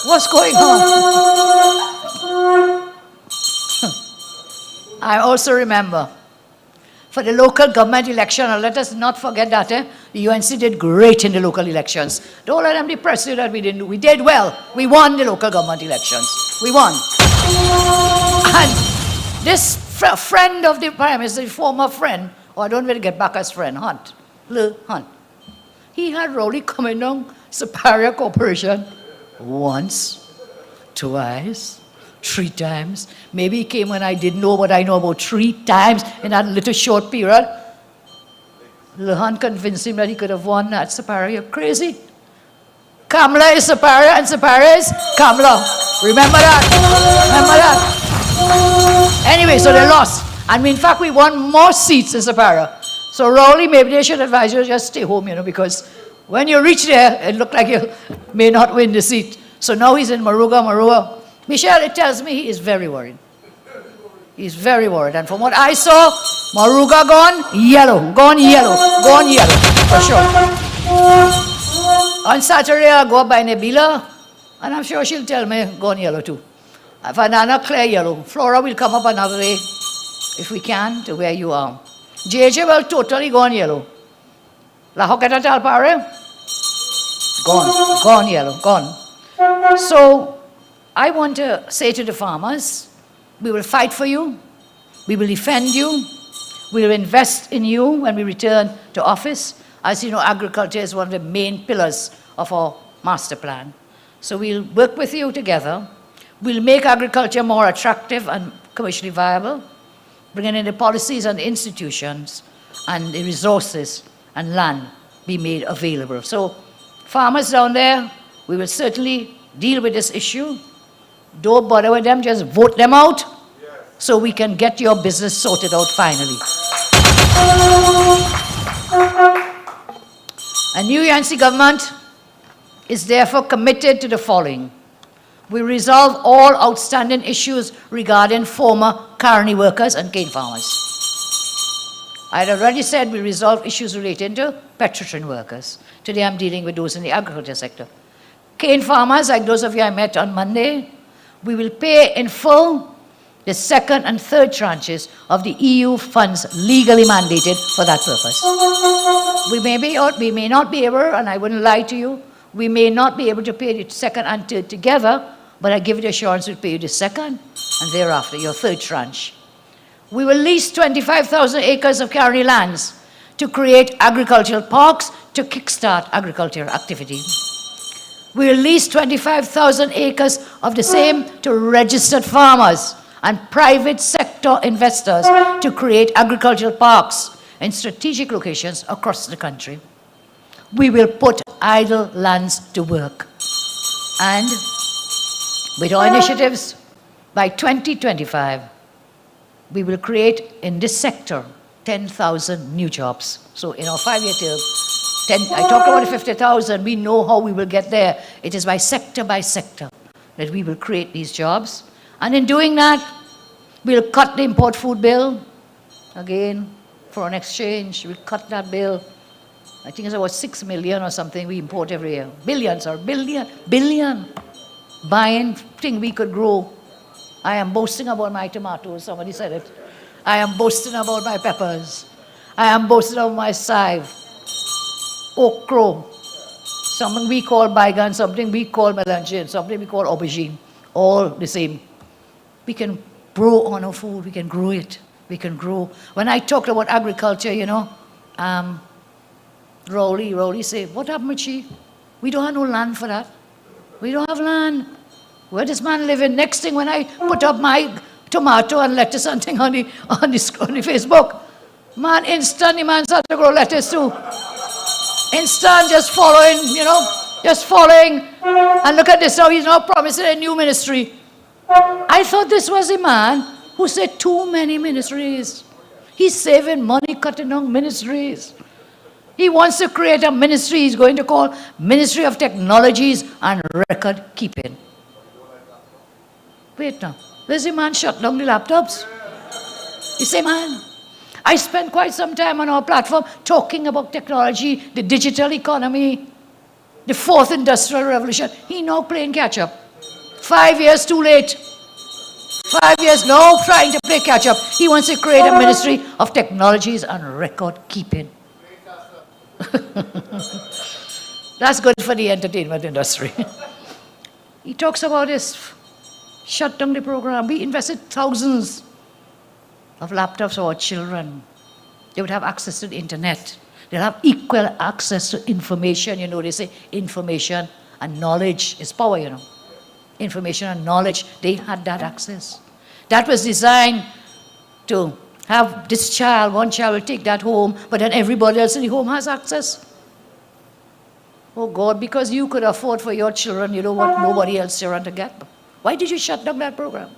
What's going on? I also remember, for the local government election, and let us not forget that, the UNC did great in the local elections. Don't let them depress you that we didn't do. We did well. We won the local government elections. We won. And this friend of the Prime Minister, the former friend, or I don't really get back as friend, Hunt, he had Rowley coming down Superior Corporation once. twice, 3 times. Maybe he came when I didn't know what I know about 3 times in that little short period. Luhan convinced him that he could have won that. Sapara, you're crazy. Kamla is Sapara and Sapara is Kamla. Remember that. Remember that. Anyway, so they lost. And in fact, we won more seats in Sapara. So Rowley, maybe they should advise you to just stay home, because when you reach there, it looked like you may not win the seat. So now he's in Maruga. Michelle, it tells me he is very worried. He's very worried. And from what I saw, Maruga gone yellow, for sure. On Saturday, I'll go up by Nabila, and I'm sure she'll tell me gone yellow too. Vanana, clear yellow. Flora will come up another day, if we can, to where you are. JJ will totally gone yellow. La Hocketa Talpare? Gone yellow, gone. So, I want to say to the farmers, we will fight for you, we will defend you, we will invest in you when we return to office. As you know, agriculture is one of the main pillars of our master plan. So we'll work with you together. We'll make agriculture more attractive and commercially viable, bringing in the policies and the institutions and the resources and land be made available. So farmers down there, we will certainly deal with this issue. Don't bother with them, just vote them out so we can get your business sorted out finally. A new UNC government is therefore committed to the following. We resolve all outstanding issues regarding former colony workers and cane farmers. I had already said we resolve issues relating to petroleum workers. Today I'm dealing with those in the agriculture sector. Cane farmers, like those of you I met on Monday, we will pay in full the second and third tranches of the EU funds legally mandated for that purpose. We may not be able, and I wouldn't lie to you, we may not be able to pay the second and third together, but I give you the assurance we'll pay you the second and thereafter your third tranche. We will lease 25,000 acres of county lands to create agricultural parks to kickstart agricultural activity. We will lease 25,000 acres of the same to registered farmers and private sector investors to create agricultural parks in strategic locations across the country. We will put idle lands to work. And with our initiatives, by 2025, we will create in this sector 10,000 new jobs. So in our 5-year term, I talked about the 50,000, we know how we will get there. It is by sector that we will create these jobs. And in doing that, we'll cut the import food bill, again, foreign exchange, we'll cut that bill. I think it's about 6 million or something we import every year. Billion. Buying thing we could grow. I am boasting about my tomatoes, somebody said it. I am boasting about my peppers. I am boasting about my save. Okra. Something we call baigan, something we call melange, something we call aubergine. All the same. We can grow on our food, we can grow it. We can grow. When I talked about agriculture, Rowley say, what happened with she? We don't have no land for that. We don't have land. Where does man live in? Next thing when I put up my tomato and lettuce and thing on the Facebook, man, instant the man started to grow lettuce too. Instant, just following. And look at this now, he's now promising a new ministry. I thought this was a man who said too many ministries. He's saving money cutting down ministries. He wants to create a ministry he's going to call Ministry of Technologies and Record Keeping. Wait now, there's a man shut down the laptops. You say, man, I spent quite some time on our platform talking about technology, the digital economy, the fourth industrial revolution. He now playing catch up. 5 years too late. 5 years now trying to play catch up. He wants to create a Ministry of Technologies and Record Keeping. That's good for the entertainment industry. He talks about this, shut down the program. We invested thousands of laptops for our children. They would have access to the internet. They'll have equal access to information. They say information and knowledge is power, information and knowledge, they had that access. That was designed to have this child, one child will take that home, but then everybody else in the home has access. Oh God, because you could afford for your children, you don't want nobody else children to get them. Why did you shut down that program?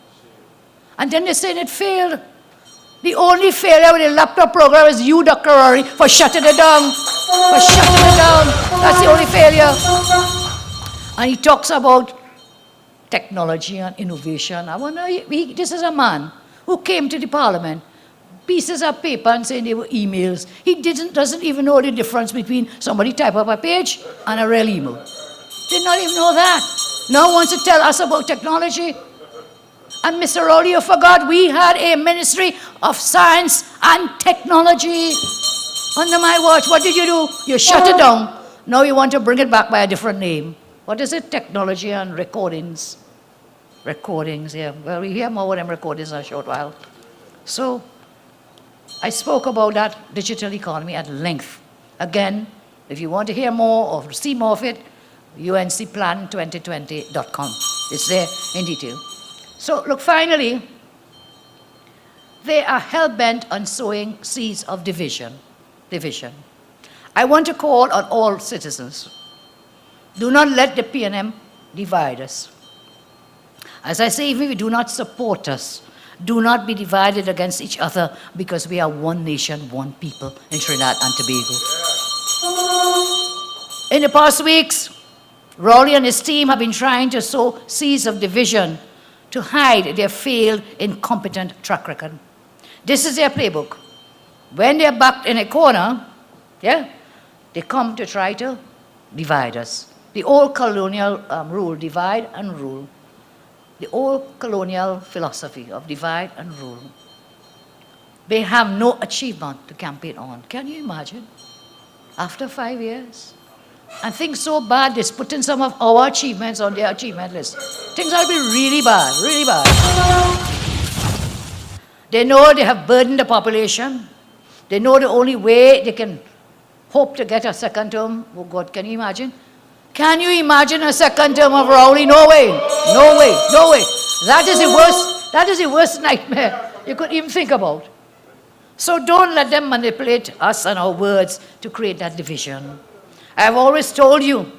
And then they're saying it failed. The only failure with the laptop program is you, Dr. Rory, for shutting it down. For shutting it down. That's the only failure. And he talks about technology and innovation. I wonder, this is a man who came to the parliament, pieces of paper and saying they were emails. He doesn't even know the difference between somebody type up a page and a real email. Did not even know that. Now wants to tell us about technology. And Mr. Rowley, you forgot we had a Ministry of Science and Technology under my watch. What did you do? You shut it down. Now you want to bring it back by a different name. What is it? Technology and recordings. Recordings, yeah. Well, we hear more of them recordings in a short while. So, I spoke about that digital economy at length. Again, if you want to hear more or see more of it, uncplan2020.com. It's there in detail. So, look, finally, they are hell-bent on sowing seeds of division. I want to call on all citizens. Do not let the PNM divide us. As I say, even if you do not support us, do not be divided against each other because we are one nation, one people in Trinidad and Tobago. In the past weeks, Rowley and his team have been trying to sow seeds of division to hide their failed, incompetent track record. This is their playbook. When they're backed in a corner, yeah, they come to try to divide us. The old colonial rule, divide and rule. The old colonial philosophy of divide and rule. They have no achievement to campaign on. Can you imagine? After 5 years? And things so bad, they're putting some of our achievements on their achievement list. Things will be really bad, really bad. They know they have burdened the population. They know the only way they can hope to get a second term. Oh God, can you imagine? Can you imagine a second term of Rowley? No way, no way, no way. That is the worst nightmare you could even think about. So don't let them manipulate us and our words to create that division. I've always told you,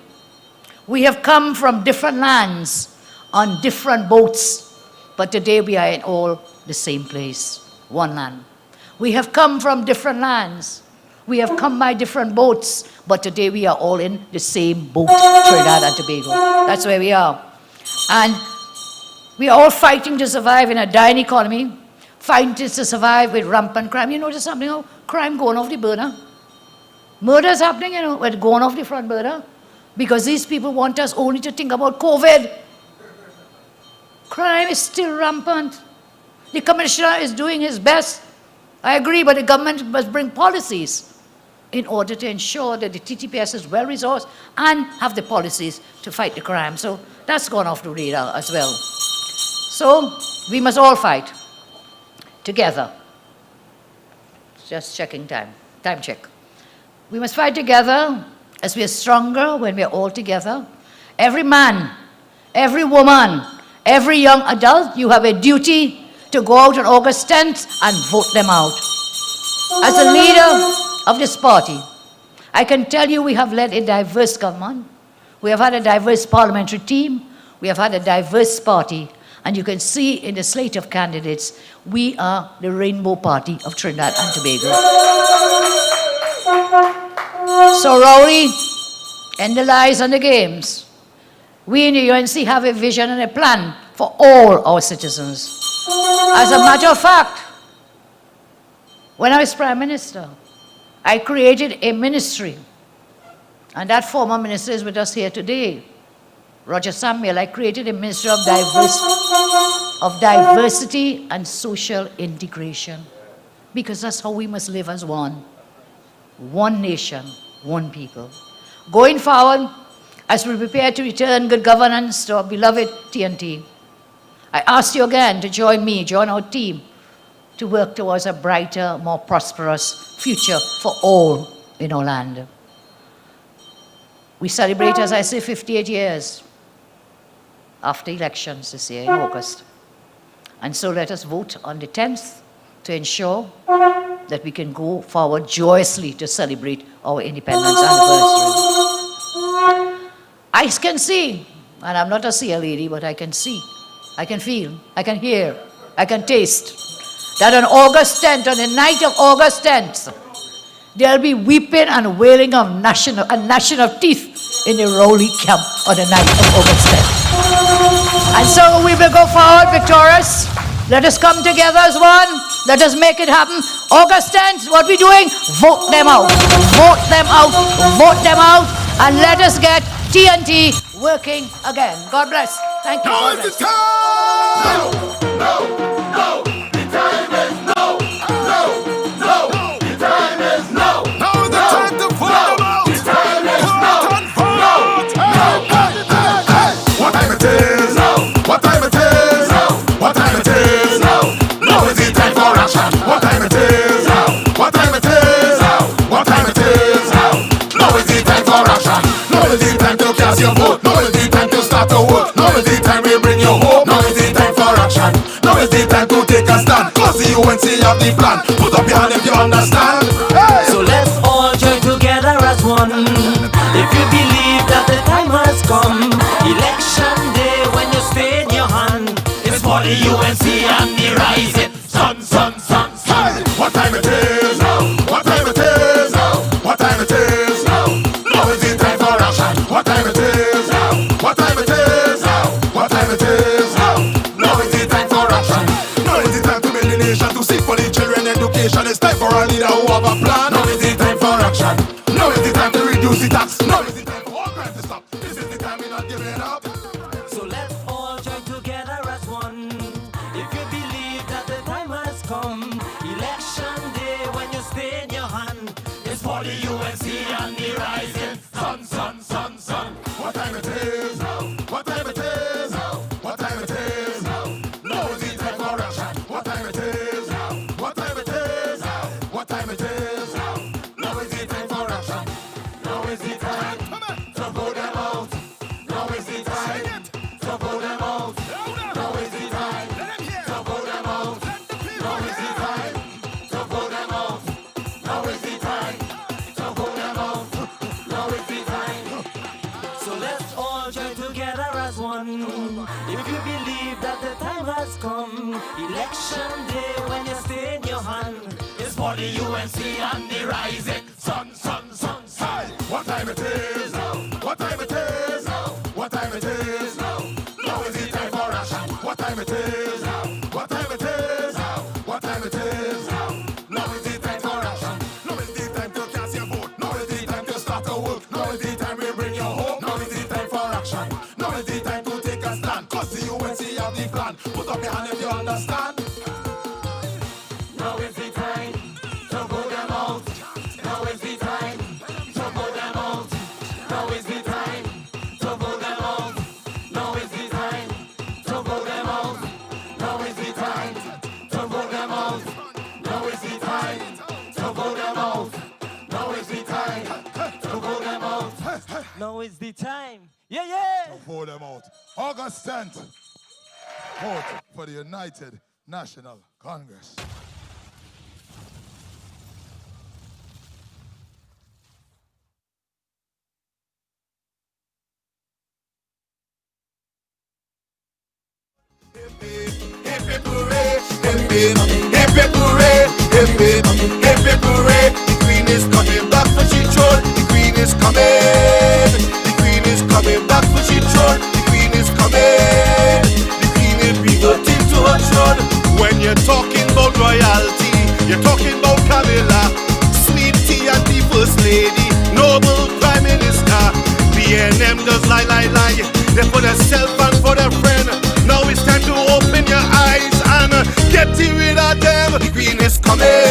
we have come from different lands on different boats, but today we are in all the same place, one land. We have come from different lands. We have come by different boats, but today we are all in the same boat, Trinidad and Tobago. That's where we are. And we are all fighting to survive in a dying economy, fighting to survive with rampant crime. You notice something, how crime going off the burner? Murder is happening, you know, we're going off the front burner because these people want us only to think about COVID. Crime is still rampant. The commissioner is doing his best. I agree, but the government must bring policies in order to ensure that the TTPS is well-resourced and have the policies to fight the crime. So that's gone off the radar as well. So we must all fight together. Just checking time check. We must fight together as we are stronger when we are all together. Every man, every woman, every young adult, you have a duty to go out on August 10th and vote them out. As a leader of this party, I can tell you we have led a diverse government. We have had a diverse parliamentary team. We have had a diverse party. And you can see in the slate of candidates, we are the Rainbow Party of Trinidad and Tobago. So Rowley, end the lies and the games. We in the UNC have a vision and a plan for all our citizens. As a matter of fact, when I was Prime Minister, I created a ministry. And that former minister is with us here today, Roger Samuel. I created a ministry of diversity and social integration. Because that's how we must live as one. One nation, one people. Going forward, as we prepare to return good governance to our beloved TNT, I ask you again to join me, join our team, to work towards a brighter, more prosperous future for all in our land. We celebrate, as I say, 58 years. after elections this year in August. And so let us vote on the 10th to ensure that we can go forward joyously to celebrate our independence anniversary. I can see, and I'm not a seer lady, but I can see, I can feel, I can hear, I can taste that on August 10th, on the night of August 10th, there'll be weeping and wailing of gnashing of teeth in the Rowley camp on the night of August 10th. And so we will go forward victorious. Let us come together as one. Let us make it happen. August 10th, what we doing? Vote them out. Vote them out. Vote them out. And let us get TNT working again. God bless. Thank you. Now is the time! No. The time is no. No. The time is no. Now is the time to vote them out. The time is no. What time it is? What time it is? What time it is? Now is the time for action. What time it is? What time it is? What time it is? Now is the time for action. Now is the time to cast your vote. Now is the time to start to work. Now is the time we bring you home. Now is the time for action. Now is the time to take a stand. Cause the UNC have the plan. Put up your hand if you understand. Hey! So let's all join together as one. If you believe that the time has come, election day when you stay in your hand, it's for the UNC and the rising sun. Hey! What time it is? What time it is? What time it is? Now is the time for action. What time it is? What time it is? What time it is? Now is the time for action. Now is the time to build the nation, to seek for the children education. It's time for a leader who have a plan. Now is the time for action. Now is the time to reduce the tax. Now is the time for all crime to stop. This is the time we're not giving up. So let's all join together as one. If you believe that the time has come, election day when you stay in your hand, it's for the UNC and the rising sun. What time it is? What time it is? What time it is? Now is the time for action. What time it is? What time it is? What time it is? Now is the time for action. Now is the time to vote them out. Now is the time to vote them out. Now is the time to vote them out. Now is the time to vote them out. Now is the time to vote them out. Now is the time. So let's all join together as one. If you believe that the time has come, election day when you stay in your hand, it's for the UNC and the rising sun. Hey! What time it is? What time it is? What time it is? Now is the time for action. What time it is? What time it is? What time it is? Now is the time for action. Now is the time to cast your vote. Now is the time to start to work. Now is the time we bring you home. Now is the time for action. Now is the time to take a stand. Cause the UNC have the plan. Put up your hand if you understand. Now is the time to vote them out. Now is the time to vote them out. Now is the time to vote them out. Now is the time to vote them out. Now is the time to vote them out. Now is the time to vote them out. Now is the time to vote them out. Now is the time. Yeah. To vote them out. August 10th. Vote for the United National Congress. Hip hooray, hip hooray, hip hooray. The Queen is coming back for she throne. The Queen is coming. The Queen is coming back for she throne. The Queen is coming. The Queen is reverting to her throne. When you're talking about royalty, you're talking about Camilla, Sweet Tea and the First Lady, Noble Prime Minister. BNM does lie. They for themselves and for their friend. Now it's time to open your eyes and get rid of them. The Queen is coming.